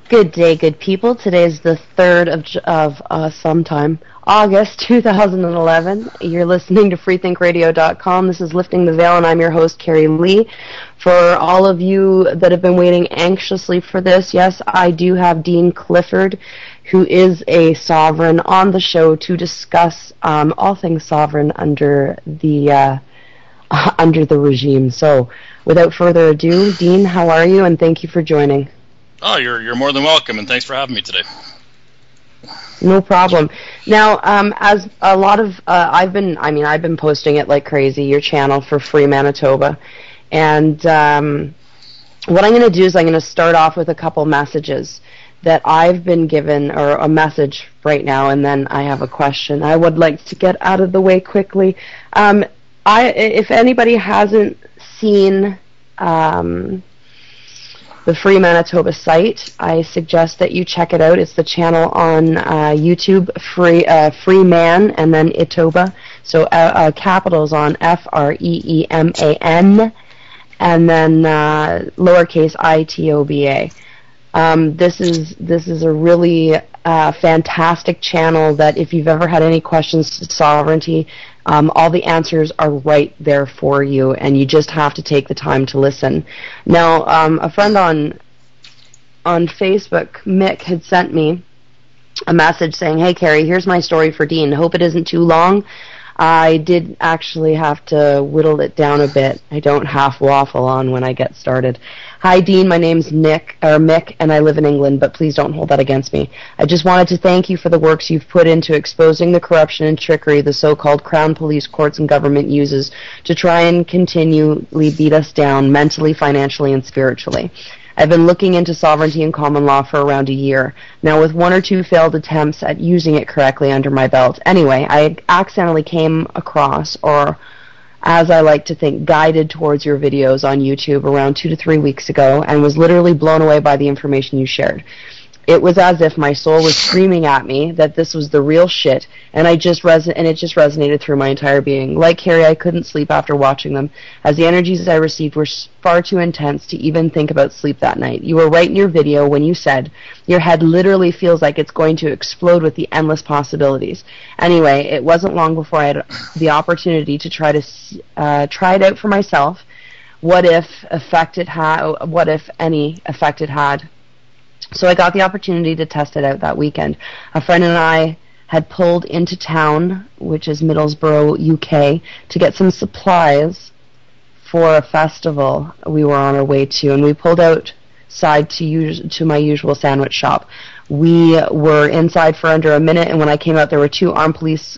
Good day, good people. Today is the 3rd of sometime, August 2011. You're listening to freethinkradio.com. This is Lifting the Veil, and I'm your host, Cari-Lee. For all of you that have been waiting anxiously for this, yes, I do have Dean Clifford, who is a sovereign, on the show to discuss all things sovereign under the regime. So, without further ado, Dean, how are you? And thank you for joining. Oh, you're more than welcome, and thanks for having me today. No problem. Now, as a lot of I've been posting it like crazy, your channel for Free Manitoba, and what I'm going to do is I'm going to start off with a couple messages that I've been given, or a message right now, and then I have a question I would like to get out of the way quickly. If anybody hasn't seen the Free Manitoba site, I suggest that you check it out. It's the channel on YouTube, Free Man, and then Itoba. So capitals on Freeman, and then lowercase itoba. This is a really fantastic channel that if you've ever had any questions to sovereignty, all the answers are right there for you, and you just have to take the time to listen. Now, a friend on Facebook, Mick, had sent me a message saying, "Hey, Cari, here's my story for Dean. Hope it isn't too long." I did actually have to whittle it down a bit. I don't half waffle on when I get started. Hi, Dean. My name's Mick, and I live in England, but please don't hold that against me. I just wanted to thank you for the works you've put into exposing the corruption and trickery the so-called Crown Police, courts, and government uses to try and continually beat us down mentally, financially, and spiritually. I've been looking into sovereignty and common law for around a year. Now, with 1 or 2 failed attempts at using it correctly under my belt. Anyway, I accidentally came across, or as I like to think, guided towards your videos on YouTube around 2 to 3 weeks ago, and was literally blown away by the information you shared. It was as if my soul was screaming at me that this was the real shit, and it just resonated through my entire being. Like Cari, I couldn't sleep after watching them, as the energies I received were far too intense to even think about sleep that night. You were right in your video when you said, your head literally feels like it's going to explode with the endless possibilities. Anyway, it wasn't long before I had the opportunity to try it out for myself. What if any effect it had? So I got the opportunity to test it out that weekend. A friend and I had pulled into town, which is Middlesbrough, UK, to get some supplies for a festival we were on our way to, and we pulled outside to my usual sandwich shop. We were inside for under a minute, and when I came out, there were 2 armed police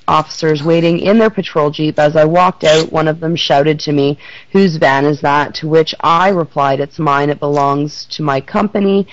officers waiting in their patrol jeep. As I walked out, one of them shouted to me, "Whose van is that?" To which I replied, "It's mine. It belongs to my company."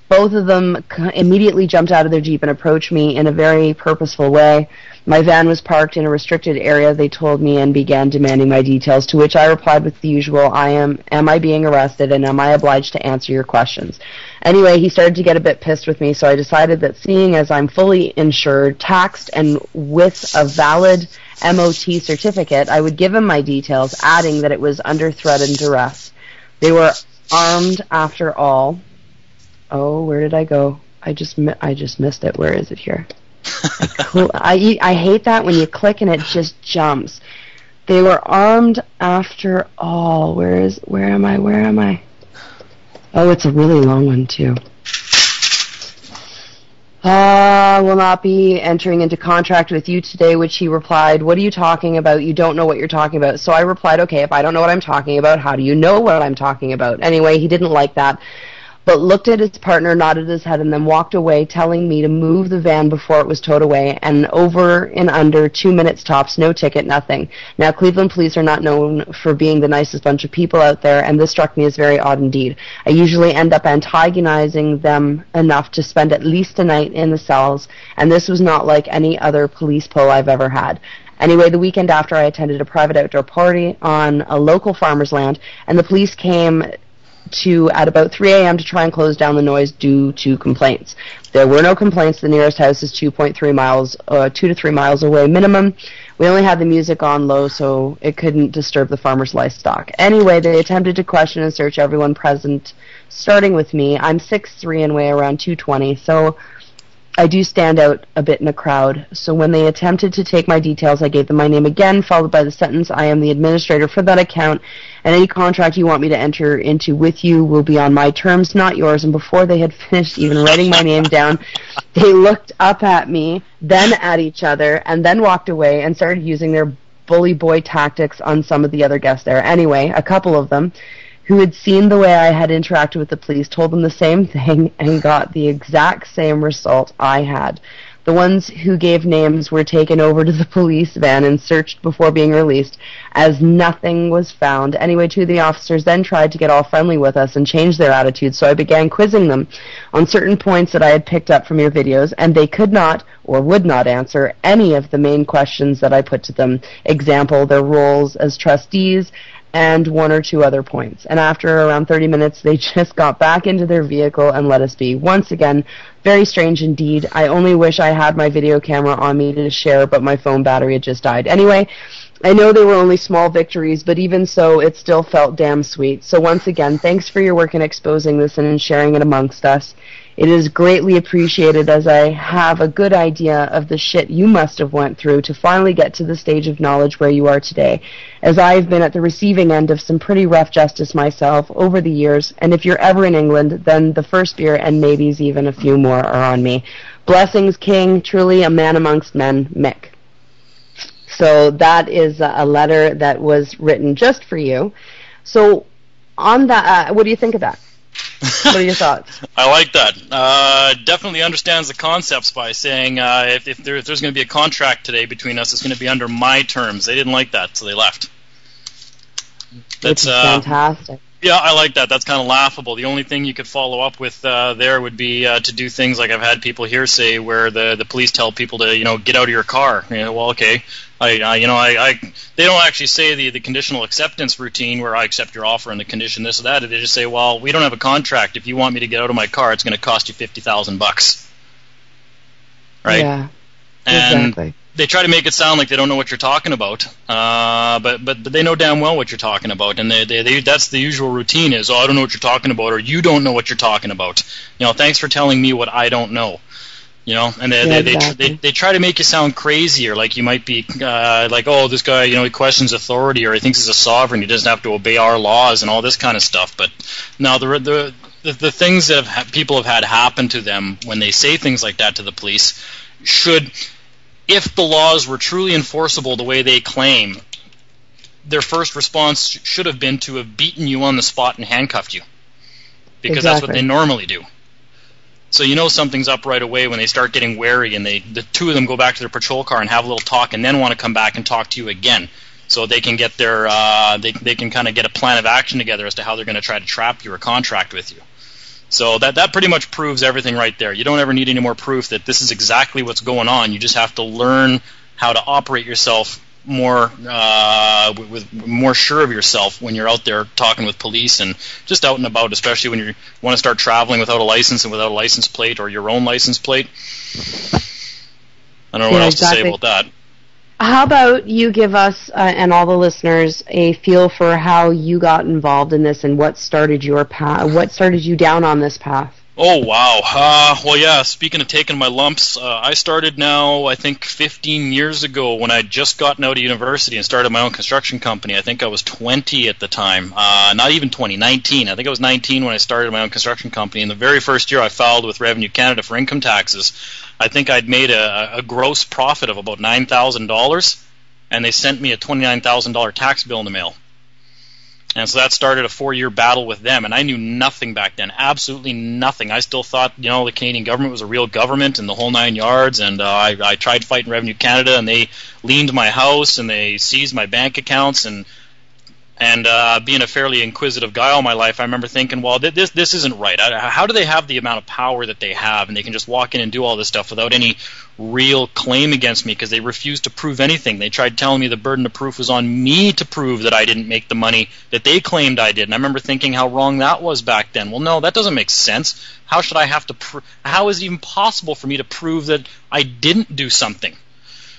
Both of them immediately jumped out of their jeep and approached me in a very purposeful way. My van was parked in a restricted area, they told me, and began demanding my details, to which I replied with the usual, am I being arrested, and am I obliged to answer your questions? Anyway, he started to get a bit pissed with me, so I decided that seeing as I'm fully insured, taxed, and with a valid MOT certificate, I would give him my details, adding that it was under threat and duress. They were armed after all. Oh, where did I go? I just missed it. Where is it here? I hate that when you click and it just jumps. They were armed after all. Where am I? Oh, it's a really long one too. Will not be entering into contract with you today, which he replied, "What are you talking about? You don't know what you're talking about." So I replied, "Okay, if I don't know what I'm talking about, how do you know what I'm talking about?" Anyway, he didn't like that, but looked at his partner, nodded his head, and then walked away, telling me to move the van before it was towed away, and over in under 2 minutes tops, no ticket, nothing. Now, Cleveland police are not known for being the nicest bunch of people out there, and this struck me as very odd indeed. I usually end up antagonizing them enough to spend at least a night in the cells, and this was not like any other police pull I've ever had. Anyway, the weekend after, I attended a private outdoor party on a local farmer's land, and the police came at about 3 a.m. to try and close down the noise due to complaints. There were no complaints. The nearest house is 2.3 miles, 2 to 3 miles away minimum. We only had the music on low, so it couldn't disturb the farmer's livestock. Anyway, they attempted to question and search everyone present starting with me. I'm 6'3" and weigh around 220, so I do stand out a bit in a crowd. So when they attempted to take my details, I gave them my name again, followed by the sentence, "I am the administrator for that account, and any contract you want me to enter into with you will be on my terms, not yours." And before they had finished even writing my name down, they looked up at me, then at each other, and then walked away and started using their bully boy tactics on some of the other guests there. Anyway, a couple of them who had seen the way I had interacted with the police told them the same thing and got the exact same result I had. The ones who gave names were taken over to the police van and searched before being released, as nothing was found. Anyway, two of the officers then tried to get all friendly with us and change their attitude, so I began quizzing them on certain points that I had picked up from your videos, and they could not or would not answer any of the main questions that I put to them. Example, their roles as trustees, and one or two other points. And after around 30 minutes, they just got back into their vehicle and let us be. Once again, very strange indeed. I only wish I had my video camera on me to share, but my phone battery had just died. Anyway, I know they were only small victories, but even so, it still felt damn sweet. So once again, thanks for your work in exposing this and in sharing it amongst us. It is greatly appreciated, as I have a good idea of the shit you must have went through to finally get to the stage of knowledge where you are today, as I've been at the receiving end of some pretty rough justice myself over the years, and if you're ever in England, then the first beer and maybe even a few more are on me. Blessings, King, truly a man amongst men, Mick. So that is a letter that was written just for you. So on that, what do you think of that? What are your thoughts? I like that. Definitely understands the concepts by saying if there's going to be a contract today between us, it's going to be under my terms. They didn't like that, so they left. That's fantastic. Yeah, I like that. That's kind of laughable. The only thing you could follow up with there would be to do things like I've had people here say, where the police tell people to get out of your car. Well, okay. They don't actually say the conditional acceptance routine where I accept your offer and the condition this or that. They just say, well, we don't have a contract. If you want me to get out of my car, it's going to cost you $50,000. Right? Yeah. And exactly. They try to make it sound like they don't know what you're talking about, but they know damn well what you're talking about, and they that's the usual routine is, I don't know what you're talking about, or you don't know what you're talking about. Thanks for telling me what I don't know. And they try to make you sound crazy, or like you might be like, oh, this guy, he questions authority, or he thinks he's a sovereign, he doesn't have to obey our laws and all this kind of stuff. But now the things that people have had happen to them when they say things like that to the police should, if the laws were truly enforceable the way they claim, their first response should have been to have beaten you on the spot and handcuffed you, because that's what they normally do. So something's up right away when they start getting wary, and the two of them go back to their patrol car and have a little talk, and then want to come back and talk to you again, so they can get their they can kind of get a plan of action together as to how they're going to try to trap you or contract with you. So that pretty much proves everything right there. You don't ever need any more proof that this is exactly what's going on. You just have to learn how to operate yourself more with more sure of yourself when you're out there talking with police and just out and about, especially when you want to start traveling without a license and without a license plate or your own license plate. I don't know what else to say about that. How about you give us and all the listeners a feel for how you got involved in this and what started your path? What started you down on this path? Oh, wow. Well, yeah, speaking of taking my lumps, I started now, I think, 15 years ago when I'd just gotten out of university and started my own construction company. I think I was 20 at the time. Not even 20, 19. I think I was 19 when I started my own construction company. And the very first year I filed with Revenue Canada for income taxes, I think I'd made a gross profit of about $9,000, and they sent me a $29,000 tax bill in the mail. And so that started a 4-year battle with them, and I knew nothing back then, absolutely nothing. I still thought, the Canadian government was a real government and the whole 9 yards, and I tried fighting Revenue Canada, and they liened my house, and they seized my bank accounts, and being a fairly inquisitive guy all my life, I remember thinking, well, this isn't right. How do they have the amount of power that they have, and they can just walk in and do all this stuff without any real claim against me, because they refused to prove anything. They tried telling me the burden of proof was on me to prove that I didn't make the money that they claimed I did, and I remember thinking how wrong that was back then. Well, no, that doesn't make sense. How should I have to how is it even possible for me to prove that I didn't do something?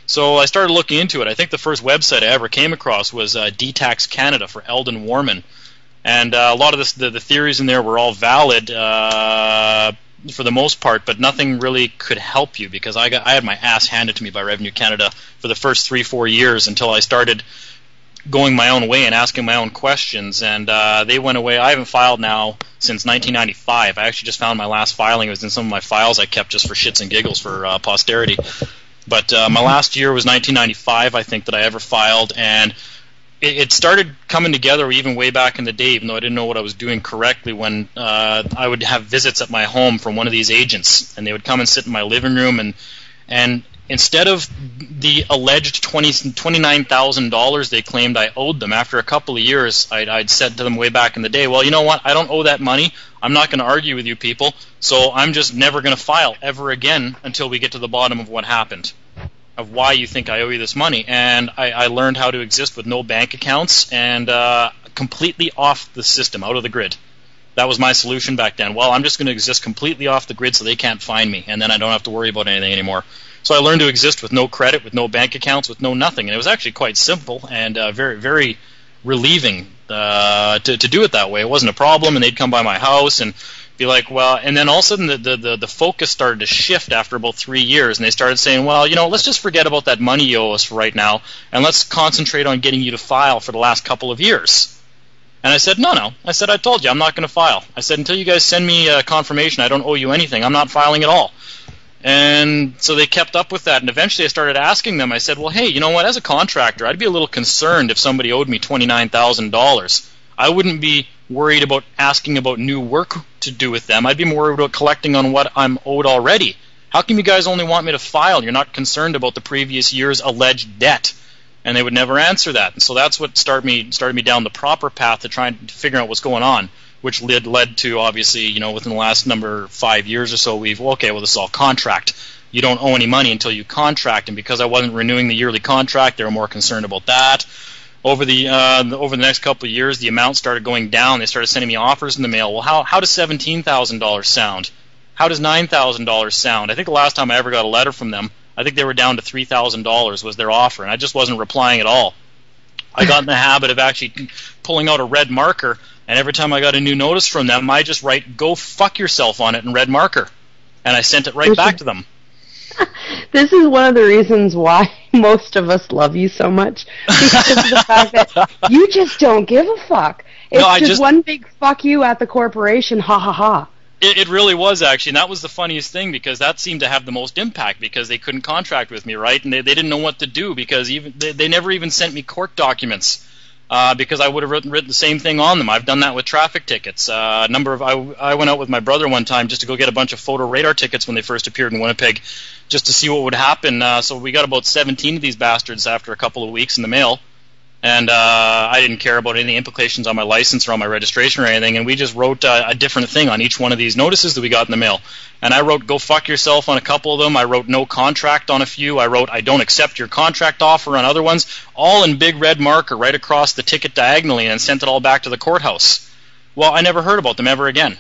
So I started looking into it. I think the first website I ever came across was DTax Canada for Eldon Warman. And a lot of the theories in there were all valid for the most part, but nothing really could help you, because I had my ass handed to me by Revenue Canada for the first 3-4 years until I started going my own way and asking my own questions, and they went away. I haven't filed now since 1995. I actually just found my last filing. It was in some of my files I kept just for shits and giggles for posterity. But my last year was 1995, I think, that I ever filed, and it started coming together even way back in the day, even though I didn't know what I was doing correctly, when I would have visits at my home from one of these agents, and they would come and sit in my living room, and instead of the alleged $29,000 they claimed I owed them, after a couple of years, I'd said to them way back in the day, well, you know what, I don't owe that money. I'm not going to argue with you people, so I'm just never going to file ever again until we get to the bottom of what happened, of why you think I owe you this money. And I learned how to exist with no bank accounts and completely off the system, out of the grid. That was my solution back then. Well, I'm just going to exist completely off the grid so they can't find me, and then I don't have to worry about anything anymore. So I learned to exist with no credit, with no bank accounts, with no nothing. And it was actually quite simple and very, very relieving to do it that way. It wasn't a problem, and they'd come by my house and be like, well, and then all of a sudden the focus started to shift after about 3 years, and they started saying, well, you know, let's just forget about that money you owe us for right now, and let's concentrate on getting you to file for the last couple of years. And I said, no. I said, I told you, I'm not going to file. I said, until you guys send me confirmation I don't owe you anything, I'm not filing at all. And so they kept up with that, and eventually I started asking them. I said, well, hey, you know what, as a contractor, I'd be a little concerned if somebody owed me $29,000. I wouldn't be worried about asking about new work to do with them. I'd be more worried about collecting on what I'm owed already. How come you guys only want me to file? You're not concerned about the previous year's alleged debt. And they would never answer that. And so that's what started me down the proper path to try and figure out what's going on, which led to, obviously, you know, within the last 5 years or so, this is all contract. You don't owe any money until you contract, and because I wasn't renewing the yearly contract, they were more concerned about that. Over the next couple of years, the amount started going down. They started sending me offers in the mail. Well, how does $17,000 sound? How does $9,000 sound? I think the last time I ever got a letter from them, I think they were down to $3,000 was their offer, and I just wasn't replying at all. I got in the habit of actually pulling out a red marker, and every time I got a new notice from them, I just write, go fuck yourself on it in red marker. And I sent it right back to them. This is one of the reasons why most of us love you so much, because of the fact that you just don't give a fuck. It's just one big fuck you at the corporation, ha ha ha. It really was, actually, and that was the funniest thing, because that seemed to have the most impact, because they couldn't contract with me, right? And they didn't know what to do, because they never even sent me court documents, because I would have written the same thing on them. I've done that with traffic tickets. I went out with my brother one time just to go get a bunch of photo radar tickets when they first appeared in Winnipeg, just to see what would happen. So we got about 17 of these bastards after a couple of weeks in the mail. And I didn't care about any implications on my license or on my registration or anything, and we just wrote a different thing on each one of these notices that we got in the mail. And I wrote, go fuck yourself on a couple of them. I wrote, no contract on a few. I wrote, I don't accept your contract offer on other ones, all in big red marker right across the ticket diagonally, and sent it all back to the courthouse. Well, I never heard about them ever again.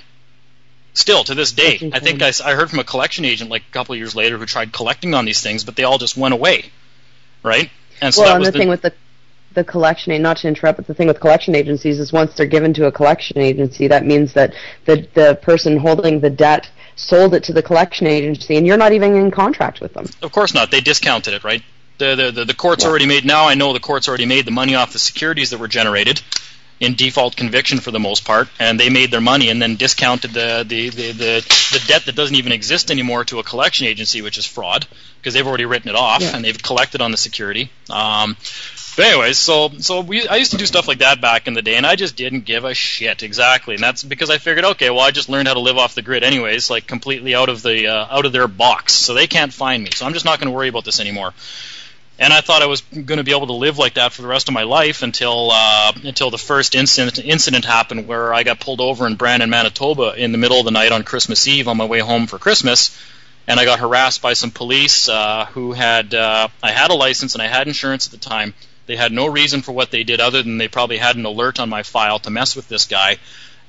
Still, to this day. I think I heard from a collection agent like a couple of years later who tried collecting on these things, but they all just went away, right? And so the thing with the collection, not to interrupt, but the thing with collection agencies is once they're given to a collection agency, that means that the person holding the debt sold it to the collection agency, and you're not even in contract with them. Of course not. They discounted it, right? The court's already made, now I know the court's already made the money off the securities that were generated in default conviction for the most part, and they made their money and then discounted the debt that doesn't even exist anymore to a collection agency, which is fraud, because they've already written it off, and they've collected on the security. But anyways, I used to do stuff like that back in the day, and I just didn't give a shit, exactly. And that's because I figured, okay, well, I just learned how to live off the grid anyways, like completely out of their box, so they can't find me. So I'm just not going to worry about this anymore. And I thought I was going to be able to live like that for the rest of my life until the first incident happened, where I got pulled over in Brandon, Manitoba, in the middle of the night on Christmas Eve on my way home for Christmas. And I got harassed by some police who had I had a license and I had insurance at the time. They had no reason for what they did other than they probably had an alert on my file to mess with this guy.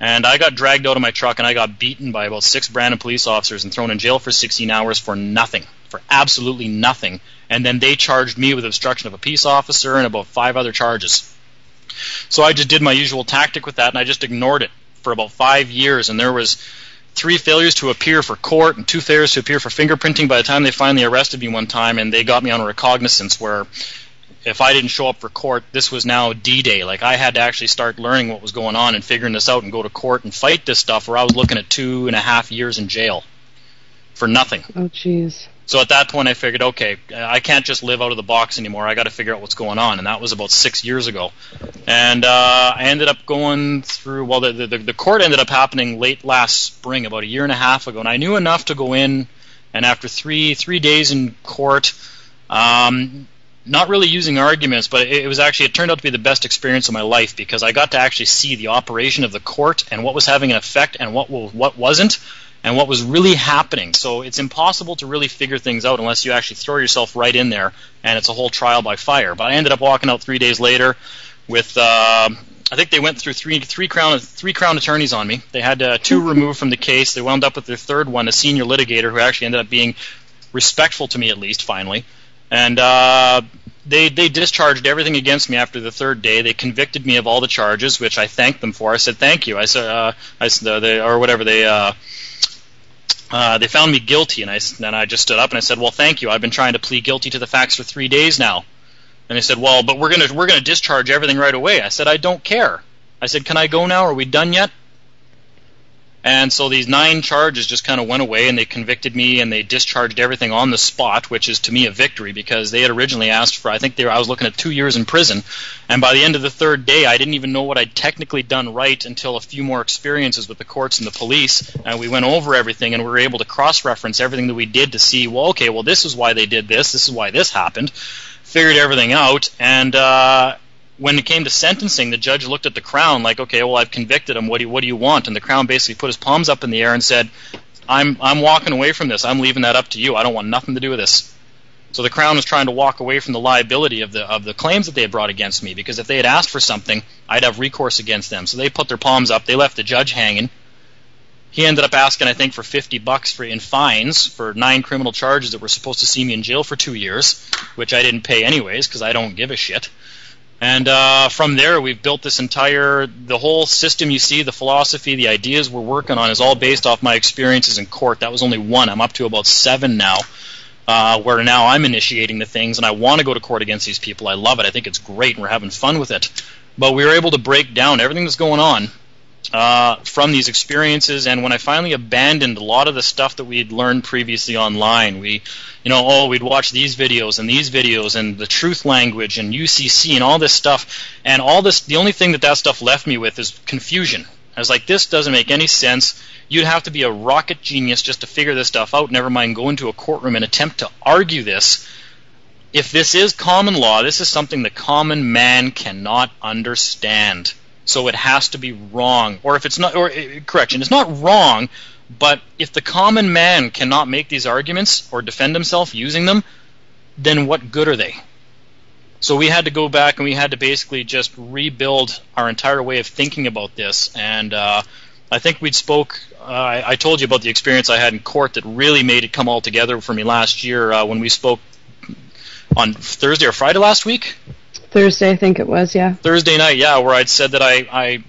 And I got dragged out of my truck and I got beaten by about 6 Brandon police officers and thrown in jail for 16 hours for nothing, for absolutely nothing. And then they charged me with obstruction of a peace officer and about 5 other charges. So I just did my usual tactic with that, and I just ignored it for about 5 years, and there was 3 failures to appear for court and 2 failures to appear for fingerprinting by the time they finally arrested me one time, and they got me on a recognizance where if I didn't show up for court, this was now D-Day. Like, I had to actually start learning what was going on and figuring this out and go to court and fight this stuff, where I was looking at 2.5 years in jail for nothing. Oh, jeez. So at that point I figured, okay, I can't just live out of the box anymore. I got to figure out what's going on, and that was about 6 years ago. And I ended up going through, well, the court ended up happening late last spring, about 1.5 years ago, and I knew enough to go in, and after three days in court, not really using arguments, but it turned out to be the best experience of my life, because I got to actually see the operation of the court and what was having an effect and what wasn't, and what was really happening. So it's impossible to really figure things out unless you actually throw yourself right in there, and it's a whole trial by fire. But I ended up walking out 3 days later with, I think they went through three crown attorneys on me. They had 2 removed from the case. They wound up with their third one, a senior litigator who actually ended up being respectful to me, at least, finally. And they discharged everything against me after the 3rd day. They convicted me of all the charges, which I thanked them for. I said, thank you. I said, they found me guilty, and then I just stood up and I said, well, thank you. I've been trying to plead guilty to the facts for 3 days now. And they said, well, but we're gonna discharge everything right away. I said, I don't care. I said, can I go now? Are we done yet? And so these 9 charges just kind of went away, and they convicted me, and they discharged everything on the spot, which is to me a victory, because they had originally asked for, I was looking at 2 years in prison, and by the end of the 3rd day, I didn't even know what I'd technically done right until a few more experiences with the courts and the police, and we went over everything, and we were able to cross-reference everything that we did to see, well, okay, well, this is why they did this is why this happened, figured everything out, and when it came to sentencing, the judge looked at the Crown like, okay, well, I've convicted him. What do you want? And the Crown basically put his palms up in the air and said, I'm walking away from this. I'm leaving that up to you. I don't want nothing to do with this. So the Crown was trying to walk away from the liability of the claims that they had brought against me, because if they had asked for something, I'd have recourse against them. So they put their palms up. They left the judge hanging. He ended up asking, I think, for $50 in fines for 9 criminal charges that were supposed to see me in jail for 2 years, which I didn't pay anyways because I don't give a shit. And from there, we've built the whole system you see, the philosophy, the ideas we're working on is all based off my experiences in court. That was only 1. I'm up to about 7 now, where now I'm initiating the things, and I want to go to court against these people. I love it. I think it's great, and we're having fun with it. But we were able to break down everything that's going on from these experiences, and when I finally abandoned a lot of the stuff that we had learned previously online, we'd watch these videos and the truth language and UCC and all this stuff, and all this, the only thing that stuff left me with is confusion. I was like, this doesn't make any sense. You'd have to be a rocket genius just to figure this stuff out, never mind go into a courtroom and attempt to argue this. If this is common law, this is something the common man cannot understand. So it has to be wrong. Or if it's not, it's not wrong, but if the common man cannot make these arguments or defend himself using them, then what good are they? So we had to go back and we had to basically just rebuild our entire way of thinking about this. And I think I told you about the experience I had in court that really made it come all together for me last year when we spoke on Thursday or Friday last week. Thursday, I think it was, yeah. Thursday night, yeah, where I'd said that I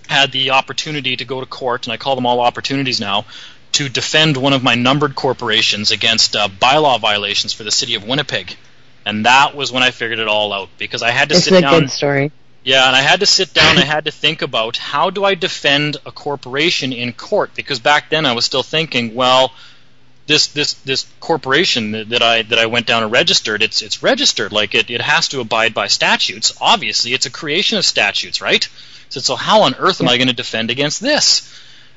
had the opportunity to go to court, and I call them all opportunities now, to defend one of my numbered corporations against bylaw violations for the city of Winnipeg. And that was when I figured it all out, because I had to sit down. It's a good story. Yeah, and I had to sit down and I had to think about how do I defend a corporation in court, because back then I was still thinking, well, this corporation that I went down and registered, it's registered, like it has to abide by statutes. Obviously, it's a creation of statutes, right? So how on earth am I going to defend against this?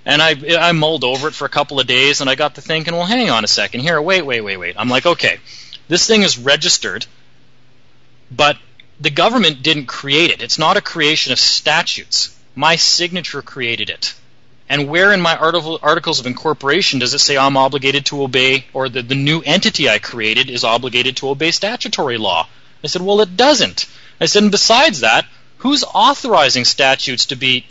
And I mulled over it for a couple of days, and I got to thinking, well, hang on a second here, wait. I'm like, okay, this thing is registered, but the government didn't create it. It's not a creation of statutes. My signature created it. And where in my articles of incorporation does it say I'm obligated to obey, or the new entity I created is obligated to obey statutory law? I said, well, it doesn't. I said, and besides that, who's authorizing statutes to be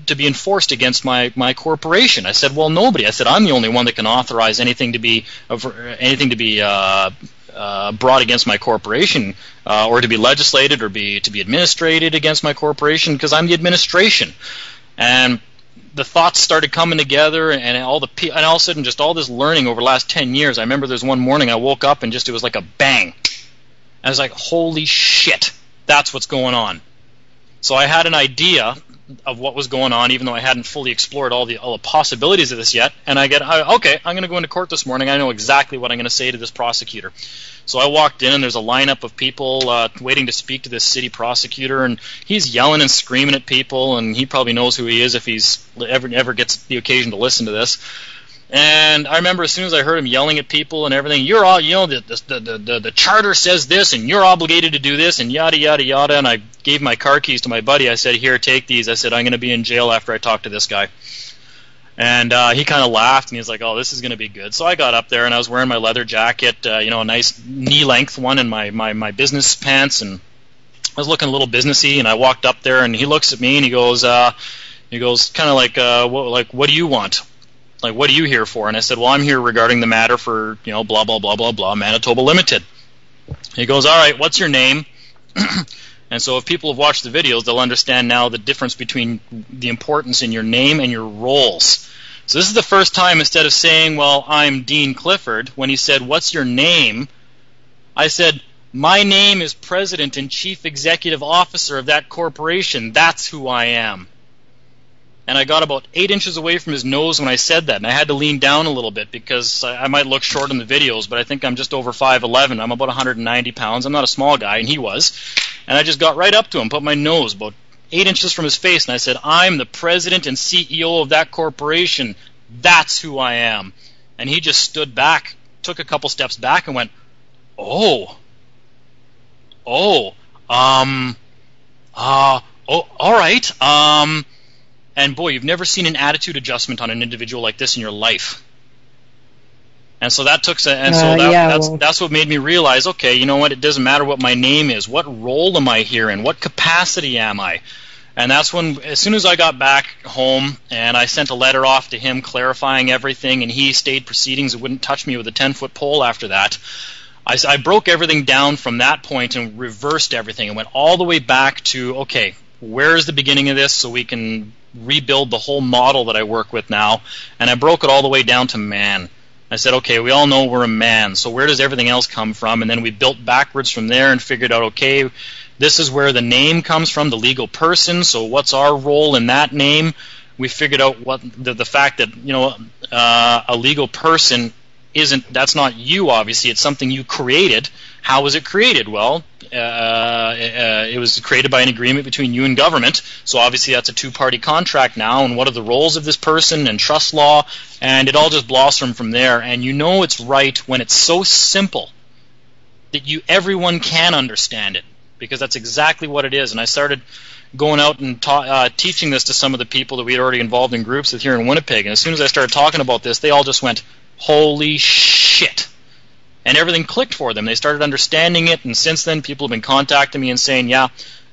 enforced against my corporation? I said, well, nobody. I said, I'm the only one that can authorize anything to be brought against my corporation, or to be legislated, or to be administrated against my corporation, because I'm the administration. And the thoughts started coming together, and all of a sudden, just all this learning over the last 10 years. I remember there's one morning I woke up and it was like a bang. I was like, holy shit, that's what's going on. So I had an idea of what was going on, even though I hadn't fully explored all the possibilities of this yet. And okay, I'm going to go into court this morning. I know exactly what I'm going to say to this prosecutor. So I walked in, and there's a lineup of people waiting to speak to this city prosecutor, and he's yelling and screaming at people, and he probably knows who he is if he's ever gets the occasion to listen to this. And I remember as soon as I heard him yelling at people and everything, you're all, the charter says this, and you're obligated to do this, and yada, yada, yada. And I gave my car keys to my buddy. I said, here, take these. I said, I'm going to be in jail after I talk to this guy. And he kind of laughed, and he was like, oh, this is going to be good. So I got up there, and I was wearing my leather jacket, a nice knee-length one, and my business pants, and I was looking a little businessy. And I walked up there, and he looks at me, and he goes kind of like, what do you want? Like, what are you here for? And I said, well, I'm here regarding the matter for, blah, blah, blah, blah, blah, Manitoba Limited. He goes, all right, what's your name? And so if people have watched the videos, they'll understand now the difference between the importance in your name and your roles. So this is the first time, instead of saying, well, I'm Dean Clifford, when he said, what's your name? I said, my name is President and Chief Executive Officer of that corporation. That's who I am. And I got about 8 inches away from his nose when I said that, and I had to lean down a little bit because I might look short in the videos, but I think I'm just over 5'11". I'm about 190 pounds. I'm not a small guy, and he was. And I just got right up to him, put my nose about 8 inches from his face, and I said, I'm the president and CEO of that corporation. That's who I am. And he just stood back, took a couple steps back, and went, all right, and boy, you've never seen an attitude adjustment on an individual like this in your life. And so that's what made me realize, okay, you know what? It doesn't matter what my name is. What role am I here in? What capacity am I? And that's when, as soon as I got back home, and I sent a letter off to him clarifying everything, and he stayed proceedings and wouldn't touch me with a 10-foot pole after that. I broke everything down from that point and reversed everything and went all the way back to, okay, where is the beginning of this so we can rebuild the whole model that I work with now? And I broke it all the way down to man. I said, okay, we all know we're a man, so where does everything else come from? And then we built backwards from there and figured out, okay, this is where the name comes from, the legal person, so what's our role in that name? We figured out what the fact that, a legal person that's not you, obviously. It's something you created. How was it created? Well, it was created by an agreement between you and government, so obviously that's a two-party contract now, and what are the roles of this person, and trust law, and it all just blossomed from there. And it's right when it's so simple that everyone can understand it, because that's exactly what it is. And I started going out and teaching this to some of the people that we had already involved in groups with here in Winnipeg, and as soon as I started talking about this, they all just went, holy shit. And everything clicked for them. They started understanding it, and since then people have been contacting me and saying, yeah,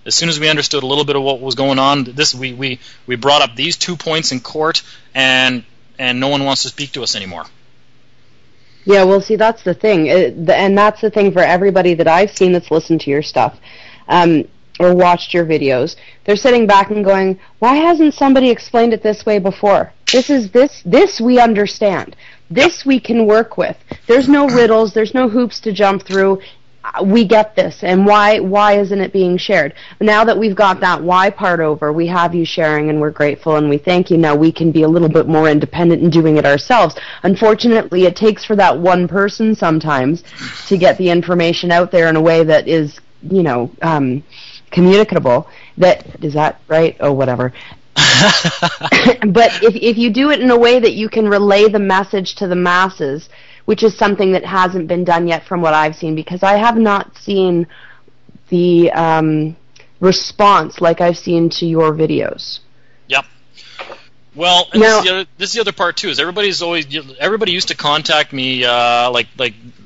as soon as we understood a little bit of what was going on, we brought up these 2 points in court, and no one wants to speak to us anymore. Yeah, well, see, that's the thing. And that's the thing for everybody that I've seen that's listened to your stuff or watched your videos. They're sitting back and going, why hasn't somebody explained it this way before? This we understand. This we can work with. There's no riddles. There's no hoops to jump through. We get this. And why isn't it being shared? Now that we've got that why part over, we have you sharing, and we're grateful, and we thank you. Now we can be a little bit more independent in doing it ourselves. Unfortunately, it takes for that one person sometimes to get the information out there in a way that is, communicable. Is that right? Oh, whatever. But if you do it in a way that you can relay the message to the masses, which is something that hasn't been done yet from what I've seen, because I have not seen the response like I've seen to your videos. Yep. Well, and this is the other part too. Is everybody used to contact me and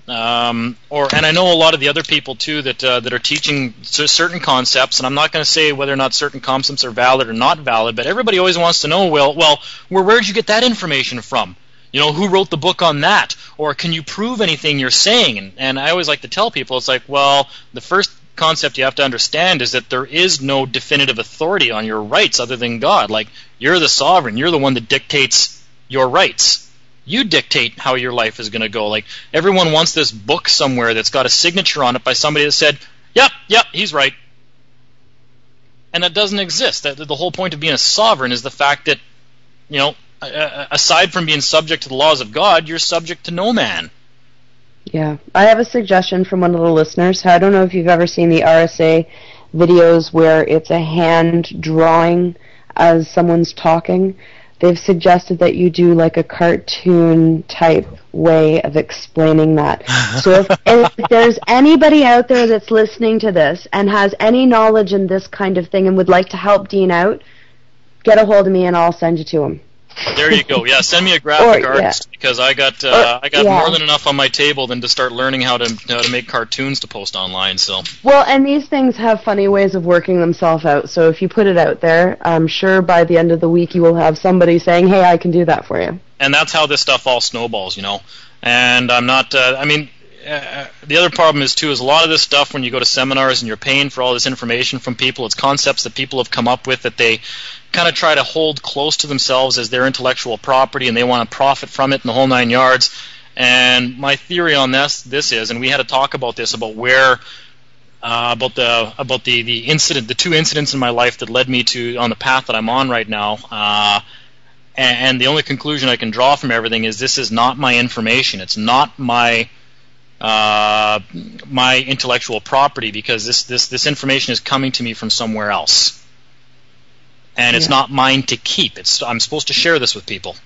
I know a lot of the other people too that are teaching certain concepts, and I'm not going to say whether or not certain concepts are valid or not valid, but everybody always wants to know, well, where'd you get that information from? Who wrote the book on that? Or can you prove anything you're saying? And I always like to tell people, it's like, well, the first concept you have to understand is that there is no definitive authority on your rights other than God. Like, you're the sovereign. You're the one that dictates your rights. You dictate how your life is going to go. Like, everyone wants this book somewhere that's got a signature on it by somebody that said, yep, he's right. And that doesn't exist. The whole point of being a sovereign is the fact that, aside from being subject to the laws of God, you're subject to no man. Yeah. I have a suggestion from one of the listeners. I don't know if you've ever seen the RSA videos where it's a hand drawing as someone's talking. They've suggested that you do like a cartoon type way of explaining that. So if there's anybody out there that's listening to this and has any knowledge in this kind of thing and would like to help Dean out, get a hold of me and I'll send you to him. There you go. Yeah, send me a graphic artist because I got more than enough on my table than to start learning how to make cartoons to post online. So. Well, and these things have funny ways of working themselves out. So if you put it out there, I'm sure by the end of the week you will have somebody saying, "Hey, I can do that for you." And that's how this stuff all snowballs, And I'm not. The other problem is a lot of this stuff when you go to seminars and you're paying for all this information from people, it's concepts that people have come up with that they kind of try to hold close to themselves as their intellectual property, and they want to profit from it in the whole 9 yards. And my theory on this is, and we had to talk about this, about where about the incident, the two incidents in my life that led me to on the path that I'm on right now. And the only conclusion I can draw from everything is this is not my information. It's not my intellectual property, because this information is coming to me from somewhere else. And it's not mine to keep. I'm supposed to share this with people.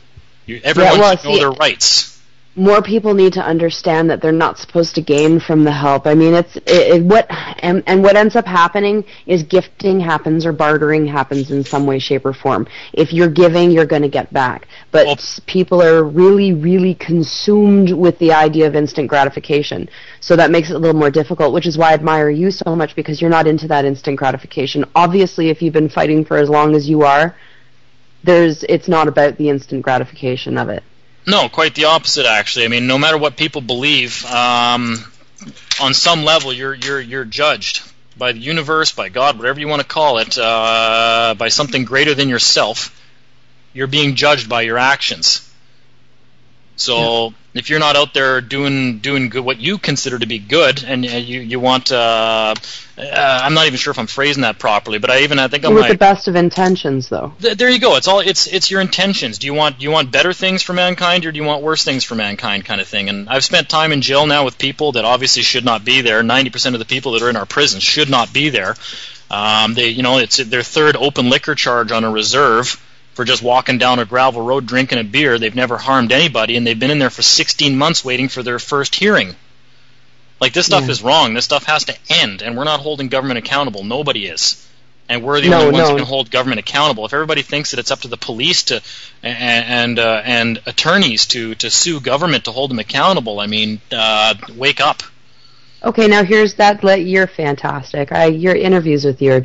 Everyone should know their rights. More people need to understand that they're not supposed to gain from the help. I mean, what ends up happening is gifting happens or bartering happens in some way, shape, or form. If you're giving, you're going to get back. But people are really, really consumed with the idea of instant gratification. So that makes it a little more difficult, which is why I admire you so much, because you're not into that instant gratification. Obviously, if you've been fighting for as long as you are, it's not about the instant gratification of it. No, quite the opposite, actually. I mean, no matter what people believe, on some level, you're judged by the universe, by God, whatever you want to call it, by something greater than yourself. You're being judged by your actions. So if you're not out there doing good, what you consider to be good, and you want, I'm not even sure if I'm phrasing that properly, but I think I'm with the best of intentions, though. There you go. It's your intentions. Do you want better things for mankind, or do you want worse things for mankind, kind of thing? And I've spent time in jail now with people that obviously should not be there. 90% of the people that are in our prisons should not be there. It's their third open liquor charge on a reserve for just walking down a gravel road drinking a beer. They've never harmed anybody, and they've been in there for 16 months waiting for their first hearing. Like, this stuff is wrong. This stuff has to end, and we're not holding government accountable. Nobody is. And we're the only ones who can hold government accountable. If everybody thinks that it's up to the police and attorneys to sue government to hold them accountable, I mean, wake up. Okay, now here's that. You're fantastic. Your interviews with you are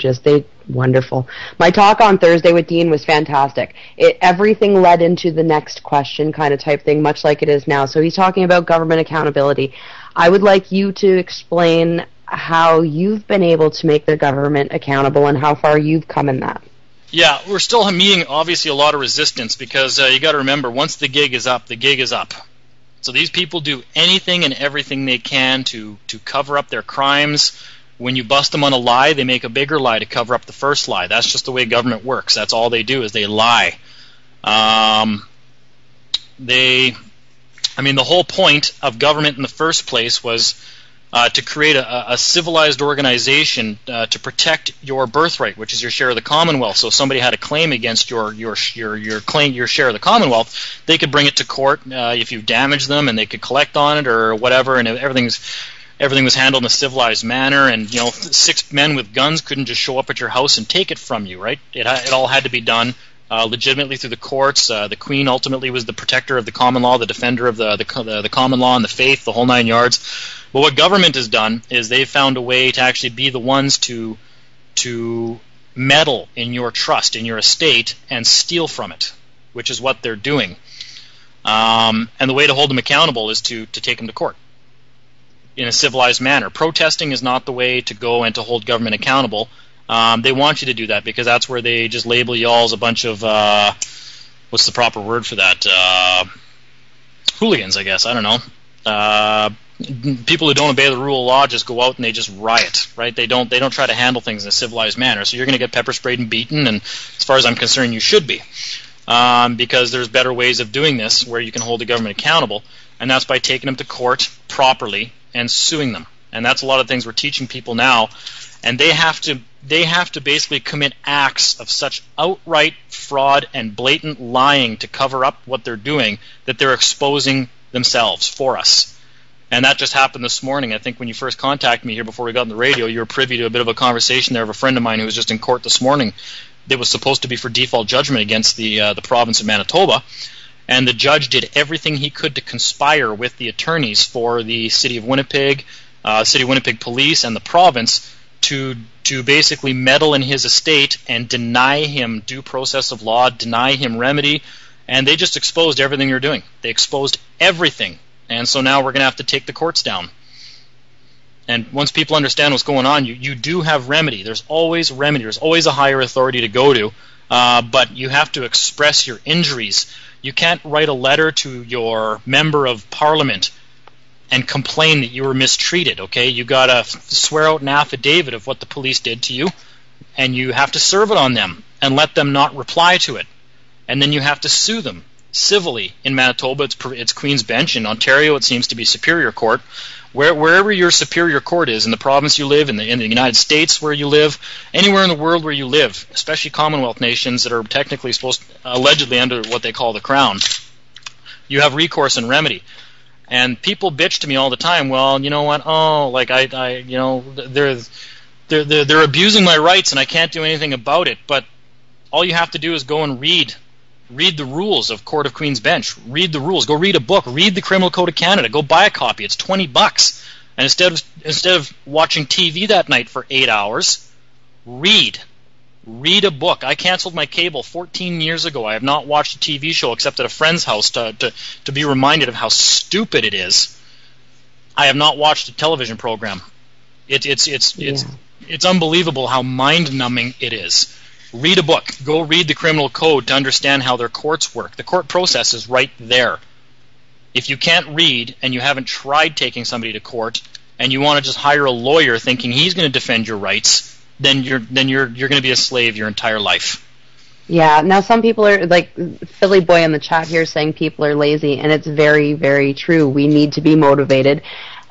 wonderful. My talk on Thursday with Dean was fantastic. Everything led into the next question kind of type thing, much like it is now. So he's talking about government accountability. I would like you to explain how you've been able to make the government accountable and how far you've come in that. Yeah, we're still meeting, obviously, a lot of resistance because you got to remember, once the gig is up, the gig is up. So these people do anything and everything they can to cover up their crimes. When you bust them on a lie, they make a bigger lie to cover up the first lie. That's just the way government works. That's all they do is they lie. The whole point of government in the first place was to create a civilized organization to protect your birthright, which is your share of the Commonwealth. So if somebody had a claim against your share of the Commonwealth, they could bring it to court if you damaged them, and they could collect on it or whatever, and everything was handled in a civilized manner. And 6 men with guns couldn't just show up at your house and take it from you, right? It all had to be done legitimately through the courts. The Queen ultimately was the protector of the common law, the defender of the common law and the faith, the whole 9 yards. But what government has done is they've found a way to actually be the ones to meddle in your trust, in your estate, and steal from it, which is what they're doing. And the way to hold them accountable is to take them to court in a civilized manner. Protesting is not the way to go and to hold government accountable. They want you to do that because that's where they just label you all as a bunch of, what's the proper word for that? Hooligans, I guess. I don't know. People who don't obey the rule of law just go out and they just riot, right? They don't try to handle things in a civilized manner. So you're going to get pepper sprayed and beaten, and as far as I'm concerned, you should be. Because there's better ways of doing this where you can hold the government accountable, and that's by taking them to court properly and suing them. And that's a lot of things we're teaching people now, and they have to basically commit acts of such outright fraud and blatant lying to cover up what they're doing that they're exposing themselves for us. And that just happened this morning. I think when you first contacted me here before we got on the radio, you were privy to a bit of a conversation there of a friend of mine who was just in court this morning that was supposed to be for default judgment against the province of Manitoba. And the judge did everything he could to conspire with the attorneys for the City of Winnipeg, City of Winnipeg Police, and the province to basically meddle in his estate and deny him due process of law, deny him remedy, and they just exposed everything you're doing. They exposed everything. And so now we're going to have to take the courts down. And once people understand what's going on, you do have remedy. There's always remedy. There's always a higher authority to go to, but you have to express your injuries. You can't write a letter to your member of parliament and complain that you were mistreated, okay? You got to swear out an affidavit of what the police did to you, and you have to serve it on them and let them not reply to it. And then you have to sue them civilly. In Manitoba, it's Queen's Bench. In Ontario, it seems to be Superior Court. Wherever your Superior Court is, in the province you live, in the United States where you live, anywhere in the world where you live, especially Commonwealth nations that are technically allegedly under what they call the Crown, you have recourse and remedy. And people bitch to me all the time. Well, you know what? Oh, like they're abusing my rights, and I can't do anything about it. But all you have to do is go and read the rules of Court of Queen's Bench. Read the rules. Go read a book. Read the Criminal Code of Canada. Go buy a copy. It's $20. And instead of watching TV that night for 8 hours, read a book. I canceled my cable 14 years ago. I have not watched a TV show except at a friend's house to be reminded of how stupid it is. I have not watched a television program. It's unbelievable how mind-numbing it is. Read a book. Go read the criminal code to understand how their courts work. The court process is right there. If you can't read and you haven't tried taking somebody to court and you want to just hire a lawyer thinking he's going to defend your rights, then you're going to be a slave your entire life. Yeah. Now some people are like Philly Boy in the chat here saying people are lazy, and it's very, very true. We need to be motivated.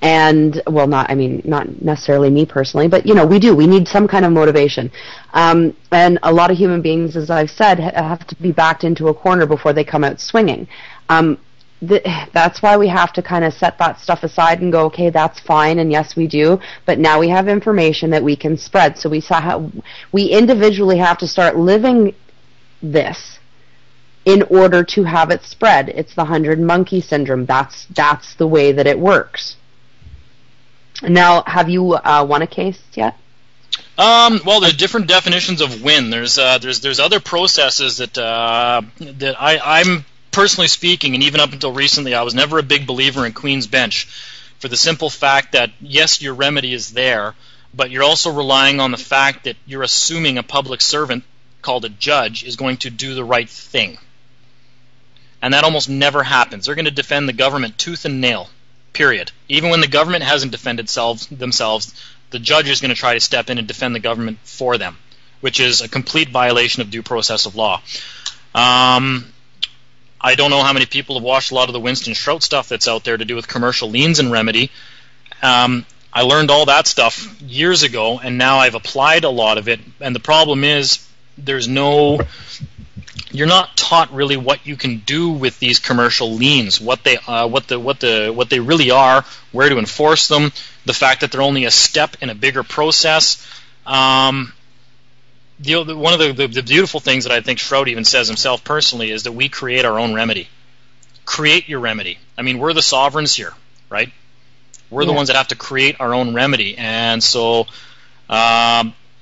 And, well, not necessarily me personally, but, we do. We need some kind of motivation. And a lot of human beings, as I've said, have to be backed into a corner before they come out swinging. That's why we have to kind of set that stuff aside and go, okay, that's fine, and yes, we do, but now we have information that we can spread. So we individually have to start living this in order to have it spread. It's the 100 monkey syndrome. That's the way that it works. Now, have you won a case yet? Well, there's different definitions of win. There's other processes that I'm personally speaking, and even up until recently, I was never a big believer in Queen's Bench, for the simple fact that yes, your remedy is there, but you're also relying on the fact that you're assuming a public servant called a judge is going to do the right thing, and that almost never happens. They're going to defend the government tooth and nail. Period. Even when the government hasn't defended themselves, the judge is going to try to step in and defend the government for them, which is a complete violation of due process of law. I don't know how many people have watched a lot of the Winston Shrout stuff that's out there to do with commercial liens and remedy. I learned all that stuff years ago, and now I've applied a lot of it. And the problem is, you're not taught really what you can do with these commercial liens, what they really are, where to enforce them, the fact that they're only a step in a bigger process. One of the beautiful things that I think Shrout even says himself personally is that we create our own remedy. Create your remedy. I mean, we're the sovereigns here, right? We're the ones that have to create our own remedy, and so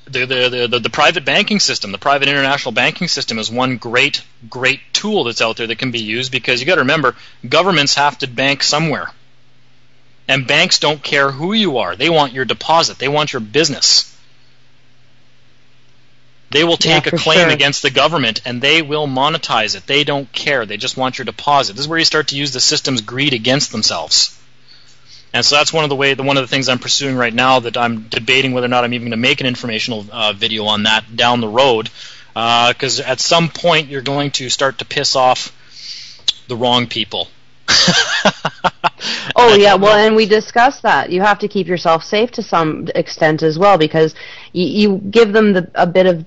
the private banking system, the private international banking system, is one great tool that's out there that can be used, because you got to remember, governments have to bank somewhere, and banks don't care who you are. They want your deposit. They want your business. They will take a claim against the government, and they will monetize it. They don't care. They just want your deposit. This is where you start to use the system's greed against themselves. And so that's one of the things I'm pursuing right now, that I'm debating whether or not I'm even going to make an informational video on that down the road, because at some point you're going to start to piss off the wrong people. Oh yeah, well, and we discussed that. You have to keep yourself safe to some extent as well, because you give them a bit of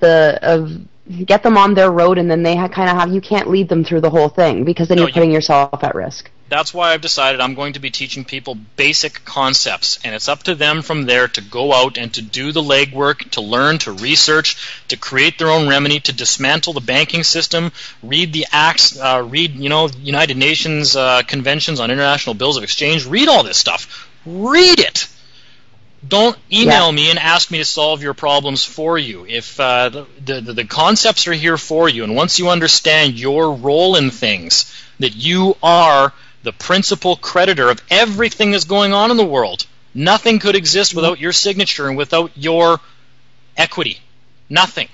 get them on their road, and then they kind of have, you can't lead them through the whole thing, because then you're putting yourself at risk. That's why I've decided I'm going to be teaching people basic concepts, and it's up to them from there to go out and to do the legwork, to learn, to research, to create their own remedy, to dismantle the banking system, read the acts, read United Nations conventions on international bills of exchange, read all this stuff. Read it. Don't email me and ask me to solve your problems for you. If the concepts are here for you, and once you understand your role in things, that you are the principal creditor of everything that's going on in the world. Nothing could exist without your signature and without your equity. Nothing.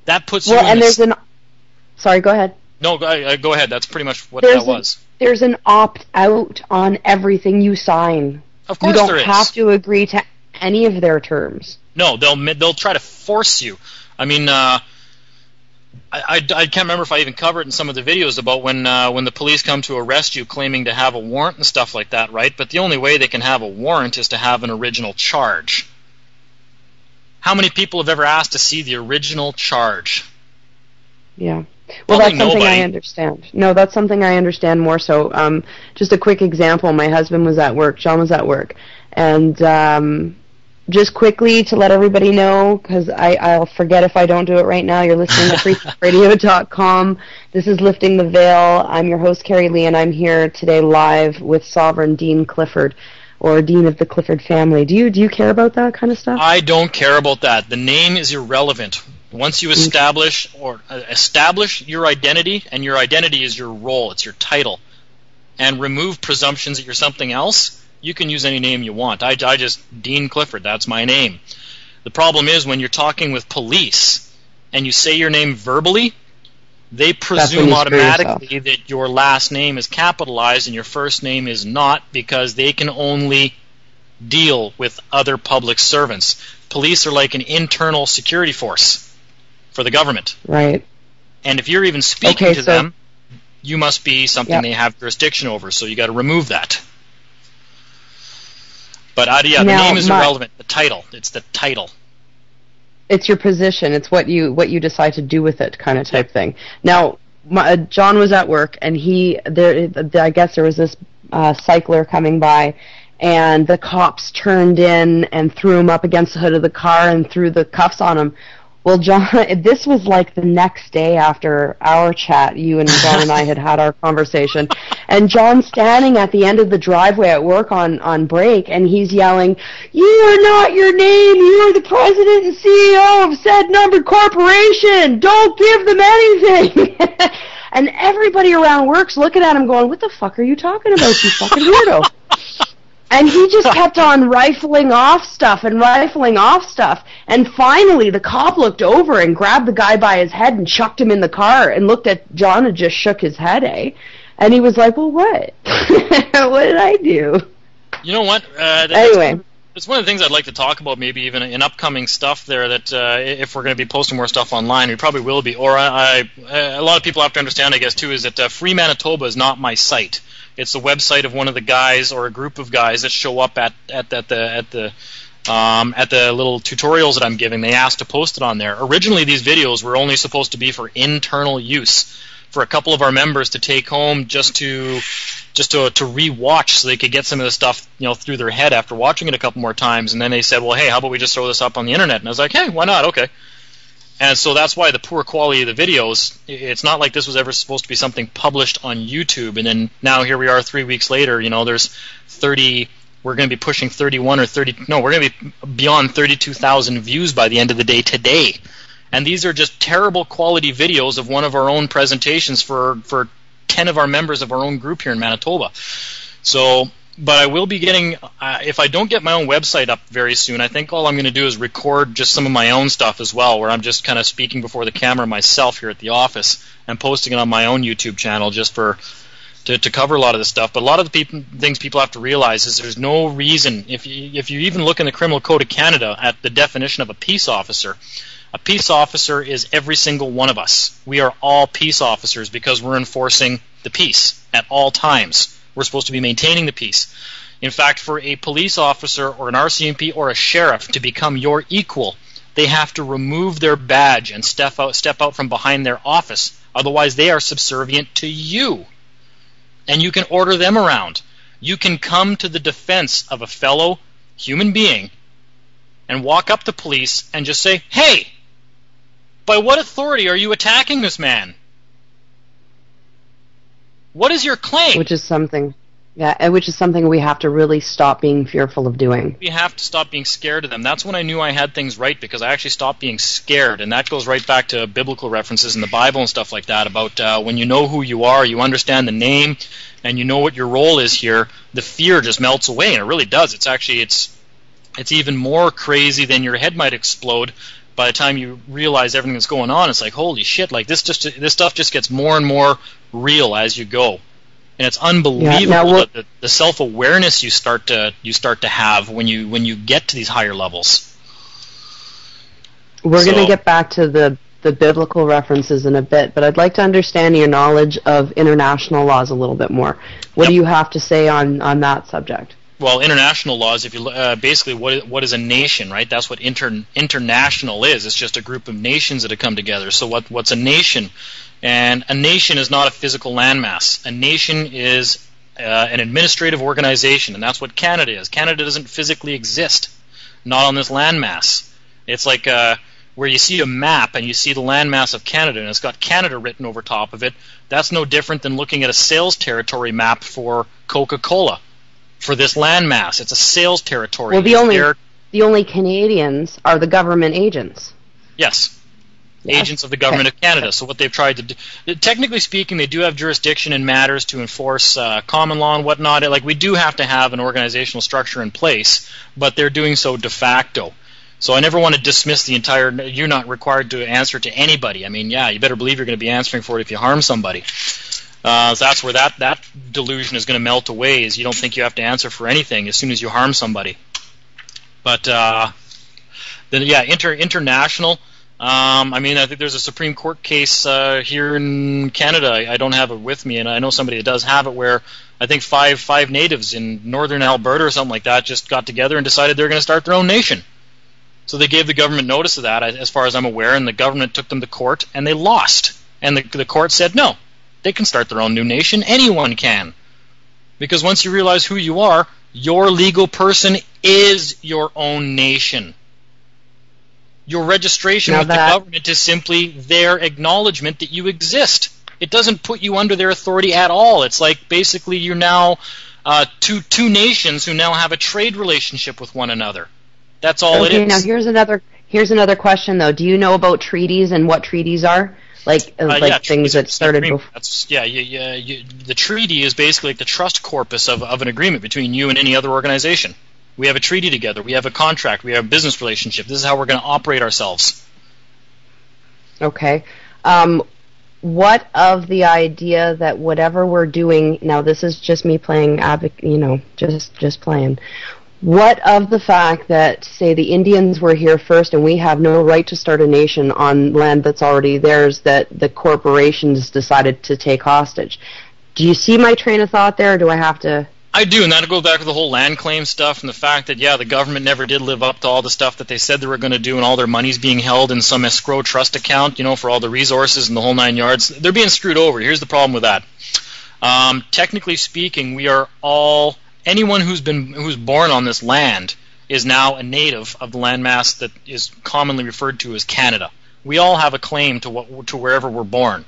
That puts you in this... Sorry, go ahead. No, go ahead. That's pretty much what that was. There's an opt-out on everything you sign. Of course there is. You don't have to agree to any of their terms. No, they'll try to force you. I mean... I can't remember if I even covered it in some of the videos about when the police come to arrest you claiming to have a warrant and stuff like that, right? But the only way they can have a warrant is to have an original charge. How many people have ever asked to see the original charge? Yeah. Well, that's something I understand. No, that's something I understand more so. Just a quick example. My husband was at work. John was at work. And... just quickly to let everybody know, because I'll forget if I don't do it right now, you're listening to freetalkradio.com. This is Lifting the Veil. I'm your host, Cari-Lee, and I'm here today live with Sovereign Dean Clifford, or Dean of the Clifford family. Do you care about that kind of stuff? I don't care about that. The name is irrelevant. Once you establish your identity, and your identity is your role, it's your title, and remove presumptions that you're something else, you can use any name you want. I just, Dean Clifford, that's my name. The problem is when you're talking with police and you say your name verbally, they presume automatically that your last name is capitalized and your first name is not, because they can only deal with other public servants. Police are like an internal security force for the government. Right. And if you're even speaking to them, you must be something they have jurisdiction over, so you got to remove that. But the name is irrelevant. The title. It's the title. It's your position. It's what you decide to do with it, kind of type thing. Now, John was at work, and I guess there was this cycler coming by, and the cops turned in and threw him up against the hood of the car and threw the cuffs on him. Well, John, this was like the next day after our chat. You and John and I had our conversation. And John's standing at the end of the driveway at work on break, and he's yelling, "You are not your name. You are the president and CEO of said numbered corporation. Don't give them anything." And everybody around work's looking at him going, "What the fuck are you talking about, you fucking weirdo?" And he just kept on rifling off stuff. And finally, the cop looked over and grabbed the guy by his head and chucked him in the car and looked at John and just shook his head, And he was like, "Well, what? What did I do?" You know what? Anyway. It's one of the things I'd like to talk about, maybe even in upcoming stuff there, that if we're going to be posting more stuff online, we probably will be. Or a lot of people have to understand, I guess, too, is that Free Manitoba is not my site. It's the website of one of the guys or a group of guys that show up at the little tutorials that I'm giving. They asked to post it on there. Originally, these videos were only supposed to be for internal use, for a couple of our members to take home just to re-watch, so they could get some of the stuff through their head after watching it a couple more times. And then they said, "Well, hey, how about we just throw this up on the internet?" And I was like, "Hey, why not? Okay." And so that's why the poor quality of the videos, it's not like this was ever supposed to be something published on YouTube, and then now here we are 3 weeks later, there's 30 we're going to be pushing 31 or 30. No, we're going to be beyond 32,000 views by the end of the day today. And these are just terrible quality videos of one of our own presentations for 10 of our members of our own group here in Manitoba. So, but I will be getting, if I don't get my own website up very soon, I think all I'm going to do is record just some of my own stuff as well, where I'm just kind of speaking before the camera myself here at the office and posting it on my own YouTube channel just to cover a lot of this stuff. But a lot of the things people have to realize is there's no reason, if you even look in the Criminal Code of Canada at the definition of a peace officer is every single one of us. We are all peace officers because we're enforcing the peace at all times. We're supposed to be maintaining the peace. In fact, for a police officer or an RCMP or a sheriff to become your equal, they have to remove their badge and step out from behind their office. Otherwise, they are subservient to you. And you can order them around. You can come to the defense of a fellow human being and walk up to police and just say, "Hey, by what authority are you attacking this man? What is your claim?" Which is something we have to really stop being fearful of doing. We have to stop being scared of them. That's when I knew I had things right, because I actually stopped being scared. And that goes right back to biblical references in the Bible and stuff like that about when you know who you are, you understand the name, and you know what your role is here, the fear just melts away, and it really does. It's even more crazy than your head might explode by the time you realize everything that's going on. It's like, holy shit, like this stuff just gets more and more real as you go. And it's unbelievable the self-awareness you start to have when you get to these higher levels. We're going to get back to the biblical references in a bit, but I'd like to understand your knowledge of international laws a little bit more. What do you have to say on that subject? Well, international laws, if you basically what is a nation, right? That's what international is. It's just a group of nations that have come together. So what's a nation? And a nation is not a physical landmass. A nation is an administrative organization, and that's what Canada is. Canada doesn't physically exist, not on this landmass. It's like where you see a map and you see the landmass of Canada, and it's got Canada written over top of it. That's no different than looking at a sales territory map for Coca-Cola. For this landmass, it's a sales territory. Well, the only Canadians are the government agents. Yes. Agents of the government of Canada. So what they've tried to do, technically speaking, they do have jurisdiction in matters to enforce common law and whatnot. Like, we do have to have an organizational structure in place, but they're doing so de facto. So I never want to dismiss the entire, you're not required to answer to anybody. I mean, yeah, you better believe you're going to be answering for it if you harm somebody. So that's where that delusion is going to melt away, is you don't think you have to answer for anything as soon as you harm somebody. But then, yeah, international. I mean, I think there's a Supreme Court case here in Canada. I don't have it with me, and I know somebody that does have it, where I think five natives in northern Alberta or something like that just got together and decided they're going to start their own nation. So they gave the government notice of that, as far as I'm aware, and the government took them to court, and they lost. And the court said, no, they can start their own new nation. Anyone can. Because once you realize who you are, your legal person is your own nation. Your registration with the government is simply their acknowledgement that you exist. It doesn't put you under their authority at all. It's like basically you're now two nations who now have a trade relationship with one another. That's all it is. Now here's another question though. Do you know about treaties and what treaties are? Things that started before. The treaty is basically like the trust corpus of an agreement between you and any other organization. We have a treaty together. We have a contract. We have a business relationship. This is how we're going to operate ourselves. Okay. What of the idea that whatever we're doing now? This is just me playing just playing. What of the fact that, say, the Indians were here first and we have no right to start a nation on land that's already theirs that the corporations decided to take hostage? Do you see my train of thought there, or do I have to... I do, and that'll go back to the whole land claim stuff and the fact that, yeah, the government never did live up to all the stuff that they said they were going to do, and all their money's being held in some escrow trust account, for all the resources and the whole 9 yards. They're being screwed over. Here's the problem with that. Technically speaking, we are all... Anyone who's born on this land is now a native of the landmass that is commonly referred to as Canada. We all have a claim to wherever we're born.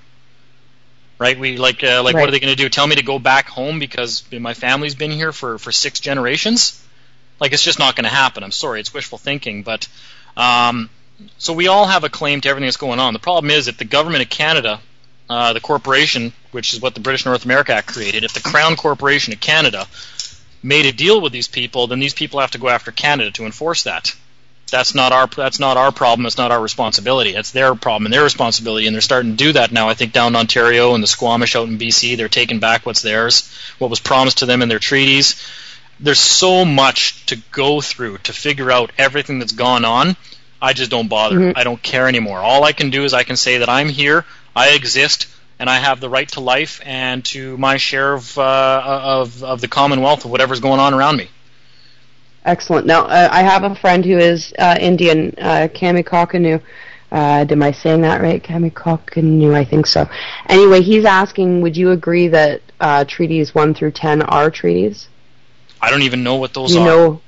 Right? We right. What are they going to do? Tell me to go back home because my family's been here for 6 generations? Like, it's just not going to happen. I'm sorry, it's wishful thinking, but so we all have a claim to everything that's going on. The problem is, if the government of Canada, the corporation, which is what the British North America Act created, if the Crown Corporation of Canada made a deal with these people, then these people have to go after Canada to enforce that. That's not our problem. It's not our responsibility. It's their problem and their responsibility, and they're starting to do that now. I think down in Ontario and the Squamish out in BC, they're taking back what's theirs, what was promised to them in their treaties. There's so much to go through to figure out everything that's gone on. I just don't bother. Mm-hmm. I don't care anymore. All I can do is I can say that I'm here, I exist, and I have the right to life and to my share of the Commonwealth of whatever's going on around me. Excellent. Now, I have a friend who is Indian, Kami Kakanu. Am I saying that right? Kami Kakanu, I think so. Anyway, he's asking, would you agree that treaties 1 through 10 are treaties? I don't even know what those are.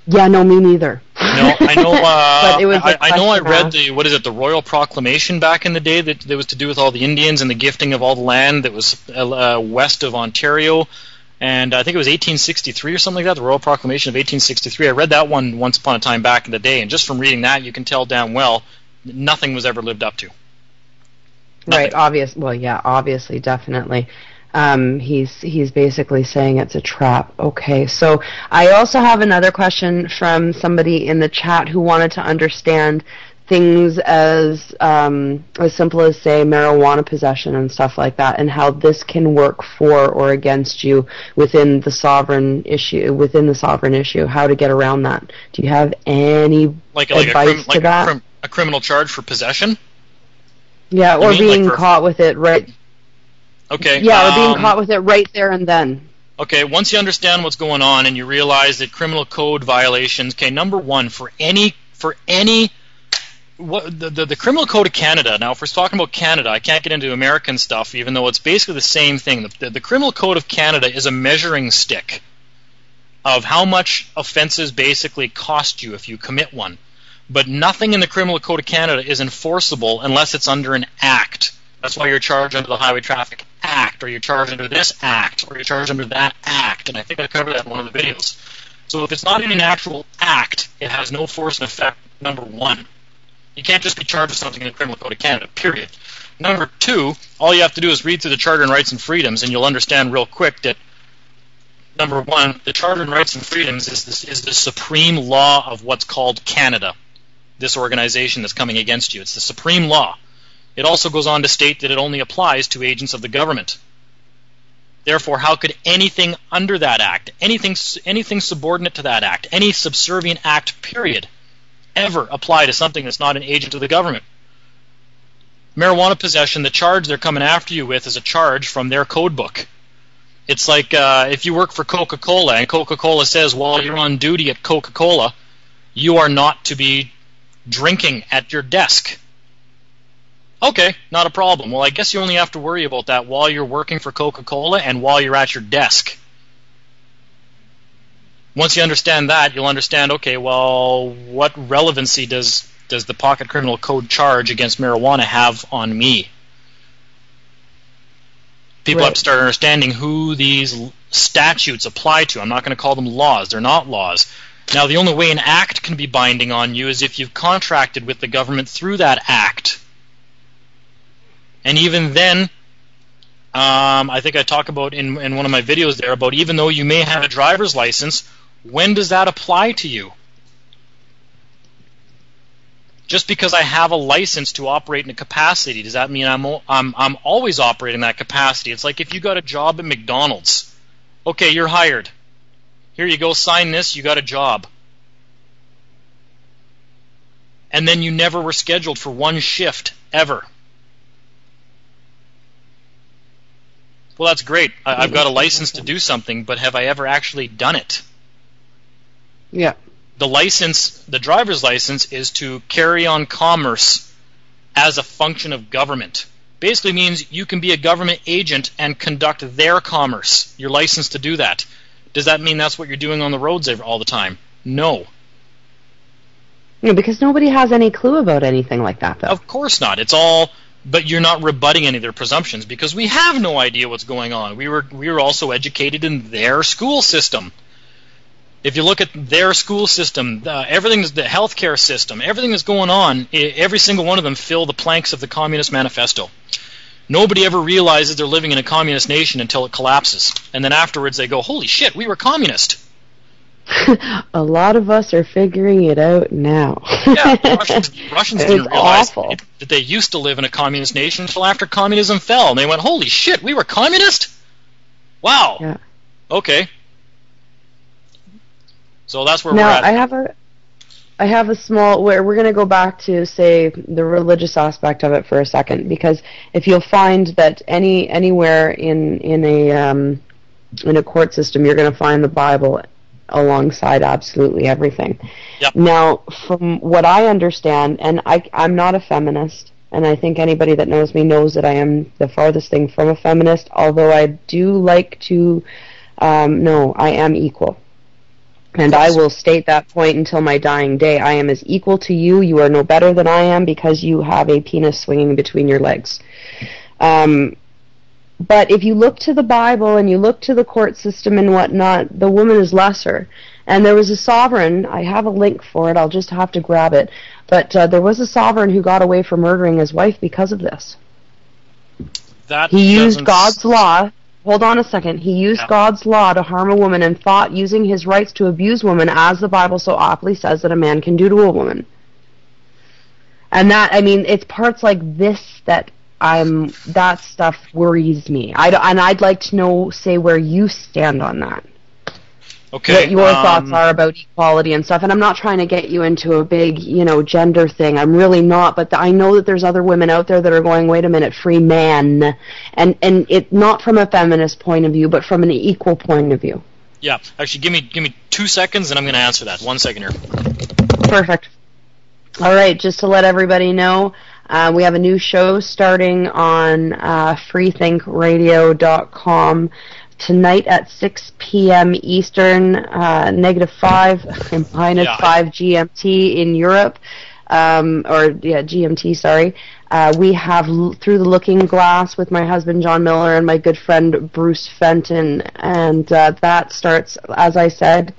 Yeah, no, me neither. No, I know. But it was I know. I read the Royal Proclamation back in the day that was to do with all the Indians and the gifting of all the land that was west of Ontario, and I think it was 1863 or something like that. The Royal Proclamation of 1863. I read that one once upon a time back in the day, and just from reading that, you can tell damn well nothing was ever lived up to. Nothing. Right. Obviously, definitely. He's basically saying it's a trap. Okay, so I also have another question from somebody in the chat who wanted to understand things as simple as, say, marijuana possession and stuff like that, and how this can work for or against you within the sovereign issue. How to get around that? Do you have any advice to that? A criminal charge for possession? Yeah, or being caught with it right. Okay. Yeah, or being caught with it right there and then. Okay, once you understand what's going on and you realize that criminal code violations, number one, the criminal code of Canada, now if we're talking about Canada, I can't get into American stuff, even though it's basically the same thing. The criminal code of Canada is a measuring stick of how much offenses basically cost you if you commit one. But nothing in the criminal code of Canada is enforceable unless it's under an act. That's why you're charged under the Highway Traffic Act, or you're charged under this act, or you're charged under that act, and I think I covered that in one of the videos. So if it's not in an actual act, it has no force and effect, number one. You can't just be charged with something in the Criminal Code of Canada, period. Number two, all you have to do is read through the Charter and Rights and Freedoms, and you'll understand real quick that, number one, the Charter and Rights and Freedoms is the supreme law of what's called Canada, this organization that's coming against you. It's the supreme law. It also goes on to state that it only applies to agents of the government. Therefore, how could anything under that act, anything subordinate to that act, any subservient act, period, ever apply to something that's not an agent of the government? Marijuana possession, the charge they're coming after you with is a charge from their code book. It's like if you work for Coca-Cola and Coca-Cola says, while you're on duty at Coca-Cola, you are not to be drinking at your desk. Okay, not a problem. Well, I guess you only have to worry about that while you're working for Coca-Cola and while you're at your desk. Once you understand that, you'll understand, okay, well, what relevancy does the Pocket Criminal Code charge against marijuana have on me? People have to start understanding who these statutes apply to. I'm not going to call them laws. They're not laws. Now, the only way an act can be binding on you is if you've contracted with the government through that act. And even then, I think I talk about in one of my videos there about even though you may have a driver's license, when does that apply to you? Just because I have a license to operate in a capacity, does that mean I'm always operating that capacity? It's like if you got a job at McDonald's. Okay, you're hired. Here you go, sign this, you got a job. And then you never were scheduled for one shift, ever. Well, that's great. I've got a license to do something, but have I ever actually done it? Yeah. The driver's license is to carry on commerce as a function of government. Basically means you can be a government agent and conduct their commerce. You're licensed to do that. Does that mean that's what you're doing on the roads all the time? No. No, because nobody has any clue about anything like that, though. Of course not. It's all... But you're not rebutting any of their presumptions because we have no idea what's going on. We were also educated in their school system. If you look at their school system, everything, the healthcare system, everything that's going on, every single one of them fill the planks of the Communist Manifesto. Nobody ever realizes they're living in a communist nation until it collapses. And then afterwards they go, holy shit, we were communist. A lot of us are figuring it out now. Yeah, Russians didn't realize that they used to live in a communist nation until after communism fell. And they went, holy shit, we were communist? Wow. Yeah. Okay. So that's where we're at. I have a small, where we're going to go back to, say, the religious aspect of it for a second, because if you'll find that anywhere in a court system, you're going to find the Bible alongside absolutely everything. Yep. Now, from what I understand, and I'm not a feminist, and I think anybody that knows me knows that I am the farthest thing from a feminist, although I do like to, no, I am equal. And I will state that point until my dying day. I am as equal to you. You are no better than I am because you have a penis swinging between your legs. But if you look to the Bible and you look to the court system and whatnot, the woman is lesser. And there was a sovereign, I have a link for it, I'll just have to grab it, but there was a sovereign who got away from murdering his wife because of this. He used God's law. Hold on a second. He used God's law to harm a woman and thought using his rights to abuse women, as the Bible so aptly says that a man can do to a woman. And that, I mean, it's parts like this that that stuff worries me. And I'd like to know, say, where you stand on that. Okay. What your thoughts are about equality and stuff. And I'm not trying to get you into a big, gender thing. I'm really not. But I know that there's other women out there that are going, wait a minute, free man. And it not from a feminist point of view, but from an equal point of view. Yeah. Actually, give me 2 seconds, and I'm going to answer that. 1 second here. Perfect. All right. Just to let everybody know, we have a new show starting on freethinkradio.com. Tonight at 6 p.m. Eastern, -5, -5 GMT in Europe, GMT, sorry. We have Through the Looking Glass with my husband John Miller and my good friend Bruce Fenton, and that starts, as I said,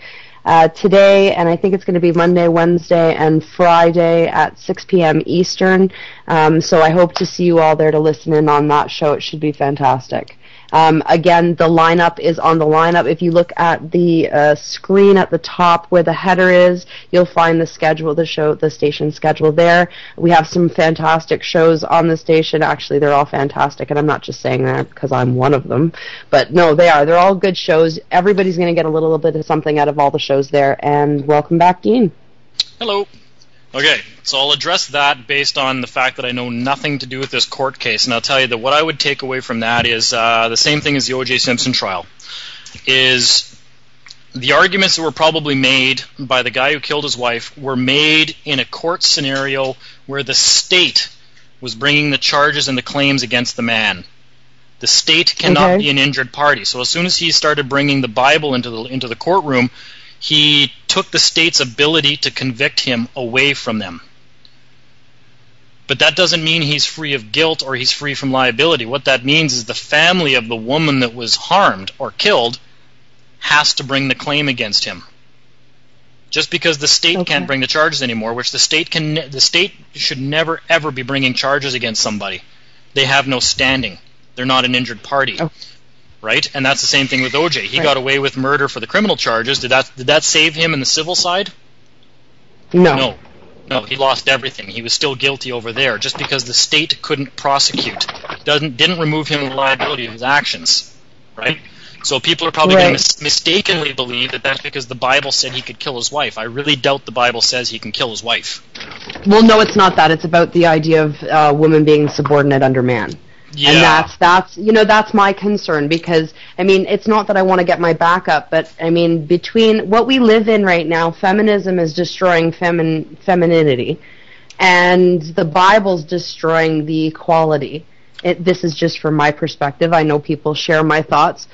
today, and I think it's going to be Monday, Wednesday, and Friday at 6 p.m. Eastern. So I hope to see you all there to listen in on that show. It should be fantastic. Again, the lineup is on the lineup. If you look at the screen at the top where the header is, you'll find the schedule, the station schedule there. We have some fantastic shows on the station. Actually, they're all fantastic, and I'm not just saying that because I'm one of them. But no, they are. They're all good shows. Everybody's going to get a little bit of something out of all the shows there. And welcome back, Dean. Hello. Okay, so I'll address that based on the fact that I know nothing to do with this court case, and I'll tell you that what I would take away from that is the same thing as the O.J. Simpson trial, is the arguments that were probably made by the guy who killed his wife were made in a court scenario where the state was bringing the charges and the claims against the man. The state cannot be an injured party, so as soon as he started bringing the Bible into the courtroom, he took the state's ability to convict him away from them. But that doesn't mean he's free of guilt or he's free from liability. What that means is the family of the woman that was harmed or killed has to bring the claim against him. Just because the state can't bring the charges anymore, which the state should never ever be bringing charges against somebody. They have no standing. They're not an injured party. Right? And that's the same thing with OJ. He got away with murder for the criminal charges. Did that save him in the civil side? No, he lost everything. He was still guilty over there. Just because the state couldn't prosecute didn't remove him of the liability of his actions. Right? So people are probably going to mistakenly believe that that's because the Bible said he could kill his wife. I really doubt the Bible says he can kill his wife. Well, no, it's not that. It's about the idea of woman being subordinate under man. Yeah. And that's my concern, because I mean, it's not that I want to get my back up, but I mean, between what we live in right now, feminism is destroying femininity, and the Bible's destroying the equality. This is just from my perspective. I know people share my thoughts.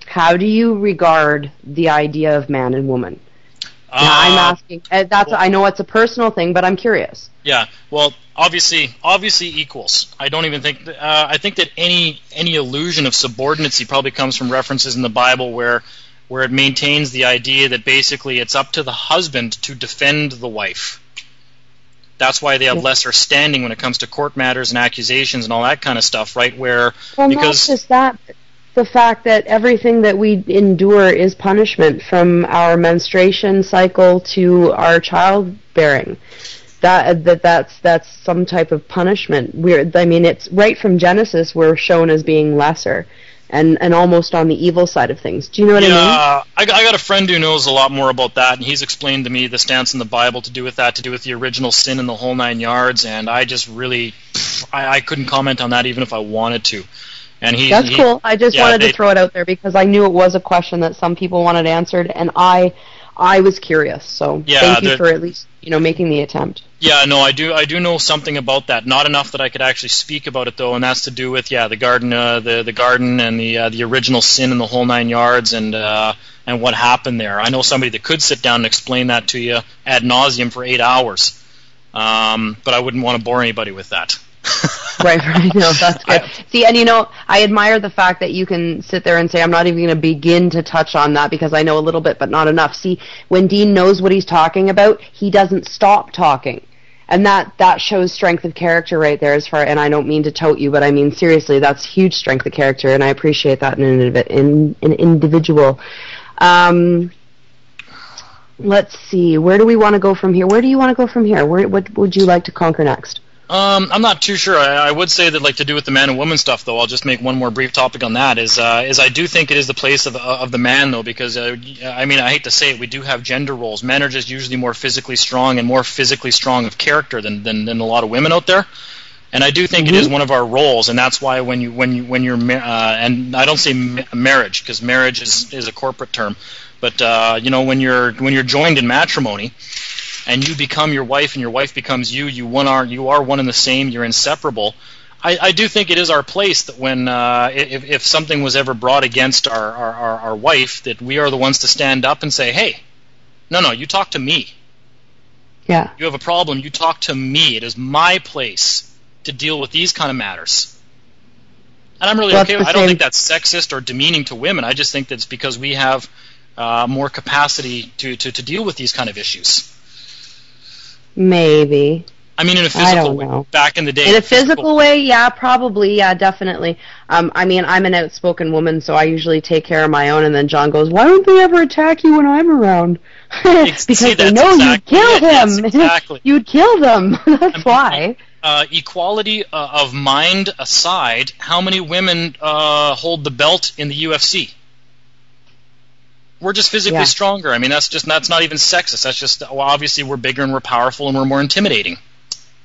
How do you regard the idea of man and woman? I'm asking. I know it's a personal thing, but I'm curious. Yeah. Well, obviously equals. I don't even think. I think that any illusion of subordinacy probably comes from references in the Bible where where it maintains the idea that basically it's up to the husband to defend the wife. That's why they have lesser standing when it comes to court matters and accusations and all that kind of stuff, right? Because not just that, the fact that everything that we endure is punishment, from our menstruation cycle to our childbearing. That's some type of punishment. It's right from Genesis, we're shown as being lesser. And almost on the evil side of things. Do you know what I mean? Yeah, I got a friend who knows a lot more about that, and he's explained to me the stance in the Bible to do with the original sin and the whole 9 yards, and I just really, I couldn't comment on that even if I wanted to. And That's cool. I just wanted to throw it out there because I knew it was a question that some people wanted answered, and I was curious. So thank you for at least making the attempt. Yeah, no, I do know something about that. Not enough that I could actually speak about it though, and that's to do with the garden, the garden, and the original sin and the whole 9 yards, and what happened there. I know somebody that could sit down and explain that to you ad nauseum for 8 hours, but I wouldn't want to bore anybody with that. Right. No, that's good. See, and I admire the fact that you can sit there and say, I'm not even going to begin to touch on that because I know a little bit, but not enough. See, when Dean knows what he's talking about, he doesn't stop talking. And that shows strength of character right there. And I don't mean to tote you, but I mean seriously, that's huge strength of character, and I appreciate that in an individual. Let's see, where do we want to go from here? Where do you want to go from here? What would you like to conquer next? I'm not too sure. I would say that, to do with the man and woman stuff, though, I'll just make one more brief topic on that, is I do think it is the place of the man, though, because, I hate to say it, we do have gender roles. Men are just usually more physically strong and more physically strong of character than a lot of women out there. And I do think it is one of our roles, and that's why when you're and I don't say marriage, because marriage is a corporate term, but when you're joined in matrimony, and you become your wife, and your wife becomes you. You are one and the same. You're inseparable. I do think it is our place that when if something was ever brought against our wife, that we are the ones to stand up and say, hey, no, you talk to me. Yeah. You have a problem. You talk to me. It is my place to deal with these kind of matters. And I'm really okay. I don't think that's sexist or demeaning to women. I just think that's because we have more capacity to deal with these kind of issues. Maybe. In a physical way. Back in the day. In a physical way, yeah, probably, yeah, definitely. I'm an outspoken woman, so I usually take care of my own, and then John goes, why don't they ever attack you when I'm around? Because they know you'd kill him. Exactly. You'd kill them. That's why. Equality of mind aside, how many women hold the belt in the UFC? We're just physically stronger. That's not even sexist. That's just, obviously we're bigger and we're powerful and we're more intimidating.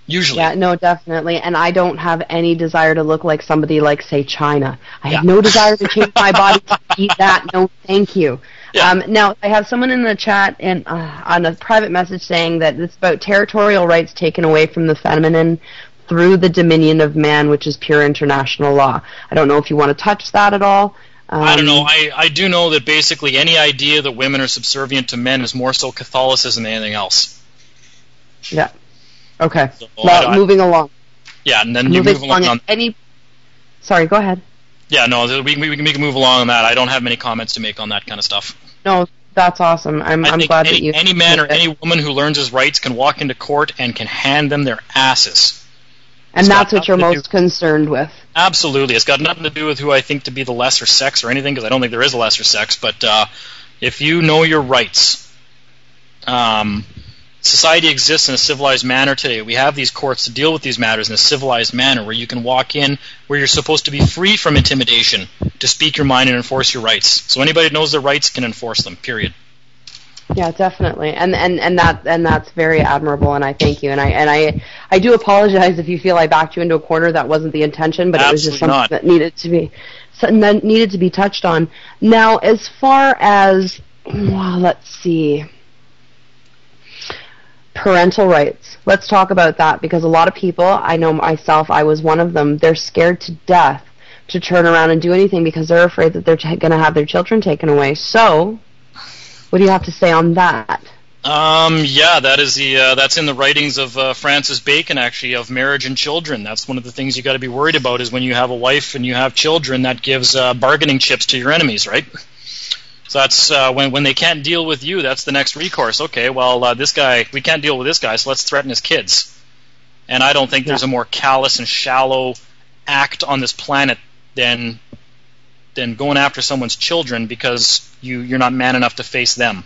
Usually. Yeah, no, definitely. And I don't have any desire to look like somebody like, say, China. I have no desire to change my body to eat that. No, thank you. Yeah. Now, I have someone in the chat and on a private message saying that it's about territorial rights taken away from the feminine through the dominion of man, which is pure international law. I don't know if you want to touch that at all. I don't know. I do know that basically any idea that women are subservient to men is more so Catholicism than anything else. Yeah. Okay. So, well, moving along. Yeah, and then you move along on... Sorry, go ahead. Yeah, no, we can move along on that. I don't have many comments to make on that kind of stuff. No, that's awesome. I'm glad that you... Any man or any woman who learns his rights can walk into court and can hand them their asses. And that's what you're most concerned with. Absolutely. It's got nothing to do with who I think to be the lesser sex or anything, because I don't think there is a lesser sex, but if you know your rights, society exists in a civilized manner today. We have these courts to deal with these matters in a civilized manner where you can walk in where you're supposed to be free from intimidation to speak your mind and enforce your rights. So anybody that knows their rights can enforce them, period. Yeah, definitely, and that's very admirable, and I thank you, and I do apologize if you feel I backed you into a corner. That wasn't the intention, but Absolutely it was just something that needed to be touched on. Now, as far as let's see, parental rights. Let's talk about that, because a lot of people, I know myself, I was one of them. They're scared to death to turn around and do anything because they're afraid that they're going to have their children taken away. So, what do you have to say on that? Yeah, that's in the writings of Francis Bacon, actually, of marriage and children. That's one of the things you got to be worried about, is when you have a wife and you have children, that gives bargaining chips to your enemies, right? So that's when they can't deal with you, that's the next recourse. Okay, well, this guy, we can't deal with this guy, so let's threaten his kids. And I don't think there's a more callous and shallow act on this planet than going after someone's children because you're not man enough to face them.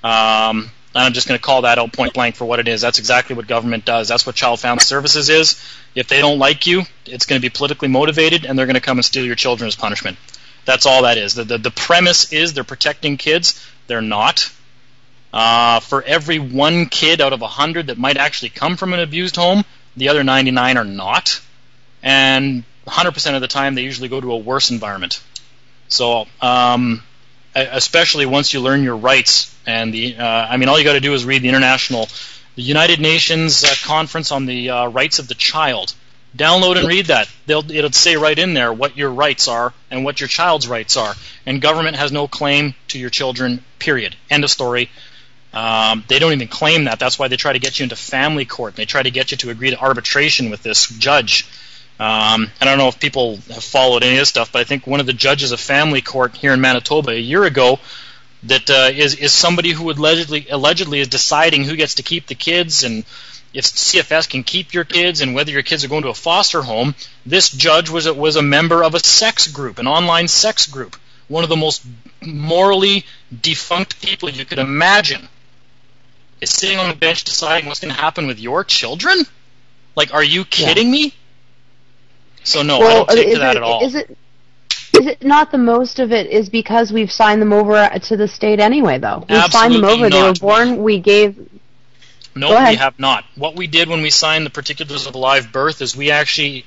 And I'm just going to call that out point blank for what it is. That's exactly what government does. That's what Child Family Services is. If they don't like you, it's going to be politically motivated, and they're going to come and steal your children as punishment. That's all that is. The premise is they're protecting kids. They're not. For every one kid out of 100 that might actually come from an abused home, the other 99 are not. And 100% of the time, they usually go to a worse environment. So, especially once you learn your rights, and all you got to do is read the United Nations Conference on the Rights of the Child. Download and read that. It'll say right in there what your rights are and what your child's rights are. And government has no claim to your children, period. End of story. They don't even claim that. That's why they try to get you into family court. They try to get you to agree to arbitration with this judge. I don't know if people have followed any of this stuff, but I think one of the judges of family court here in Manitoba a year ago that is somebody who allegedly is deciding who gets to keep the kids and if CFS can keep your kids and whether your kids are going to a foster home. This judge was a member of a sex group, an online sex group, one of the most morally defunct people you could imagine, is sitting on the bench deciding what's going to happen with your children? Like, are you kidding me? So no, I don't take to that at all. Is it not the most of it is because we've signed them over to the state anyway, though? We've signed them over. Not. They were born. We gave... No, we have not. What we did when we signed the particulars of a live birth is we actually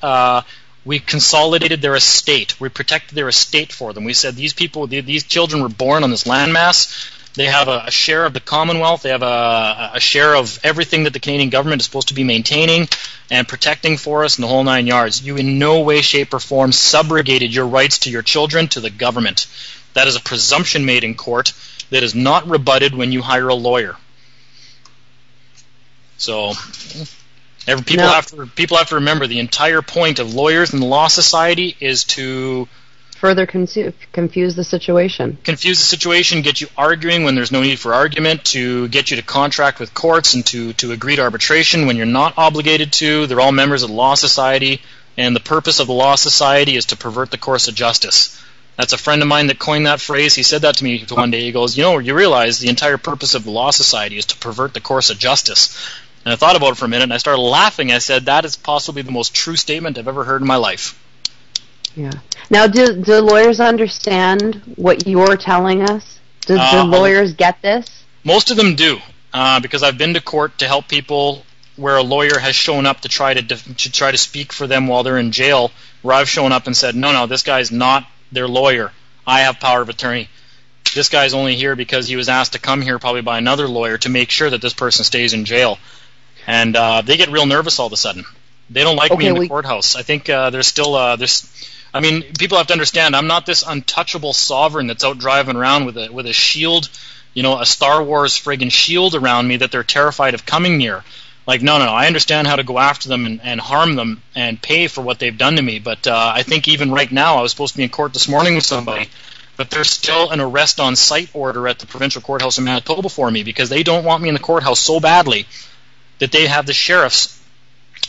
we consolidated their estate. We protected their estate for them. We said these children were born on this landmass. They have a share of the Commonwealth. They have a share of everything that the Canadian government is supposed to be maintaining and protecting for us in the whole 9 yards. You in no way, shape, or form subrogated your rights to your children to the government. That is a presumption made in court that is not rebutted when you hire a lawyer. So people have to remember the entire point of lawyers in the Law Society is to further confuse the situation. Confuse the situation, get you arguing when there's no need for argument, to get you to contract with courts and to agree to arbitration when you're not obligated to. They're all members of the Law Society, and the purpose of the Law Society is to pervert the course of justice. That's a friend of mine that coined that phrase. He said that to me one day. He goes, you realize the entire purpose of the Law Society is to pervert the course of justice. And I thought about it for a minute, and I started laughing. I said, that is possibly the most true statement I've ever heard in my life. Yeah. Now, do lawyers understand what you're telling us? Do lawyers get this? Most of them do, because I've been to court to help people where a lawyer has shown up to try to speak for them while they're in jail, where I've shown up and said, no, this guy's not their lawyer. I have power of attorney. This guy's only here because he was asked to come here probably by another lawyer to make sure that this person stays in jail. And they get real nervous all of a sudden. They don't like me in the courthouse. I think there's still people have to understand, I'm not this untouchable sovereign that's out driving around with a shield, a Star Wars friggin' shield around me that they're terrified of coming near. Like, no, I understand how to go after them and harm them and pay for what they've done to me. But I think even right now, I was supposed to be in court this morning with somebody, but there's still an arrest on site order at the provincial courthouse in Manitoba for me because they don't want me in the courthouse so badly that they have the sheriffs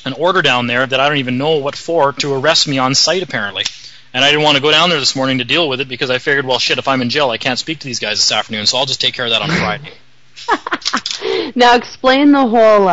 an order down there that I don't even know what for to arrest me on site apparently. And I didn't want to go down there this morning to deal with it because I figured, well, shit, if I'm in jail, I can't speak to these guys this afternoon, so I'll just take care of that on Friday. Now explain the whole,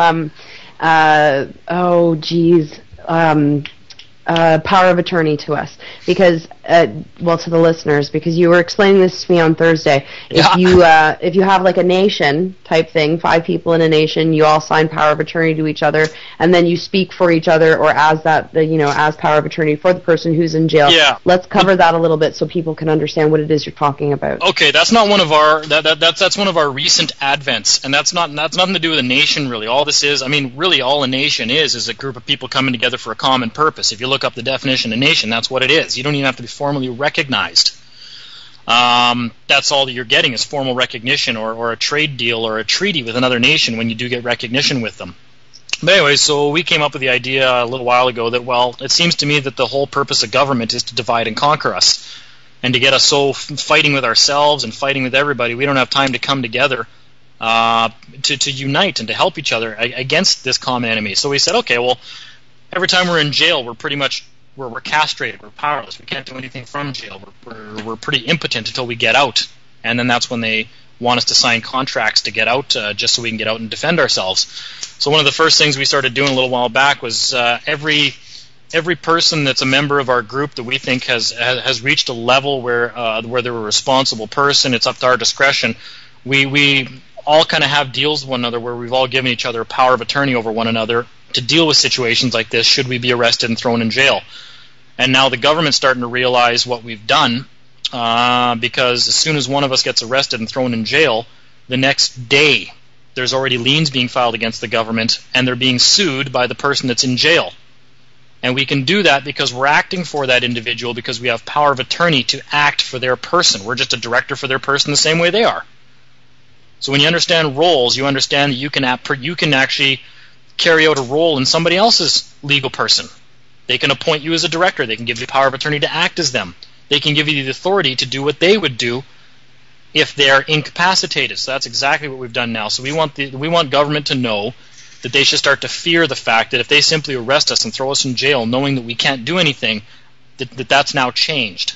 power of attorney to us, because, to the listeners, because you were explaining this to me on Thursday. Yeah. If you have like a nation type thing, 5 people in a nation, you all sign power of attorney to each other, and then you speak for each other, or as as power of attorney for the person who's in jail. Yeah. Let's cover that a little bit so people can understand what it is you're talking about. Okay, that's not one of our that's one of our recent advents, and that's nothing to do with a nation really. All this is, really all a nation is a group of people coming together for a common purpose. If you look up the definition of nation, that's what it is. You don't even have to be formally recognized. That's all that you're getting is formal recognition or a trade deal or a treaty with another nation when you do get recognition with them. But anyway, so we came up with the idea a little while ago that, well, it seems to me that the whole purpose of government is to divide and conquer us. and to get us so fighting with ourselves and fighting with everybody, we don't have time to come together to unite and to help each other against this common enemy. So we said, okay, well, every time we're in jail, we're pretty much we're castrated, we're powerless, we can't do anything from jail, we're pretty impotent until we get out, and then that's when they want us to sign contracts to get out, just so we can get out and defend ourselves. So one of the first things we started doing a little while back was every person that's a member of our group that we think has reached a level where they're a responsible person, it's up to our discretion. We all kind of have deals with one another where we've all given each other a power of attorney over one another to deal with situations like this should we be arrested and thrown in jail. And now the government's starting to realize what we've done, because as soon as one of us gets arrested and thrown in jail, the next day there's already liens being filed against the government, and they're being sued by the person that's in jail. And we can do that because we're acting for that individual, because we have power of attorney to act for their person. We're just a director for their person the same way they are. So when you understand roles, you understand that you can actually carry out a role in somebody else's legal person. They can appoint you as a director. They can give you power of attorney to act as them. They can give you the authority to do what they would do if they're incapacitated. So that's exactly what we've done now. So we want government to know that they should start to fear the fact that if they simply arrest us and throw us in jail knowing that we can't do anything, that's now changed.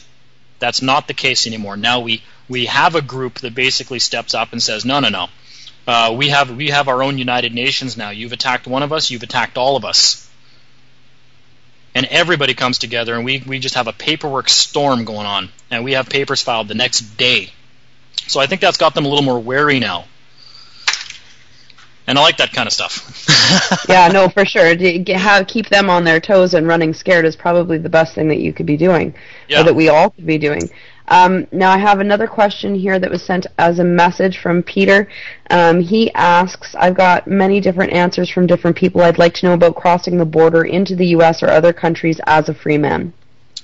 That's not the case anymore. Now we have a group that basically steps up and says, no. We have our own United Nations now. You've attacked one of us, you've attacked all of us. And everybody comes together, and we just have a paperwork storm going on. And we have papers filed the next day. So I think that's got them a little more wary now. And I like that kind of stuff. Yeah, no, for sure. Keep them on their toes and running scared is probably the best thing that you could be doing, or that we all could be doing. Now I have another question here that was sent as a message from Peter. He asks, I've got many different answers from different people. I'd like to know about crossing the border into the U.S. or other countries as a free man.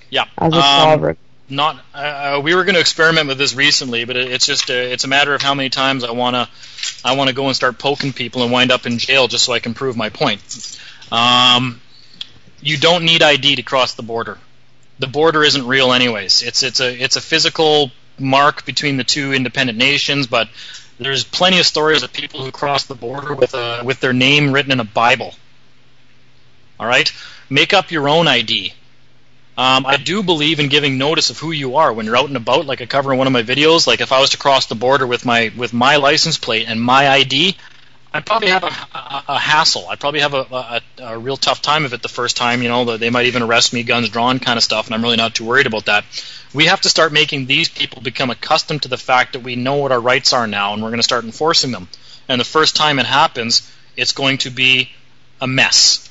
Yeah. As a sovereign. We were going to experiment with this recently, but it's a matter of how many times I want to go and start poking people and wind up in jail just so I can prove my point. You don't need ID to cross the border. The border isn't real anyways. It's a physical mark between the two independent nations, but there's plenty of stories of people who cross the border with their name written in a Bible. All right? Make up your own ID. I do believe in giving notice of who you are when you're out and about, like I cover in one of my videos. Like if I was to cross the border with my license plate and my ID, I'd probably have a hassle. I'd probably have a real tough time of it the first time. They might even arrest me, guns drawn kind of stuff, and I'm really not too worried about that. We have to start making these people become accustomed to the fact that we know what our rights are now, and we're going to start enforcing them. And the first time it happens, it's going to be a mess.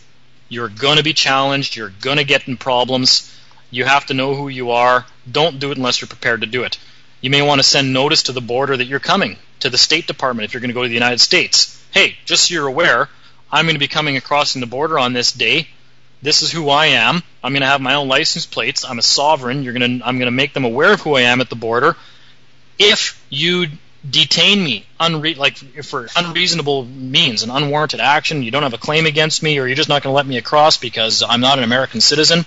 You're going to be challenged. You're going to get in problems. You have to know who you are. Don't do it unless you're prepared to do it. You may want to send notice to the border that you're coming, to the State Department if you're going to go to the United States. Hey, just so you're aware, I'm going to be coming across the border on this day. This is who I am. I'm going to have my own license plates. I'm a sovereign. I'm going to make them aware of who I am at the border. If you detain me for unreasonable means, an unwarranted action, you don't have a claim against me, or you're just not going to let me across because I'm not an American citizen,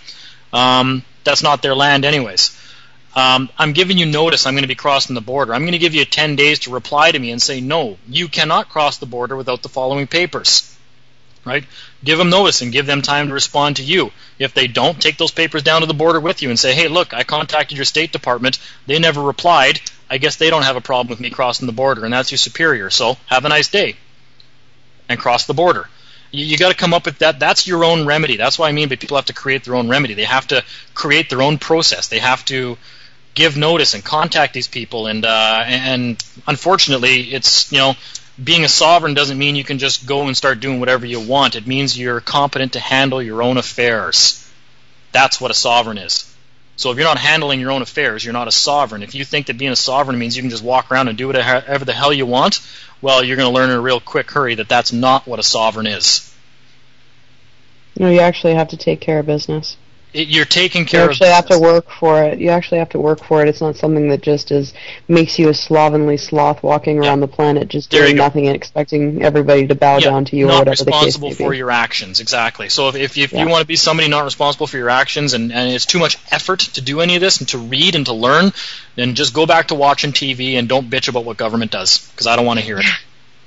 that's not their land anyways. I'm giving you notice I'm going to be crossing the border. I'm going to give you 10 days to reply to me and say, no, you cannot cross the border without the following papers. Right? Give them notice and give them time to respond to you. If they don't, take those papers down to the border with you and say, hey, look, I contacted your State Department. They never replied. I guess they don't have a problem with me crossing the border, and that's your superior. So have a nice day. And cross the border. You got to come up with that. That's your own remedy. That's what I mean by people have to create their own remedy. They have to create their own process. They have to give notice and contact these people. And unfortunately, it's, being a sovereign doesn't mean you can just go and start doing whatever you want. It means you're competent to handle your own affairs. That's what a sovereign is. So if you're not handling your own affairs, you're not a sovereign. If you think that being a sovereign means you can just walk around and do whatever the hell you want, well, you're going to learn in a real quick hurry that that's not what a sovereign is. No, you actually have to take care of business. you're taking You care of actually have to business. work for it. You actually have to work for it. It's not something that just makes you a slovenly sloth walking around the planet just There you doing go. nothing and expecting everybody to bow down to you or not whatever the case responsible may for be. your actions, exactly. So if you want to be somebody not responsible for your actions, and it's too much effort to do any of this and to read and to learn, then just go back to watching TV and don't bitch about what government does, because I don't want to hear it.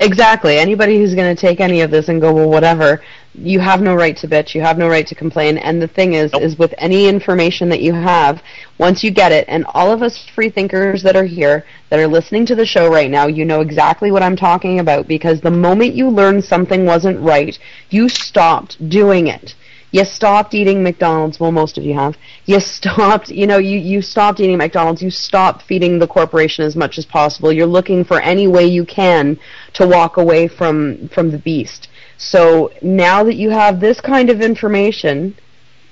Exactly. Anybody who's going to take any of this and go, well, whatever, you have no right to bitch, you have no right to complain. And the thing is with any information that you have, once you get it, and all of us free thinkers that are here, that are listening to the show right now, you know exactly what I'm talking about, because the moment you learned something wasn't right, you stopped doing it. You stopped eating McDonald's. Well, most of you have. You stopped, you stopped eating McDonald's. You stopped feeding the corporation as much as possible. You're looking for any way you can to walk away from the beast. So now that you have this kind of information,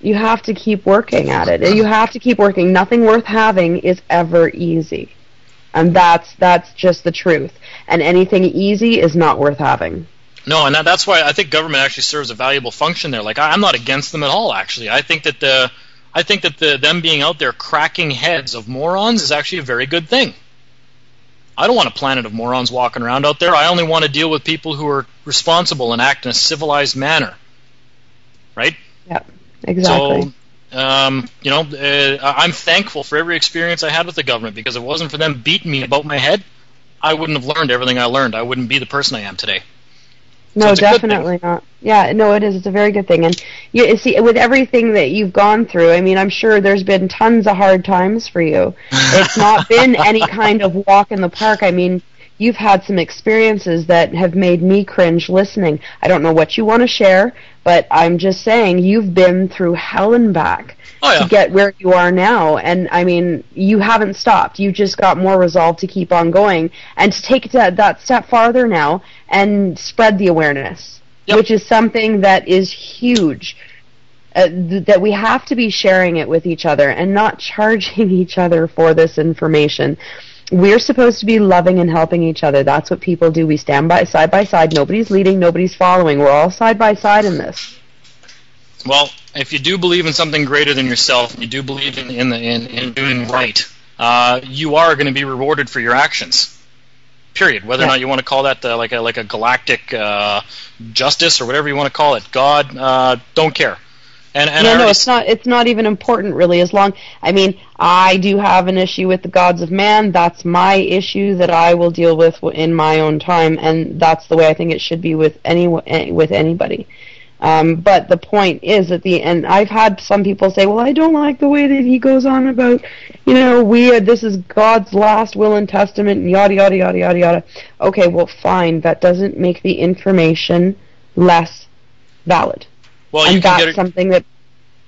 you have to keep working at it. You have to keep working. Nothing worth having is ever easy. And that's just the truth. And anything easy is not worth having. No, and that's why I think government actually serves a valuable function there. Like, I'm not against them at all, actually. I think that them being out there cracking heads of morons is actually a very good thing. I don't want a planet of morons walking around out there. I only want to deal with people who are responsible and act in a civilized manner. Right? Yeah, exactly. So, I'm thankful for every experience I had with the government, because if it wasn't for them beating me about my head, I wouldn't have learned everything I learned. I wouldn't be the person I am today. No, definitely not. Yeah, no, it is. It's a very good thing. And you see, with everything that you've gone through, I mean, I'm sure there's been tons of hard times for you. It's not been any kind of walk in the park. I mean, you've had some experiences that have made me cringe listening. I don't know what you want to share, but I'm just saying you've been through hell and back to get where you are now. And, I mean, you haven't stopped. You just got more resolve to keep on going and to take that step farther now and spread the awareness, which is something that is huge, that we have to be sharing it with each other and not charging each other for this information. We're supposed to be loving and helping each other. That's what people do. We stand side by side. Nobody's leading, nobody's following. We're all side by side in this. Well, if you do believe in something greater than yourself, you do believe in doing right, you are going to be rewarded for your actions. Period. Whether or not you want to call that like a galactic justice or whatever you want to call it, God, don't care. No, it's not. It's not even important, really. I mean, I do have an issue with the gods of man. That's my issue that I will deal with in my own time, and that's the way I think it should be with anybody. But the point is, at the end, I've had some people say, "Well, I don't like the way that he goes on about, this is God's last will and testament, and yada yada yada yada yada." Okay, well, fine. That doesn't make the information less valid. Well, and that's something that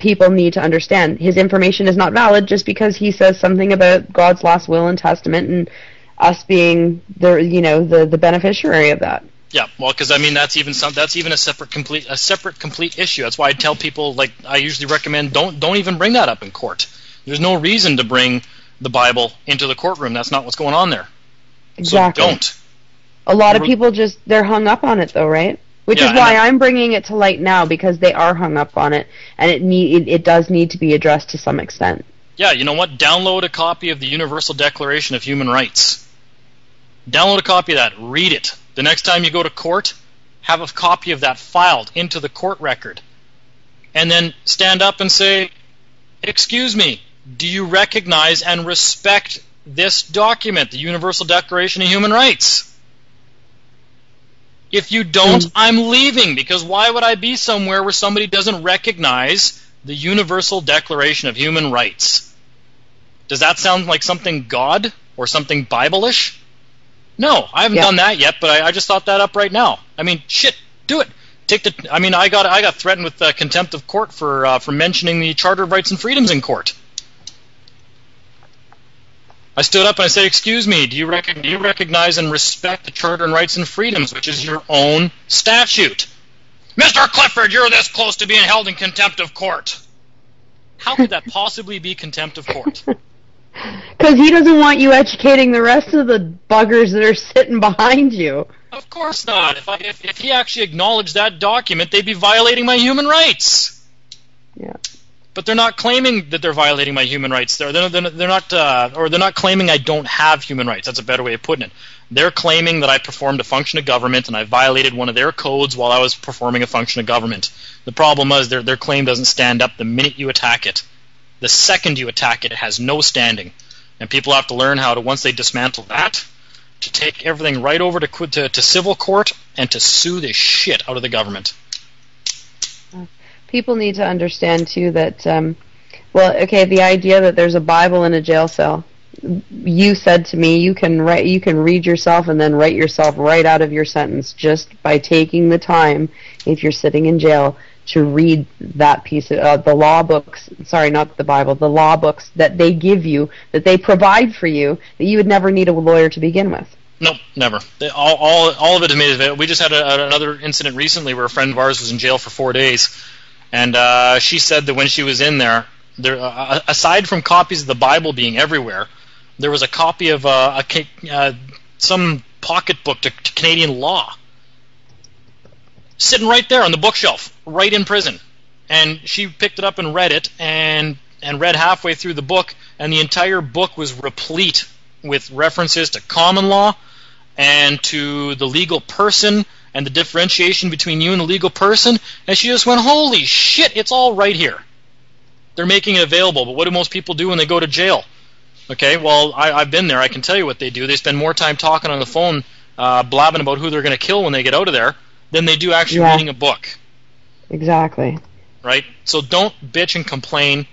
people need to understand. His information is not valid just because he says something about God's last will and testament and us being the beneficiary of that. Yeah, well, because I mean that's even a separate complete issue. That's why I tell people, like, I usually recommend don't even bring that up in court. There's no reason to bring the into the courtroom. That's not what's going on there. Exactly. So don't. A lot of people they're hung up on it, though, right? Which is why I'm bringing it to light now, because they are hung up on it, and it does need to be addressed to some extent. Yeah, you know what? Download a copy of the Universal Declaration of Human Rights. Download a copy of that. Read it. The next time you go to court, have a copy of that filed into the court record. And then stand up and say, "Excuse me, do you recognize and respect this document, the Universal Declaration of Human Rights?" If you don't, I'm leaving, because why would I be somewhere where somebody doesn't recognize the Universal Declaration of Human Rights? Does that sound like something God or something Bible-ish? No, I haven't done that yet, but I just thought that up right now. I mean, shit, do it. I got threatened with contempt of court for mentioning the Charter of Rights and Freedoms in court. I stood up and I said, "Excuse me, do you recognize and respect the Charter of Rights and Freedoms, which is your own statute?" "Mr. Clifford, you're this close to being held in contempt of court." How could that possibly be contempt of court? Because he doesn't want you educating the rest of the buggers that are sitting behind you. Of course not. If he actually acknowledged that document, they'd be violating my human rights. Yeah. But they're not claiming that they're violating my human rights. They're not claiming I don't have human rights. That's a better way of putting it. They're claiming that I performed a function of government and I violated one of their codes while I was performing a function of government. The problem is their claim doesn't stand up the minute you attack it. The second you attack it, it has no standing. And people have to learn how to, once they dismantle that, to take everything right over to civil court and to sue the shit out of the government. People need to understand, too, that, the idea that there's a Bible in a jail cell. You said to me you can read yourself and then write yourself right out of your sentence just by taking the time, if you're sitting in jail, to read that piece of the law books. Sorry, not the Bible. The law books that they give you, that they provide for you, that you would never need a lawyer to begin with. Nope, never. All of it is made available. We just had another incident recently where a friend of ours was in jail for 4 days, and she said that when she was in there, aside from copies of the Bible being everywhere, there was a copy of some pocketbook to Canadian law sitting right there on the bookshelf, right in prison. And she picked it up and read it, and read halfway through the book, and the entire book was replete with references to common law and to the legal person and the differentiation between you and the legal person. And she just went, holy shit, it's all right here. They're making it available, but what do most people do when they go to jail? Okay, well, I've been there. I can tell you what they do. They spend more time talking on the phone, blabbing about who they're going to kill when they get out of there, than they do actually reading a book. Exactly. Right? So don't bitch and complain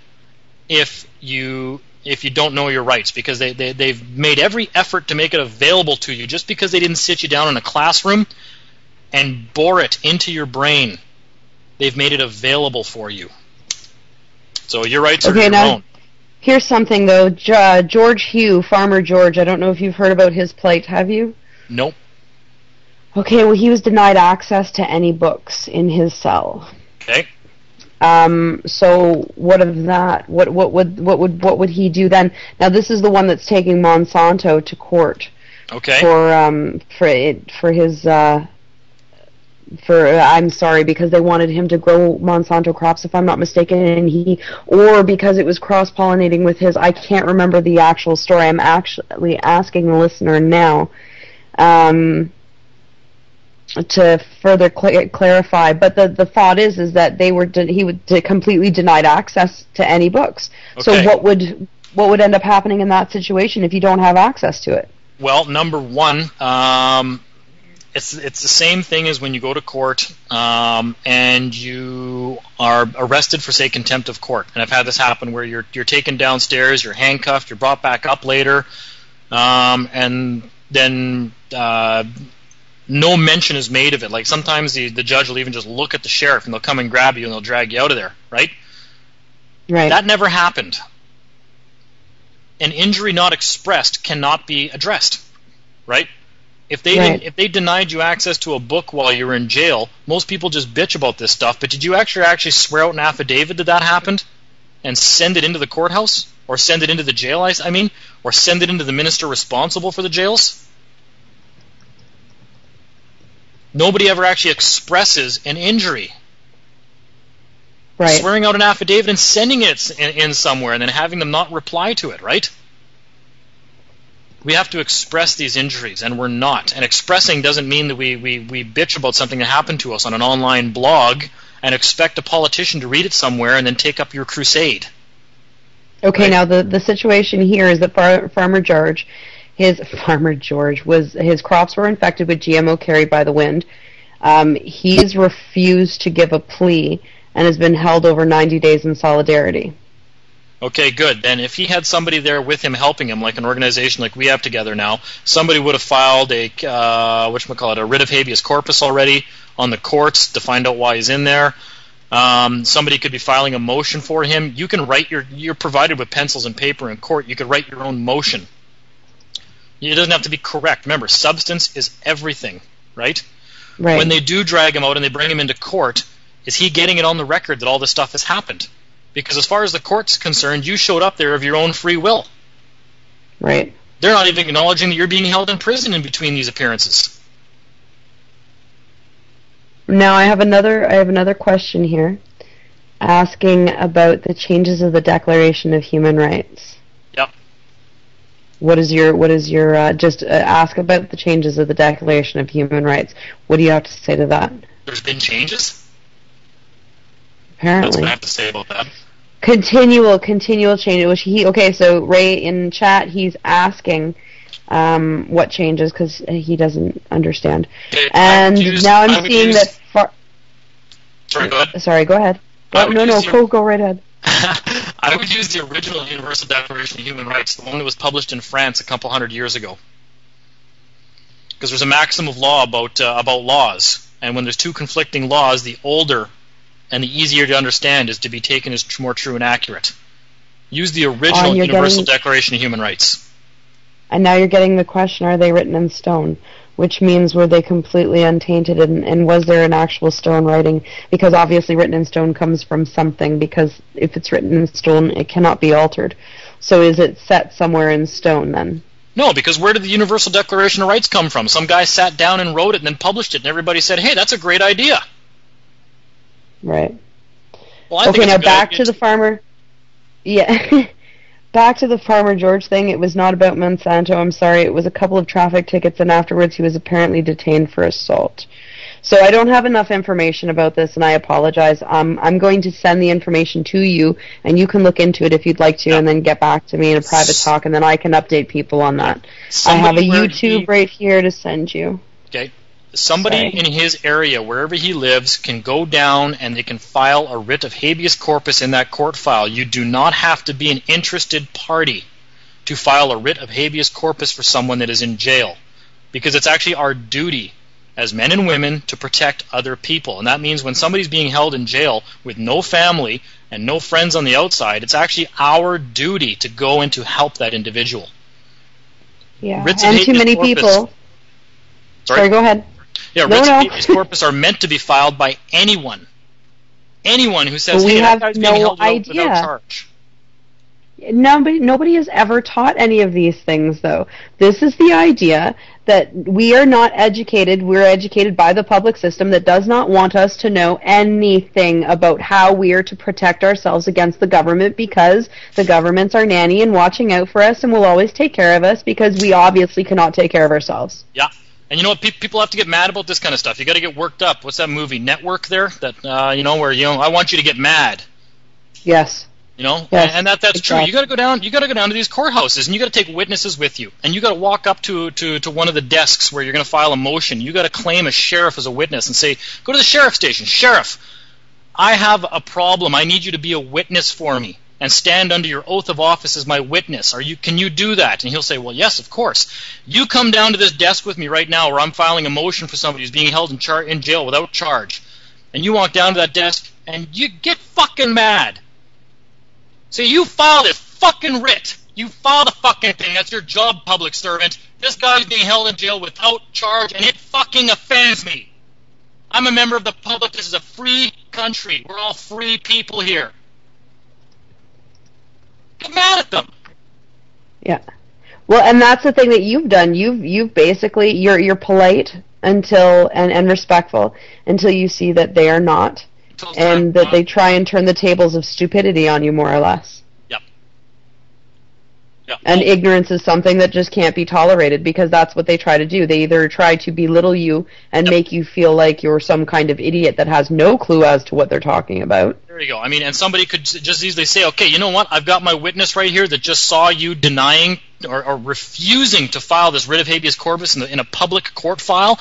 if you don't know your rights, because they've made every effort to make it available to you. Just because they didn't sit you down in a classroom and bore it into your brain, they've made it available for you. So your rights are your own. Here's something, though. George Hugh, Farmer George, I don't know if you've heard about his plight, have you? Nope. Okay, well, he was denied access to any books in his cell. Okay. So what of that? What would he do then? Now, this is the one that's taking Monsanto to court. Okay. I'm sorry, because they wanted him to grow Monsanto crops, if I'm not mistaken, and or because it was cross-pollinating with his, I can't remember the actual story. I'm actually asking the listener now to further clarify. But the thought is that he would completely denied access to any books. Okay. So what would end up happening in that situation if you don't have access to it? Well, number one, it's the same thing as when you go to court and you are arrested for, say, contempt of court. And I've had this happen where you're taken downstairs, you're handcuffed, you're brought back up later, and then no mention is made of it. Like sometimes the judge will even just look at the sheriff and they'll come and grab you and they'll drag you out of there, right? Right. That never happened. An injury not expressed cannot be addressed, right? If they denied you access to a book while you were in jail, most people just bitch about this stuff, but did you actually swear out an affidavit that happened and send it into the courthouse? Or send it into the jail, or send it into the minister responsible for the jails? Nobody ever actually expresses an injury. Right. Swearing out an affidavit and sending it in somewhere and then having them not reply to it, right? We have to express these injuries, and we're not. And expressing doesn't mean that we bitch about something that happened to us on an online blog and expect a politician to read it somewhere and then take up your crusade. Okay, right? Now the situation here is that Farmer George, his crops were infected with GMO carried by the wind. He's refused to give a plea and has been held over 90 days in solidarity. Okay, good. Then if he had somebody there with him helping him, like an organization like we have together now, somebody would have filed a writ of habeas corpus already on the courts to find out why he's in there. Somebody could be filing a motion for him. You can write you're provided with pencils and paper in court. You could write your own motion. It doesn't have to be correct. Remember, substance is everything, right? Right. When they do drag him out and they bring him into court, is he getting it on the record that all this stuff has happened? Because as far as the court's concerned, you showed up there of your own free will. Right. They're not even acknowledging that you're being held in prison in between these appearances. Now I have another question here. asking about the changes of the Declaration of Human Rights. Yep. What is your just ask about the changes of the Declaration of Human Rights? What do you have to say to that? There's been changes? Apparently. That's what I have to say about that. Continual change. Okay, so Ray in chat, he's asking what changes because he doesn't understand. Okay, and now I'm seeing that. Sorry, go ahead. Sorry, go ahead. Go right ahead. I would use the original Universal Declaration of Human Rights, the one that was published in France a couple hundred years ago. Because there's a maxim of law about laws, and when there's two conflicting laws, the older and the easier to understand is to be taken as more true and accurate. Use the original Universal Declaration of Human Rights. And now you're getting the question, are they written in stone? Which means, were they completely untainted, and was there an actual stone writing? Because obviously written in stone comes from something, because if it's written in stone, it cannot be altered. So is it set somewhere in stone then? No, because where did the Universal Declaration of Rights come from? Some guy sat down and wrote it and then published it, and everybody said, hey, that's a great idea. Right. Well, okay, now back to the farmer. Yeah. Back to the Farmer George thing. It was not about Monsanto. I'm sorry. It was a couple of traffic tickets, and afterwards he was apparently detained for assault. So I don't have enough information about this, and I apologize. I'm going to send the information to you, and you can look into it if you'd like to, and then get back to me in a private talk, and then I can update people on that. I have a YouTube right here to send you. Okay. Somebody in his area, wherever he lives, can go down and they can file a writ of habeas corpus in that court file. You do not have to be an interested party to file a writ of habeas corpus for someone that is in jail, because it's actually our duty as men and women to protect other people. And that means when somebody's being held in jail with no family and no friends on the outside, it's actually our duty to go in to help that individual. Yeah, and too many people. Sorry, go ahead. Yeah, writs of habeas corpus are meant to be filed by anyone. Anyone who says, hey, that guy's being held without charge. Nobody has ever taught any of these things, though. This is the idea that we are not educated. We're educated by the public system that does not want us to know anything about how we are to protect ourselves against the government, because the government's our nanny and watching out for us and will always take care of us because we obviously cannot take care of ourselves. Yeah. And you know what? People have to get mad about this kind of stuff. You got to get worked up. What's that movie, Network? There, that where I want you to get mad. Yes. Yes, and that's exactly. true. You got to go down. You got to go down to these courthouses, and you got to take witnesses with you, and you got to walk up to one of the desks where you're going to file a motion. You got to claim a sheriff as a witness and say, go to the sheriff's station. Sheriff, I have a problem. I need you to be a witness for me and stand under your oath of office as my witness. Can you do that? And he'll say, well, yes, of course. You come down to this desk with me right now where I'm filing a motion for somebody who's being held in jail without charge. And you walk down to that desk and you get fucking mad. Say, you file this fucking writ. You file the fucking thing. That's your job, public servant. This guy's being held in jail without charge, and it fucking offends me. I'm a member of the public. This is a free country. We're all free people here. Get mad at them. Yeah. Well, and that's the thing that you've done. You've basically you're polite until and respectful until you see that they are not, and that they try and turn the tables of stupidity on you, more or less. Yep. And ignorance is something that just can't be tolerated, because that's what they try to do. They either try to belittle you and make you feel like you're some kind of idiot that has no clue as to what they're talking about. There you go. I mean, and somebody could just easily say, okay, you know what? I've got my witness right here that just saw you denying or refusing to file this writ of habeas corpus in a public court file.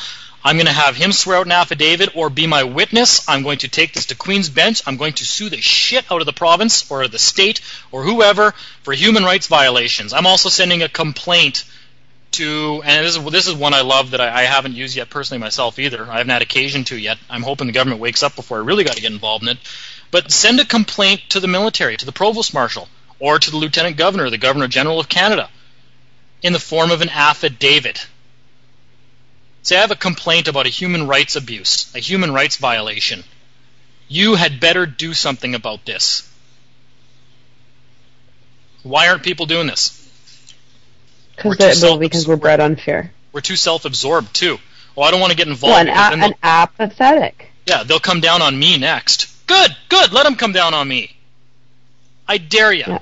I'm going to have him swear out an affidavit or be my witness. I'm going to take this to Queen's Bench. I'm going to sue the shit out of the province or the state or whoever for human rights violations. I'm also sending a complaint to, and this is one I love that I haven't used yet personally myself either. I haven't had occasion to yet. I'm hoping the government wakes up before I really got to get involved in it. But send a complaint to the military, to the Provost Marshal, or to the Lieutenant Governor, the Governor General of Canada, in the form of an affidavit. Say I have a complaint about a human rights abuse, a human rights violation. You had better do something about this. Why aren't people doing this? Because we're bred unfair. We're too self-absorbed, too. Oh, I don't want to get involved. Well, and apathetic. Yeah, they'll come down on me next. Good. Let them come down on me. I dare you. Yeah.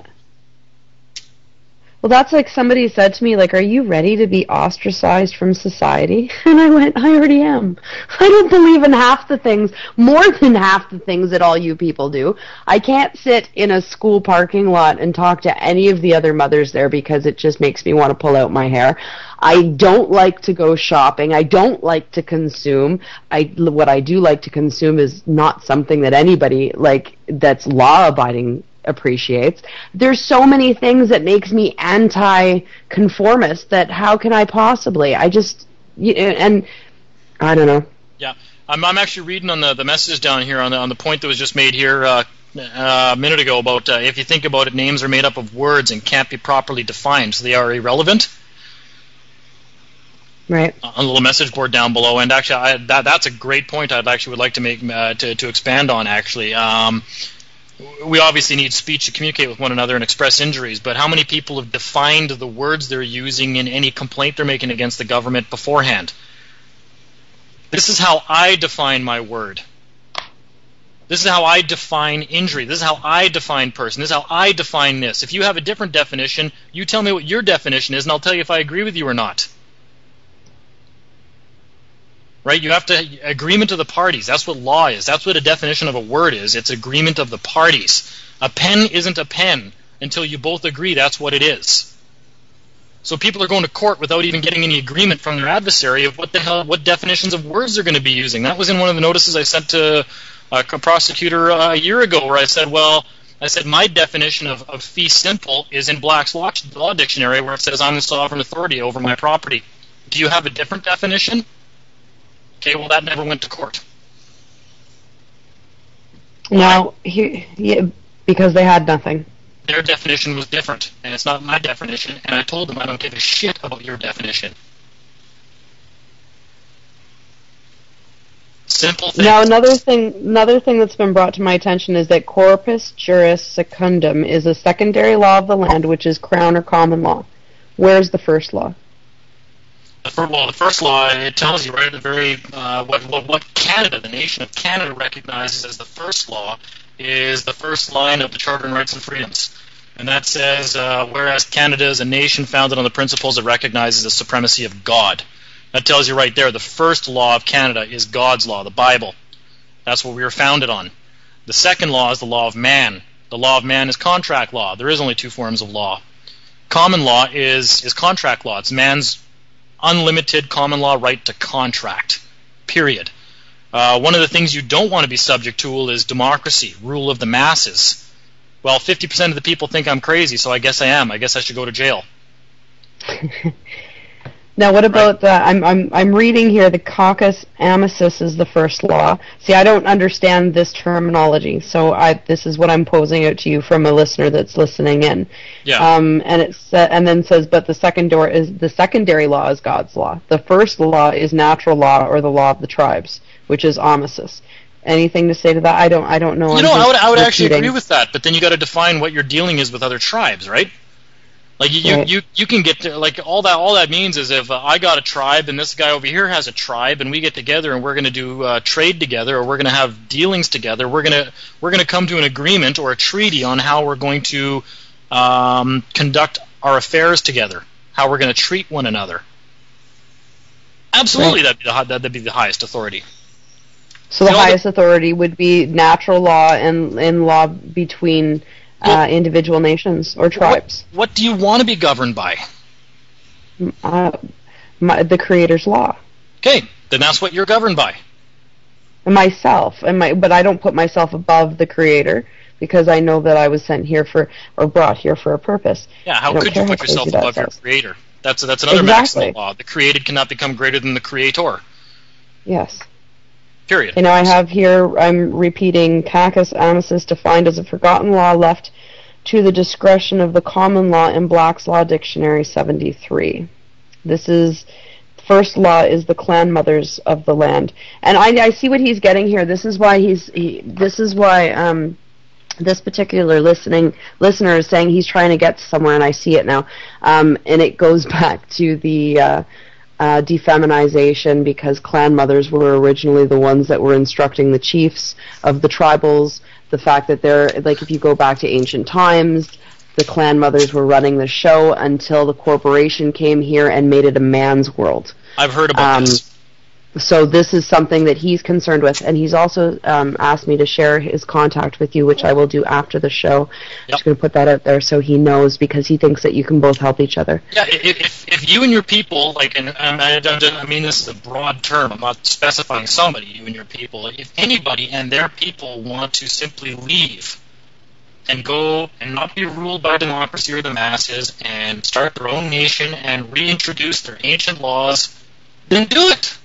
Well, that's like somebody said to me, like, are you ready to be ostracized from society? And I went, I already am. I don't believe in half the things, more than half the things that all you people do. I can't sit in a school parking lot and talk to any of the other mothers there because it just makes me want to pull out my hair. I don't like to go shopping. I don't like to consume. What I do like to consume is not something that anybody, like, that's law-abiding appreciates. There's so many things that makes me anti-conformist that how can I possibly? And I don't know. Yeah, I'm actually reading on the message down here on the point that was just made here a minute ago about if you think about it, names are made up of words and can't be properly defined, so they are irrelevant. Right. On the little message board down below, and actually that's a great point I'd actually would like to make to expand on actually. We obviously need speech to communicate with one another and express injuries, but how many people have defined the words they're using in any complaint they're making against the government beforehand? This is how I define my word. This is how I define injury. This is how I define person. This is how I define this. If you have a different definition, you tell me what your definition is, and I'll tell you if I agree with you or not. Right? You have to agreement of the parties. That's what law is. That's what a definition of a word is. It's agreement of the parties. A pen isn't a pen until you both agree that's what it is. So people are going to court without even getting any agreement from their adversary of what definitions of words they're going to be using. That was in one of the notices I sent to a prosecutor a year ago, where I said, my definition of fee simple is in Black's Law Dictionary, where it says I'm the sovereign authority over my property. Do you have a different definition? Okay, well, that never went to court. No, because they had nothing. Their definition was different, and it's not my definition, and I told them I don't give a shit about your definition. Simple thing. Now, another thing that's been brought to my attention is that corpus juris secundum is a secondary law of the land, which is crown or common law. Where's the first law? The first law, it tells you right at the very what Canada, the nation of Canada, recognizes as the first law is the first line of the Charter and Rights and Freedoms. And that says, whereas Canada is a nation founded on the principles that recognizes the supremacy of God. That tells you right there, the first law of Canada is God's law, the Bible. That's what we were founded on. The second law is the law of man. The law of man is contract law. There is only two forms of law. Common law is contract law. It's man's unlimited common law right to contract, period. One of the things you don't want to be subject to is democracy, rule of the masses. Well, 50% of the people think I'm crazy, so I guess I am. I guess I should go to jail. Now, what about I'm reading here the caucus amicis is the first law. See, I don't understand this terminology, so this is what I'm posing out to you from a listener that's listening in. Yeah. And then says, but the secondary law is God's law. The first law is natural law or the law of the tribes, which is amicis. Anything to say to that? I don't know. You know, I would actually agree with that, but then you got to define what your dealing is with other tribes, right? Like you can get to, like all that means is if I got a tribe and this guy over here has a tribe and we get together and we're going to do trade together or we're going to have dealings together, we're going to come to an agreement or a treaty on how we're going to conduct our affairs together, how we're going to treat one another. Absolutely, right. That'd be the highest authority. So the highest authority would be natural law and law between individual nations or tribes. What do you want to be governed by? The Creator's law. Okay, then that's what you're governed by. Myself, but I don't put myself above the Creator because I know that I was sent here or brought here for a purpose. Yeah, how could you put yourself above your Creator? That's another maximum law. The created cannot become greater than the Creator. Yes. Period. And I have here, I'm repeating, caucus amicis defined as a forgotten law left to the discretion of the common law in Black's Law Dictionary 73. This is, first law is the clan mothers of the land. And I see what he's getting here. This is why this particular listener is saying he's trying to get somewhere, and I see it now. And it goes back to the defeminization, because clan mothers were originally the ones that were instructing the chiefs of the tribals. The fact that they're, like, if you go back to ancient times, the clan mothers were running the show until the corporation came here and made it a man's world. I've heard about this. So this is something that he's concerned with, and he's also asked me to share his contact with you, which I will do after the show. I'm just going to put that out there so he knows, because he thinks that you can both help each other. Yeah, if you and your people, like, and I mean this is a broad term, I'm not specifying somebody, you and your people, if anybody and their people want to simply leave and go and not be ruled by democracy or the masses and start their own nation and reintroduce their ancient laws, then do it.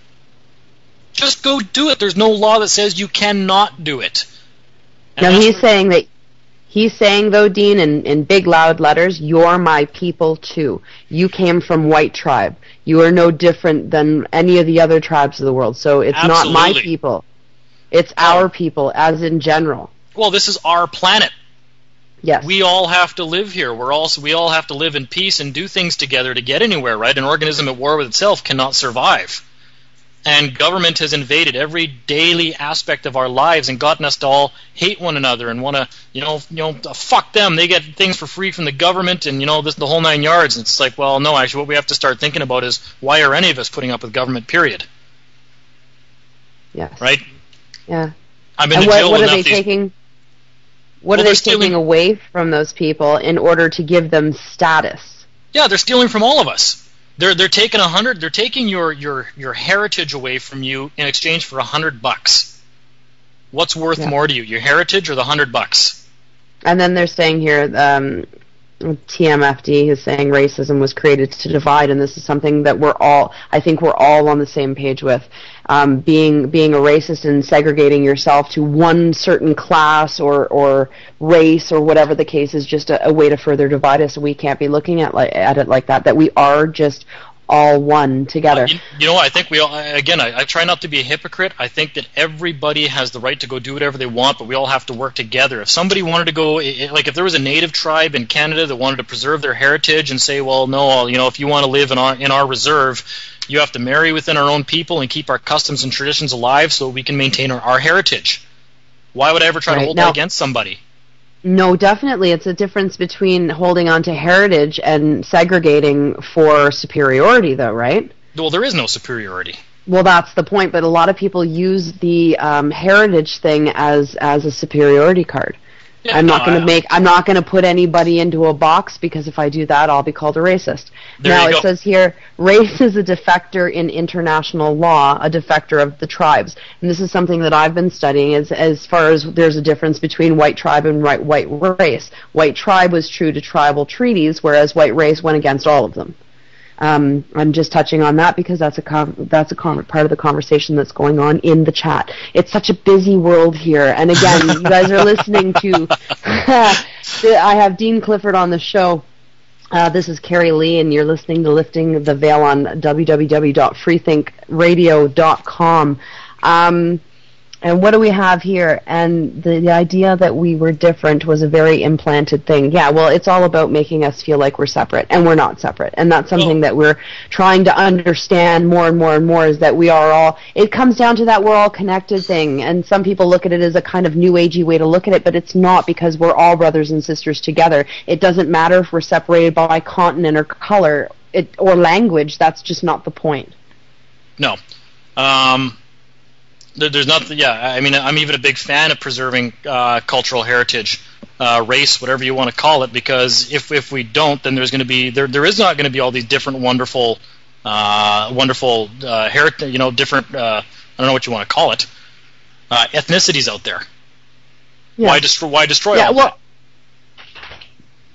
Just go do it. There's no law that says you cannot do it. And now he's saying though, Dean, in big loud letters, you're my people too. You came from white tribe. You are no different than any of the other tribes of the world. So it's Absolutely. Not my people. It's our people, as in general. Well, this is our planet. Yes. We all have to live here. We all have to live in peace and do things together to get anywhere, right? An organism at war with itself cannot survive. And government has invaded every daily aspect of our lives and gotten us to all hate one another and want to, fuck them. They get things for free from the government and, the whole 9 yards. And it's like, well, no, actually what we have to start thinking about is, why are any of us putting up with government, period? Yes. Right? Yeah. I've been and to jail what are enough they taking? What are they taking away from those people in order to give them status? Yeah, they're stealing from all of us. They're taking They're taking your heritage away from you in exchange for $100. What's worth more to you, your heritage or the $100? And then they're saying here, TMFD is saying racism was created to divide, and this is something that I think we're all on the same page with. Being a racist and segregating yourself to one certain class or race or whatever the case is just a way to further divide us. We can't be looking at it like that. That we are just all one together. I think we all, again, I try not to be a hypocrite. I think that everybody has the right to go do whatever they want, but we all have to work together. If somebody wanted to go, like if there was a native tribe in Canada that wanted to preserve their heritage and say, well, no, if you want to live in our reserve, you have to marry within our own people and keep our customs and traditions alive so we can maintain our heritage. Why would I ever try to hold that against somebody? No, definitely. It's a difference between holding on to heritage and segregating for superiority, though, right? Well, there is no superiority. Well, that's the point, but a lot of people use the heritage thing as a superiority card. Yeah, I'm not going to put anybody into a box, because if I do that, I'll be called a racist. Now, it says here, race is a defector in international law, a defector of the tribes. And this is something that I've been studying as far as there's a difference between white tribe and white race. White tribe was true to tribal treaties, whereas white race went against all of them. I'm just touching on that because that's a part of the conversation that's going on in the chat. It's such a busy world here, and again, you guys are listening to. I have Dean Clifford on the show. This is Cari-Lee, and you're listening to Lifting the Veil on www.freethinkradio.com. And what do we have here? And the idea that we were different was a very implanted thing. Yeah, well, it's all about making us feel like we're separate, and we're not separate. And that's something that we're trying to understand more and more and more, is that we are all, it comes down to that we're all connected thing. And some people look at it as a kind of new agey way to look at it, but it's not, because we're all brothers and sisters together. It doesn't matter if we're separated by continent or color or language. That's just not the point. No. There's nothing. Yeah, I mean, I'm even a big fan of preserving cultural heritage, race, whatever you want to call it. Because if we don't, then there's going to be there is not going to be all these different wonderful heritage. Different. I don't know what you want to call it. Ethnicities out there. Yeah. Why destroy all that?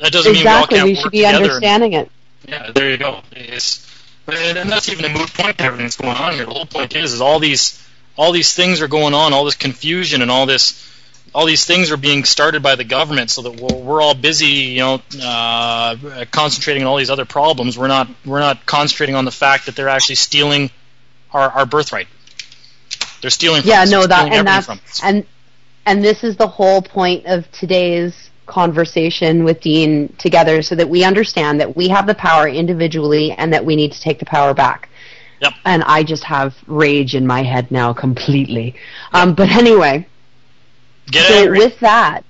That doesn't mean we all can't we should be understanding it. Yeah, there you go. And that's even a moot point to everything that's going on here. The whole point is all these things are going on, all this confusion and all these things are being started by the government, so that we're all busy, concentrating on all these other problems. We're not concentrating on the fact that they're actually stealing our birthright. They're stealing from us. And this is the whole point of today's conversation with Dean together, so that we understand that we have the power individually and that we need to take the power back. Yep. And I just have rage in my head now completely. But anyway, Get so angry. with that,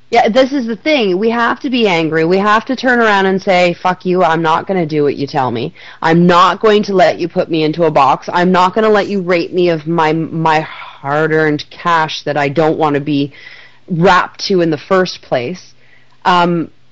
yeah, this is the thing. We have to be angry. We have to turn around and say, fuck you, I'm not going to do what you tell me. I'm not going to let you put me into a box. I'm not going to let you rape me of my hard-earned cash that I don't want to be wrapped to in the first place.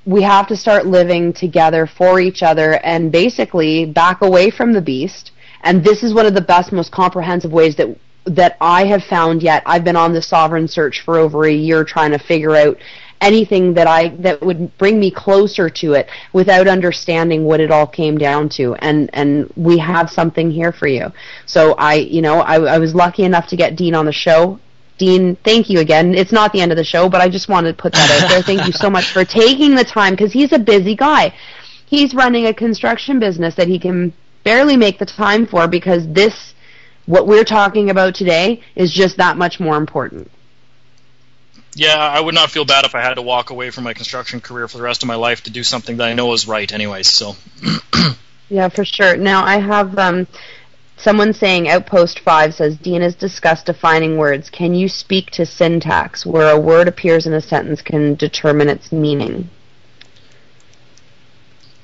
We have to start living together for each other and basically back away from the beast. And this is one of the best, most comprehensive ways that I have found yet. I've been on the sovereign search for over a year trying to figure out anything that would bring me closer to it without understanding what it all came down to. And we have something here for you. So I was lucky enough to get Dean on the show. Dean, thank you again. It's not the end of the show, but I just wanted to put that out there. Thank you so much for taking the time, because he's a busy guy. He's running a construction business that he can barely make the time for, because what we're talking about today is just that much more important. Yeah, I would not feel bad if I had to walk away from my construction career for the rest of my life to do something that I know is right anyways, so. Yeah, for sure. Now, I have someone saying, Outpost 5 says, Dean has discussed defining words. Can you speak to syntax, where a word appears in a sentence can determine its meaning?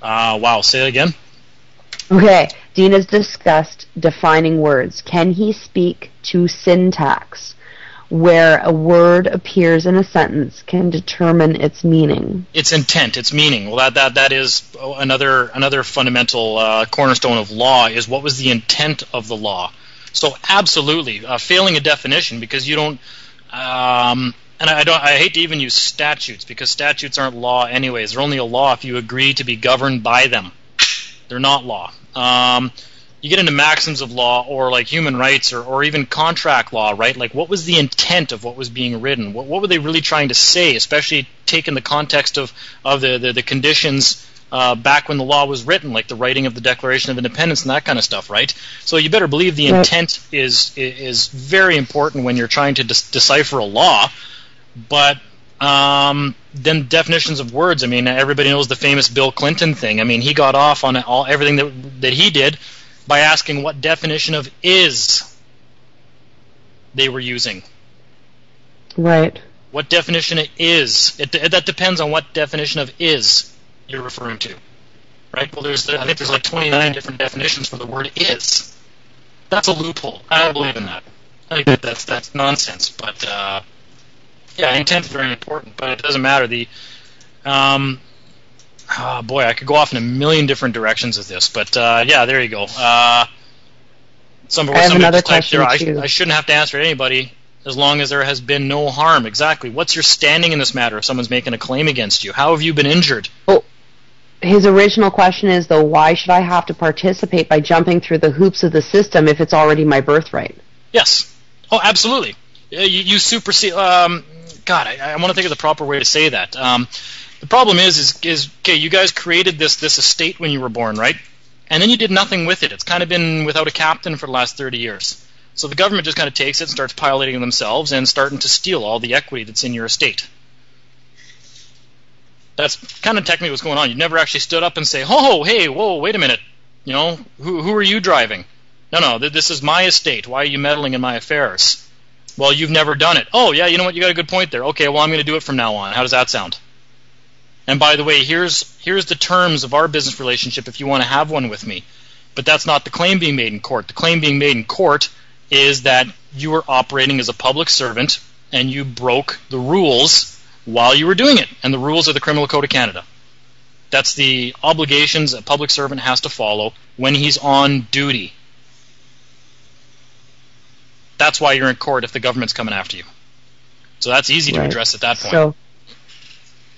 Wow, say it again? Okay, Dean has discussed defining words. Can he speak to syntax, where a word appears in a sentence can determine its meaning? Its intent, its meaning. Well, that is another fundamental cornerstone of law, is what was the intent of the law. So absolutely, failing a definition because you don't, and I hate to even use statutes, because statutes aren't law anyways. They're only a law if you agree to be governed by them. They're not law. You get into maxims of law, or like human rights, or even contract law, right? Like, what was the intent of what was being written? What were they really trying to say, especially taking the context of the conditions back when the law was written, like the writing of the Declaration of Independence and that kind of stuff, right? So you better believe the intent is very important when you're trying to decipher a law. But then definitions of words, I mean, everybody knows the famous Bill Clinton thing. I mean, he got off on everything that he did by asking what definition of is they were using. Right. What definition it is. That depends on what definition of is you're referring to. Right? Well, I think there's like 29 different definitions for the word is. That's a loophole. I don't believe in that. I think that's nonsense. But yeah, intent is very important, but it doesn't matter. Boy, I could go off in a million different directions with this, but yeah, there you go. I have another question too. I shouldn't have to answer anybody as long as there has been no harm. Exactly. What's your standing in this matter if someone's making a claim against you? How have you been injured? Oh, his original question is, though, why should I have to participate by jumping through the hoops of the system if it's already my birthright? Yes. Oh, absolutely. You supersede... God, I want to think of the proper way to say that. The problem is okay, you guys created this estate when you were born, right? And then you did nothing with it. It's kind of been without a captain for the last 30 years. So the government just kind of takes it and starts piloting themselves and starting to steal all the equity that's in your estate. That's kind of technically what's going on. You never actually stood up and say, oh, hey, whoa, wait a minute. You know, who are you driving? No, this is my estate. Why are you meddling in my affairs? Well, you've never done it. Oh, yeah, you know what? You got a good point there. Okay, well, I'm going to do it from now on. How does that sound? And by the way, here's the terms of our business relationship if you want to have one with me. But that's not the claim being made in court. The claim being made in court is that you were operating as a public servant and you broke the rules while you were doing it. And the rules are the Criminal Code of Canada. That's the obligations a public servant has to follow when he's on duty. That's why you're in court if the government's coming after you. So that's easy to address at that point.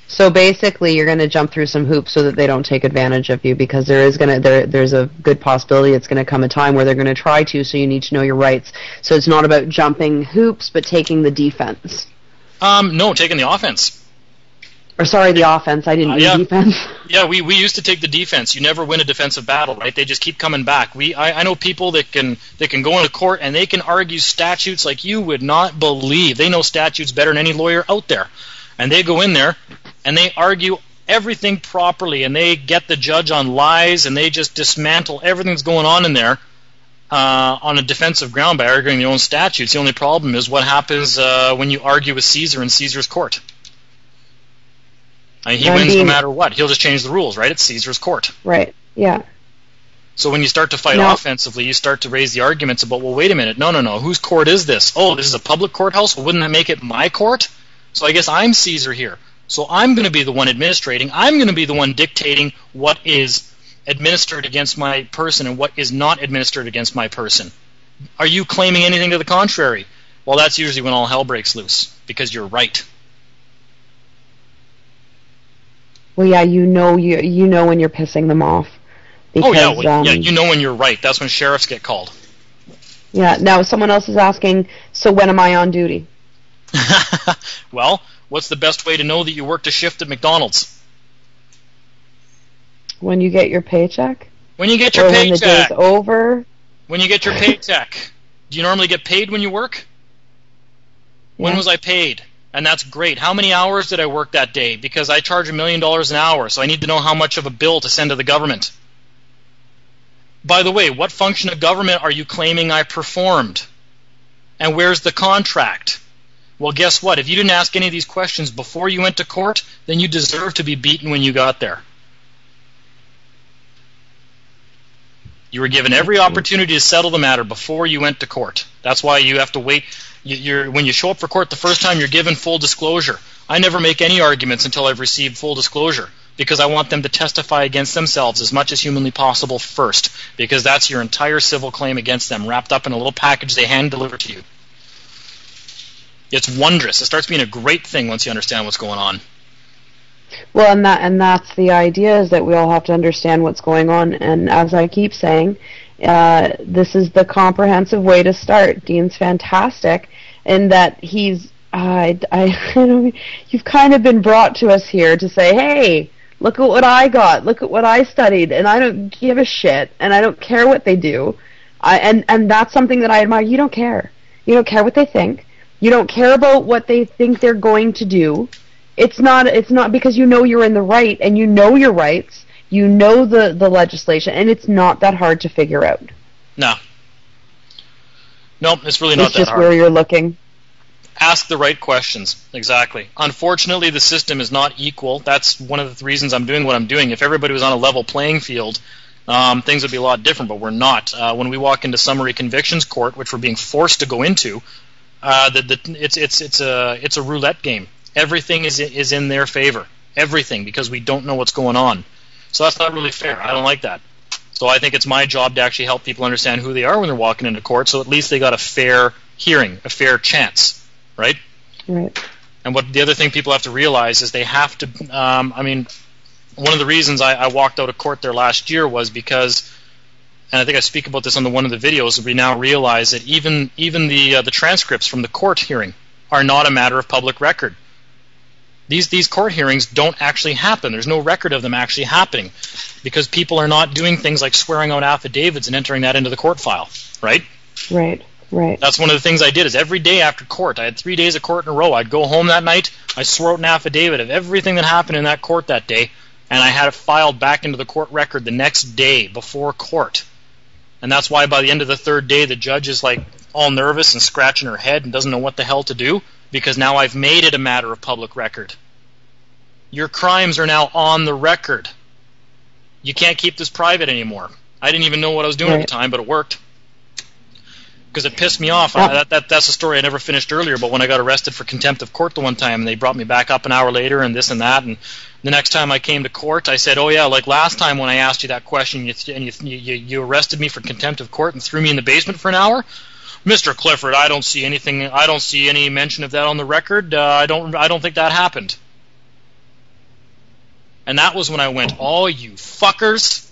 So basically, you're going to jump through some hoops so that they don't take advantage of you, because there's a good possibility it's going to come a time where they're going to try to. So you need to know your rights. So it's not about jumping hoops, but taking the defense. No, taking the offense. Or sorry, the offense. I didn't mean defense. Yeah, we used to take the defense. You never win a defensive battle, right? They just keep coming back. I know people that can go into court and they can argue statutes like you would not believe. They know statutes better than any lawyer out there. And they go in there and they argue everything properly, and they get the judge on lies, and they just dismantle everything that's going on in there. on a defensive ground by arguing their own statutes. The only problem is what happens when you argue with Caesar in Caesar's court. I mean, he wins no matter what. He'll just change the rules, right? It's Caesar's court. Right, yeah. So when you start to fight offensively, you start to raise the arguments about, well, wait a minute, no, whose court is this? Oh, this is a public courthouse? Well, wouldn't that make it my court? So I guess I'm Caesar here. So I'm going to be the one administrating. I'm going to be the one dictating what is administered against my person and what is not administered against my person. Are you claiming anything to the contrary? Well, that's usually when all hell breaks loose, because you're right. Well, yeah, you know when you're pissing them off. Because, you know when you're right. That's when sheriffs get called. Yeah, now someone else is asking, so when am I on duty? Well, what's the best way to know that you worked a shift at McDonald's? When you get your paycheck? When you get your paycheck. When the day's over? When you get your paycheck. Do you normally get paid when you work? When was I paid? And that's great. How many hours did I work that day? Because I charge $1 million an hour, so I need to know how much of a bill to send to the government. By the way, what function of government are you claiming I performed? And where's the contract? Well, guess what? If you didn't ask any of these questions before you went to court, then you deserve to be beaten when you got there. You were given every opportunity to settle the matter before you went to court. That's why you have to wait. When you show up for court the first time, you're given full disclosure. I never make any arguments until I've received full disclosure, because I want them to testify against themselves as much as humanly possible first, because that's your entire civil claim against them, wrapped up in a little package they hand-deliver to you. It's wondrous. It starts being a great thing once you understand what's going on. Well, and that's the idea, is that we all have to understand what's going on. And as I keep saying, this is the comprehensive way to start. Dean's fantastic in that he's. You've kind of been brought to us here to say, hey, look at what I got, look at what I studied, and I don't give a shit, and I don't care what they do. And that's something that I admire. You don't care. You don't care what they think. You don't care about what they think they're going to do. It's not because you know you're in the right, and you know your rights, you know the legislation, and it's not that hard to figure out. No, it's really not that hard. It's just where you're looking. Ask the right questions. Exactly. Unfortunately, the system is not equal. That's one of the reasons I'm doing what I'm doing. If everybody was on a level playing field, things would be a lot different, but we're not. When we walk into summary convictions court, which we're being forced to go into, it's a roulette game. Everything is in their favor. Everything, because we don't know what's going on. So that's not really fair. I don't like that. So I think it's my job to actually help people understand who they are when they're walking into court, so at least they got a fair hearing, a fair chance, right? Right. And what the other thing people have to realize is they have to. One of the reasons I walked out of court there last year was because, and I think I speak about this on one of the videos, we now realize that even the transcripts from the court hearing are not a matter of public record. These court hearings don't actually happen. There's no record of them actually happening because people are not doing things like swearing out affidavits and entering that into the court file, right? Right. That's one of the things I did is every day after court, I had 3 days of court in a row, I'd go home that night, I swore out an affidavit of everything that happened in that court that day, and I had it filed back into the court record the next day before court. And that's why by the end of the third day, the judge is like all nervous and scratching her head and doesn't know what the hell to do, because now I've made it a matter of public record. Your crimes are now on the record. You can't keep this private anymore. I didn't even know what I was doing at the time, but it worked. Because it pissed me off. That's a story I never finished earlier, but when I got arrested for contempt of court the one time, and they brought me back up an hour later and this and that, and the next time I came to court, I said, oh yeah, like last time when I asked you that question, you arrested me for contempt of court and threw me in the basement for an hour? Mr. Clifford, I don't see anything. I don't see any mention of that on the record. I don't think that happened. And that was when I went, oh, you fuckers.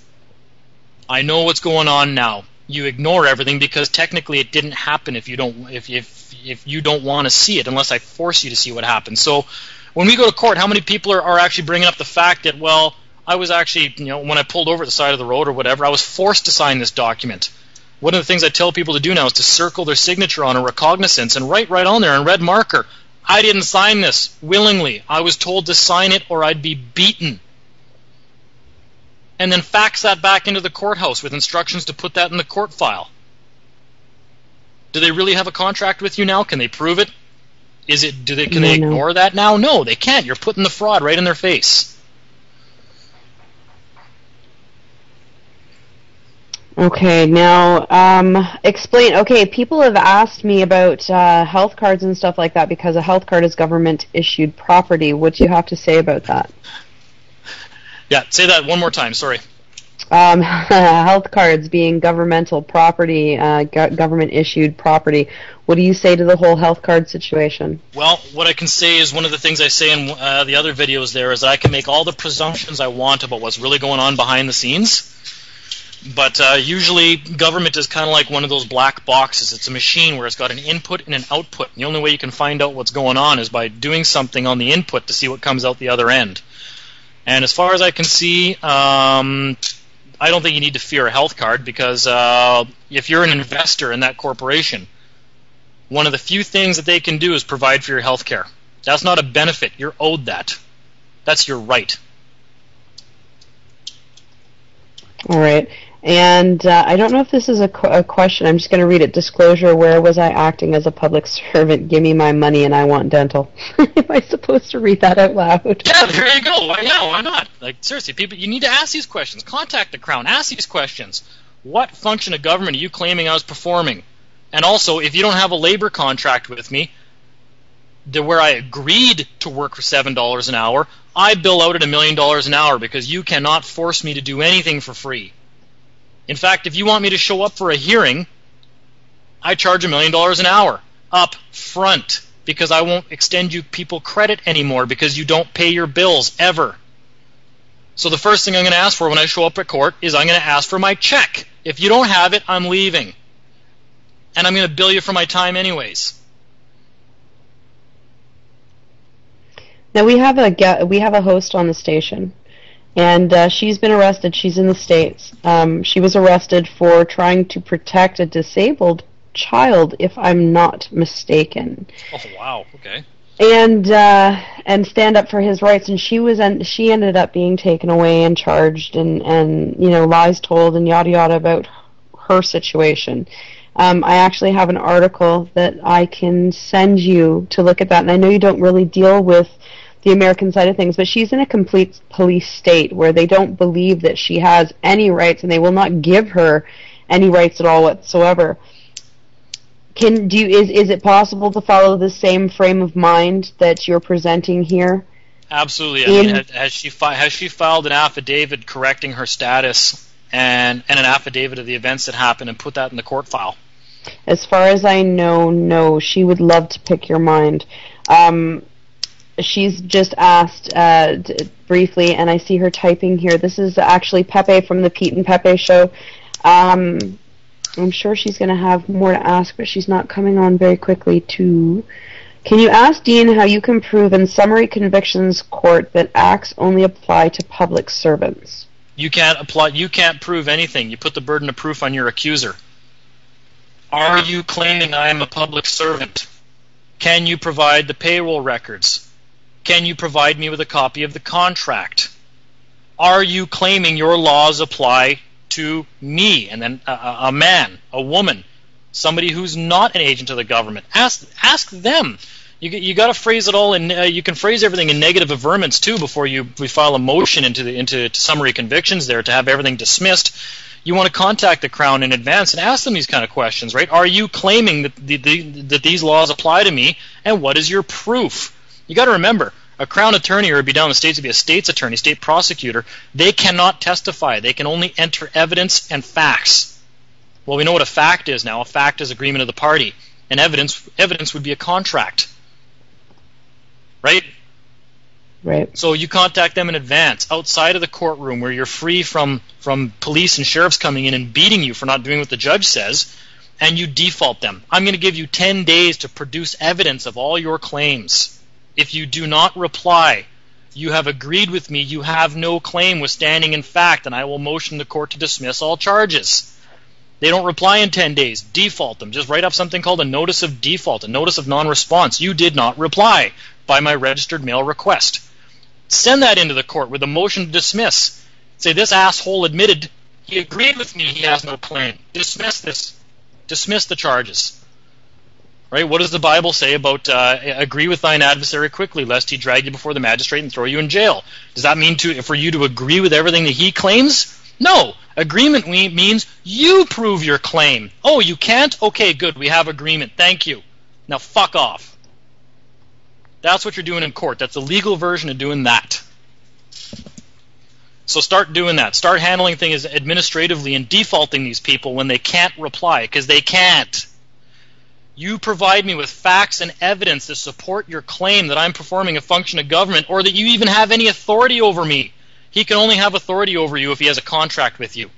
I know what's going on now. You ignore everything because technically it didn't happen if you don't want to see it, unless I force you to see what happened. So when we go to court, how many people are actually bringing up the fact that, well, I was actually, when I pulled over at the side of the road or whatever, I was forced to sign this document. One of the things I tell people to do now is to circle their signature on a recognizance and write right on there in red marker, I didn't sign this willingly. I was told to sign it or I'd be beaten. And then fax that back into the courthouse with instructions to put that in the court file. Do they really have a contract with you now? Can they prove it? Can No, they no. ignore that now? No, they can't. You're putting the fraud right in their face. Okay, now explain. Okay, people have asked me about health cards and stuff like that because a health card is government-issued property. What do you have to say about that? Yeah, say that one more time. Sorry. Health cards being governmental property, government-issued property. What do you say to the whole health card situation? Well, what I can say is one of the things I say in the other videos there is that I can make all the presumptions I want about what's really going on behind the scenes. But usually government is kind of like one of those black boxes. It's a machine where it's got an input and an output. And the only way you can find out what's going on is by doing something on the input to see what comes out the other end. And as far as I can see, I don't think you need to fear a health card because if you're an investor in that corporation, one of the few things that they can do is provide for your health care. That's not a benefit. You're owed that. That's your right. All right. And I don't know if this is a question. I'm just going to read it. Disclosure, where was I acting as a public servant? Give me my money and I want dental. Am I supposed to read that out loud? Yeah, there you go. Why not? Like, seriously, people, you need to ask these questions. Contact the Crown. Ask these questions. What function of government are you claiming I was performing? And also, if you don't have a labor contract with me, where I agreed to work for $7 an hour, I bill out at $1 million an hour because you cannot force me to do anything for free. In fact, if you want me to show up for a hearing, I charge $1 million an hour up front because I won't extend you people credit anymore because you don't pay your bills ever. So the first thing I'm going to ask for when I show up at court is I'm going to ask for my check. If you don't have it, I'm leaving. And I'm going to bill you for my time anyways. Now we have a host on the station, and she's been arrested. She's in the States. She was arrested for trying to protect a disabled child, if I'm not mistaken. Oh wow! Okay. And stand up for his rights. And she ended up being taken away and charged, and lies told and yada yada about her situation. I actually have an article that I can send you to look at that, and I know you don't really deal with the American side of things, but she's in a complete police state where they don't believe that she has any rights, and they will not give her any rights at all whatsoever. Is it possible to follow the same frame of mind that you're presenting here? Absolutely. I mean, has she filed an affidavit correcting her status and an affidavit of the events that happened and put that in the court file? As far as I know, no. She would love to pick your mind. She's just asked briefly, and I see her typing here. This is actually Pepe from the Pete and Pepe show. I'm sure she's going to have more to ask, but she's not coming on very quickly too. Can you ask Dean how you can prove in summary convictions court that acts only apply to public servants? You can't prove anything. You put the burden of proof on your accuser. Are you claiming I am a public servant? Can you provide the payroll records? Can you provide me with a copy of the contract? Are you claiming your laws apply to me, and then a man, a woman, somebody who's not an agent of the government? Ask them. You got to phrase it all, and you can phrase everything in negative averments too before we file a motion into summary convictions there to have everything dismissed. You want to contact the Crown in advance and ask them these kind of questions, right? Are you claiming that these laws apply to me, and what is your proof? You got to remember, a Crown attorney, or it'd be down in the States, would be a state's attorney, state prosecutor. They cannot testify. They can only enter evidence and facts. Well, we know what a fact is now. A fact is agreement of the party, and evidence would be a contract, right? Right. So you contact them in advance, outside of the courtroom, where you're free from police and sheriffs coming in and beating you for not doing what the judge says, and you default them. I'm going to give you 10 days to produce evidence of all your claims. If you do not reply, you have agreed with me, you have no claim withstanding in fact, and I will motion the court to dismiss all charges. They don't reply in 10 days. Default them. Just write up something called a notice of default, a notice of non-response. You did not reply by my registered mail request. Send that into the court with a motion to dismiss. Say, this asshole admitted he agreed with me, he has no claim. Dismiss this. Dismiss the charges. Right? What does the Bible say about agree with thine adversary quickly, lest he drag you before the magistrate and throw you in jail? Does that mean for you to agree with everything that he claims? No. Agreement means you prove your claim. Oh, you can't? Okay, good. We have agreement. Thank you. Now fuck off. That's what you're doing in court. That's the legal version of doing that. So start doing that. Start handling things administratively and defaulting these people when they can't reply, because they can't. You provide me with facts and evidence to support your claim that I'm performing a function of government, or that you even have any authority over me. He can only have authority over you if he has a contract with you.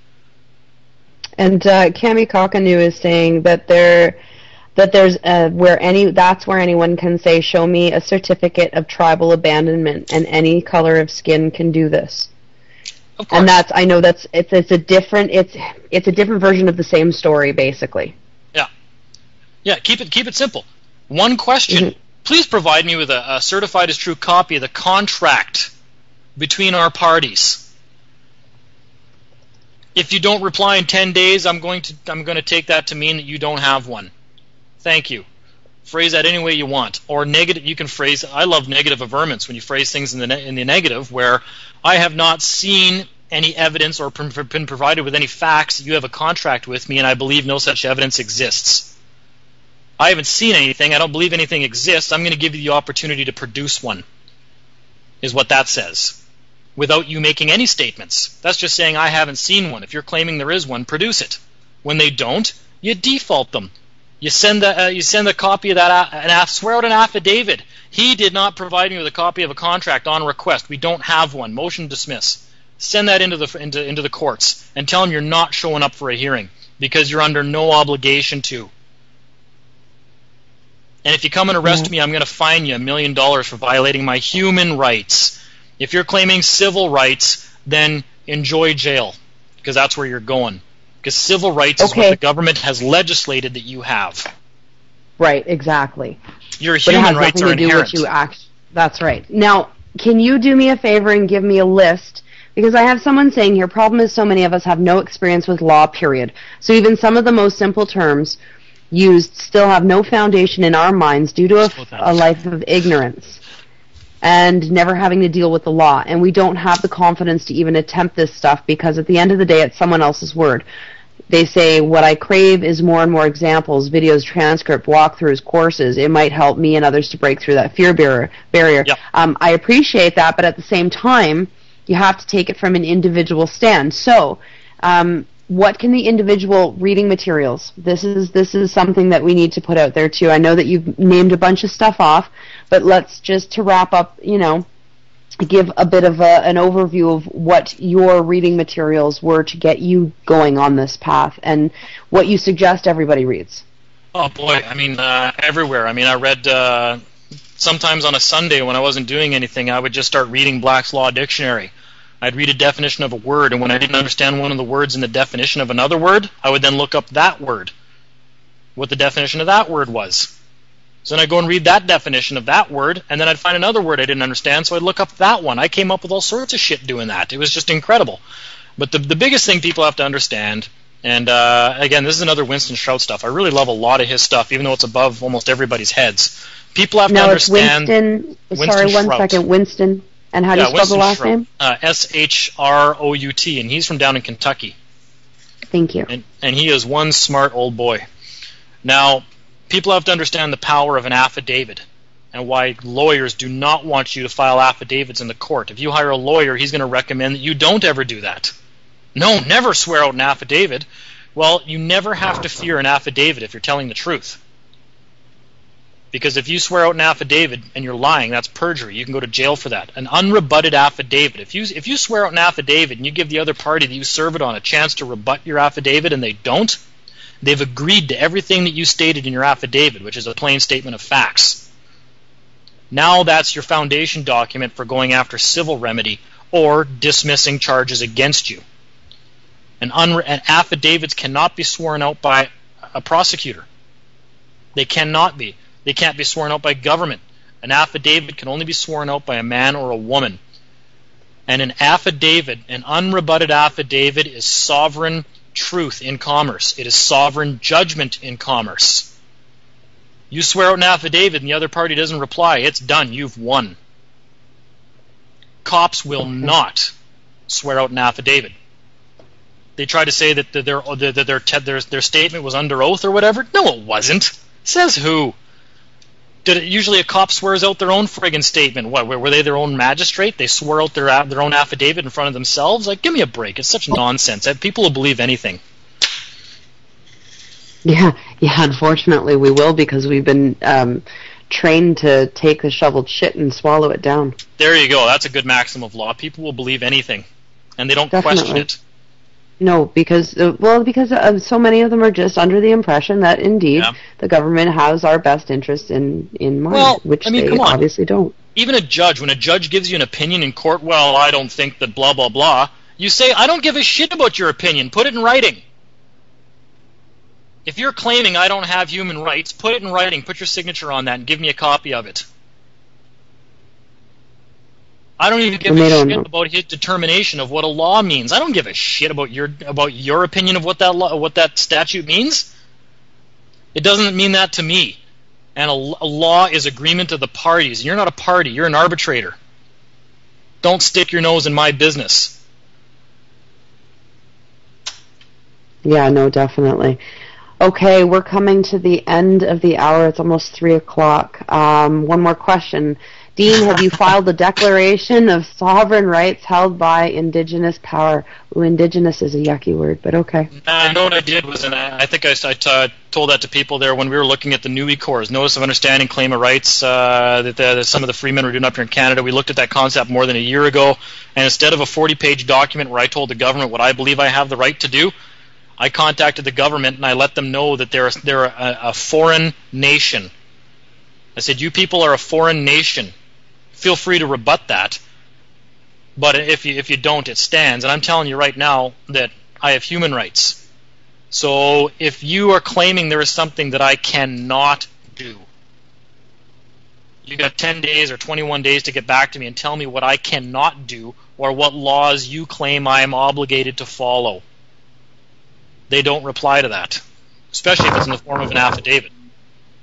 And Cami Cockanu is saying that there's that's where anyone can say, show me a certificate of tribal abandonment, and any color of skin can do this. Of course. And it's a different version of the same story, basically. Yeah, keep it simple. One question. Mm-hmm. Please provide me with a certified as true copy of the contract between our parties. If you don't reply in 10 days, I'm going to take that to mean that you don't have one. Thank you. Phrase that any way you want. Or negative. You can phrase. I love negative averments when you phrase things in the negative, where I have not seen any evidence or been provided with any facts that you have a contract with me, and I believe no such evidence exists. I haven't seen anything. I don't believe anything exists. I'm going to give you the opportunity to produce one, is what that says, without you making any statements. That's just saying I haven't seen one. If you're claiming there is one, produce it. When they don't, you default them. You send a copy of that, swear out an affidavit. He did not provide me with a copy of a contract on request. We don't have one. Motion dismiss. Send that into the courts and tell them you're not showing up for a hearing because you're under no obligation to. And if you come and arrest me, I'm going to fine you $1 million for violating my human rights. If you're claiming civil rights, then enjoy jail, because that's where you're going. Because civil rights is what the government has legislated that you have. Right, exactly. Your human rights are inherent. That's right. Now, can you do me a favor and give me a list? Because I have someone saying here, problem is so many of us have no experience with law, period. So even some of the most simple terms used still have no foundation in our minds due to a life of ignorance and never having to deal with the law. And we don't have the confidence to even attempt this stuff because at the end of the day, it's someone else's word. They say, what I crave is more and more examples, videos, transcript, walkthroughs, courses. It might help me and others to break through that fear barrier. Yep. I appreciate that, but at the same time, you have to take it from an individual stand. So, what can the individual reading materials? This is something that we need to put out there too. I know that you've named a bunch of stuff off, but let's just to wrap up, give a bit of an overview of what your reading materials were to get you going on this path and what you suggest everybody reads. Oh boy, everywhere. I read sometimes on a Sunday when I wasn't doing anything, I would just start reading Black's Law Dictionary. I'd read a definition of a word, and when I didn't understand one of the words in the definition of another word, I would then look up that word, what the definition of that word was. So then I'd go and read that definition of that word, and then I'd find another word I didn't understand, so I'd look up that one. I came up with all sorts of shit doing that. It was just incredible. But the biggest thing people have to understand, and again, this is another Winston Shrout stuff. I really love a lot of his stuff, even though it's above almost everybody's heads. People have to understand... Winston. And how do you spell the last name? Shrout, and he's from down in Kentucky. Thank you. And he is one smart old boy. Now, people have to understand the power of an affidavit and why lawyers do not want you to file affidavits in the court. If you hire a lawyer, he's going to recommend that you don't ever do that. No, never swear out an affidavit. Well, you never have to fear an affidavit if you're telling the truth. Because if you swear out an affidavit and you're lying, that's perjury. You can go to jail for that. An unrebutted affidavit. If you swear out an affidavit and you give the other party that you serve it on a chance to rebut your affidavit and they don't, they've agreed to everything that you stated in your affidavit, which is a plain statement of facts. Now that's your foundation document for going after civil remedy or dismissing charges against you. And affidavits cannot be sworn out by a prosecutor. They cannot be. They can't be sworn out by government. An affidavit can only be sworn out by a man or a woman. And an affidavit, an unrebutted affidavit, is sovereign truth in commerce. It is sovereign judgment in commerce. You swear out an affidavit and the other party doesn't reply, it's done. You've won. Cops will not swear out an affidavit. They try to say that their statement was under oath or whatever. No, it wasn't. Says who? Usually a cop swears out their own friggin' statement. What, were they their own magistrate? They swore out their own affidavit in front of themselves? Like, give me a break. It's such nonsense. People will believe anything. Yeah, unfortunately we will, because we've been trained to take the shoveled shit and swallow it down. There you go. That's a good maxim of law. People will believe anything, and they don't question it. No, because so many of them are just under the impression that indeed the government has our best interests in mind, which they obviously don't. Even a judge, when a judge gives you an opinion in court, well, I don't think that blah, blah, blah, you say, I don't give a shit about your opinion. Put it in writing. If you're claiming I don't have human rights, put it in writing, put your signature on that, and give me a copy of it. I don't even give a shit about his determination of what a law means. I don't give a shit about your opinion of what that statute means. It doesn't mean that to me. And a law is agreement of the parties. You're not a party. You're an arbitrator. Don't stick your nose in my business. Yeah, no, definitely. Okay, we're coming to the end of the hour. It's almost 3 o'clock. One more question. Dean, have you filed a declaration of sovereign rights held by Indigenous power? Ooh, Indigenous is a yucky word, but okay. I know what I did was, and I think I told that to people there when we were looking at the NUI Corps, Notice of Understanding, Claim of Rights, that some of the freemen were doing up here in Canada. We looked at that concept more than a year ago, and instead of a 40-page document where I told the government what I believe I have the right to do, I contacted the government and I let them know that they're a foreign nation. I said, you people are a foreign nation. Feel free to rebut that, but if you don't, it stands. And I'm telling you right now that I have human rights. So if you are claiming there is something that I cannot do, you got 10 days or 21 days to get back to me and tell me what I cannot do or what laws you claim I am obligated to follow. They don't reply to that, especially if it's in the form of an affidavit.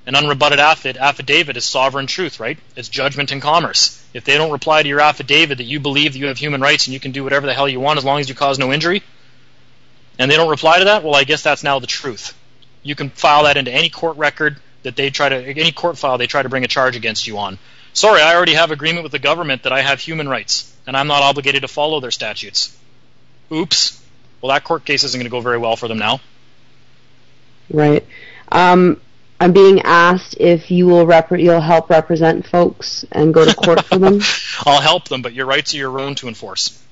An unrebutted affidavit is sovereign truth, right? It's judgment in commerce. If they don't reply to your affidavit that you believe that you have human rights and you can do whatever the hell you want as long as you cause no injury, and they don't reply to that, well, I guess that's now the truth. You can file that into any court record that any court file they try to bring a charge against you on. Sorry, I already have agreement with the government that I have human rights, and I'm not obligated to follow their statutes. Oops. Well, that court case isn't going to go very well for them now. Right. I'm being asked if you'll help represent folks and go to court for them. I'll help them, but your rights are your own to enforce.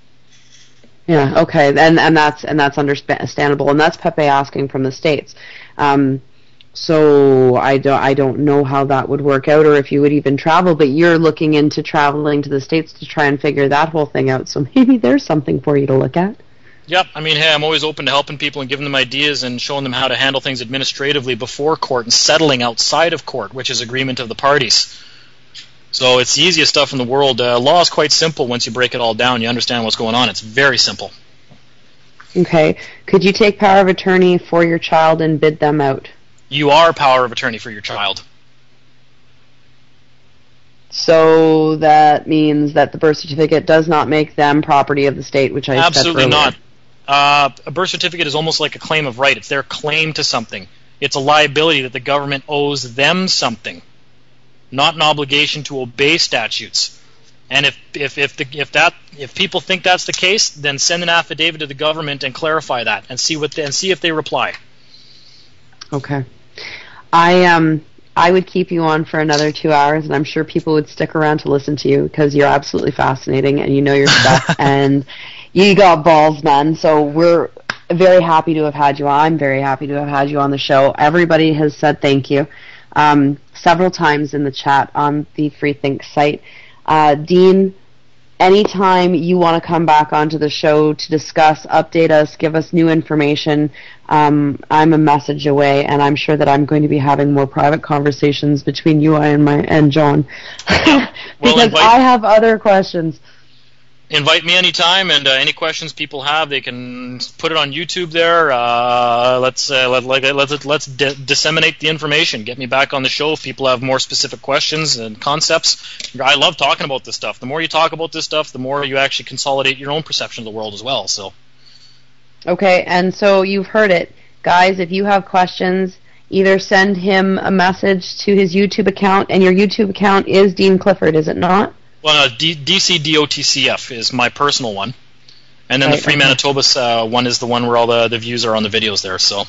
Yeah. Okay. And that's understandable. And that's Pepe asking from the States. So I don't know how that would work out, or if you would even travel. But you're looking into traveling to the States to try and figure that whole thing out. So maybe there's something for you to look at. Yep, I mean, hey, I'm always open to helping people and giving them ideas and showing them how to handle things administratively before court and settling outside of court, which is agreement of the parties. So it's the easiest stuff in the world. Law is quite simple once you break it all down. You understand what's going on. It's very simple. Okay. Could you take power of attorney for your child and bid them out? You are power of attorney for your child. So that means that the birth certificate does not make them property of the state, which I said earlier. Absolutely not. A birth certificate is almost like a claim of right. It's their claim to something. It's a liability that the government owes them something, not an obligation to obey statutes. And if people think that's the case, then send an affidavit to the government and clarify that, and see if they reply. Okay. I would keep you on for another 2 hours, and I'm sure people would stick around to listen to you because you're absolutely fascinating and you know your stuff and you got balls, man. So we're very happy to have had you on. I'm very happy to have had you on the show. Everybody has said thank you several times in the chat on the Freethink site. Dean, anytime you want to come back onto the show to discuss, update us, give us new information, I'm a message away, and I'm sure that I'm going to be having more private conversations between you and John because I have other questions. invite me anytime, and any questions people have, they can put it on YouTube there. Let's disseminate the information. Get me back on the show if people have more specific questions and concepts. I love talking about this stuff. The more you talk about this stuff, the more you actually consolidate your own perception of the world as well. So. Okay, and so you've heard it. Guys, if you have questions, either send him a message to his YouTube account, and your YouTube account is Dean Clifford, is it not? Well, DCDOTCF is my personal one, and then the Free Manitoba one is the one where all the views are on the videos there. So.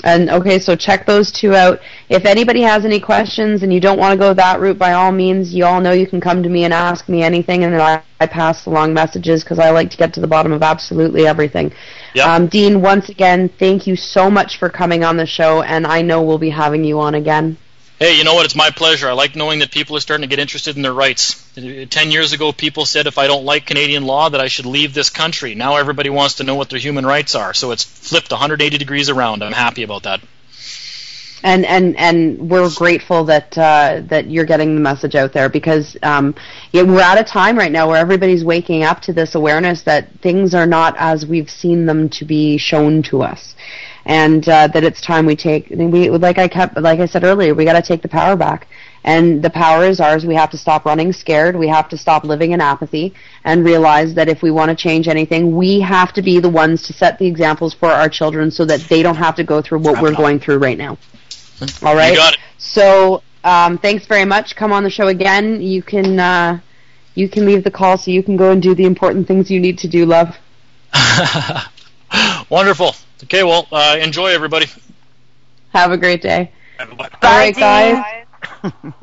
And okay, so check those two out. If anybody has any questions and you don't want to go that route, by all means, you all know you can come to me and ask me anything, and then I pass along messages because I like to get to the bottom of absolutely everything. Yep. Dean, once again, thank you so much for coming on the show, and I know we'll be having you on again. Hey, you know what? It's my pleasure. I like knowing that people are starting to get interested in their rights. 10 years ago, people said if I don't like Canadian law that I should leave this country. Now everybody wants to know what their human rights are. So it's flipped 180 degrees around. I'm happy about that. And we're grateful that you're getting the message out there, because we're at a time right now where everybody's waking up to this awareness that things are not as we've seen them to be shown to us. And that it's time like I said earlier, we got to take the power back, and the power is ours. We have to stop running scared. We have to stop living in apathy, and realize that if we want to change anything, we have to be the ones to set the examples for our children, so that they don't have to go through what we're going through right now. All right. You got it. So thanks very much. Come on the show again. You can leave the call so you can go and do the important things you need to do, love. Wonderful. Okay, well, enjoy, everybody. Have a great day. Bye. All right, guys.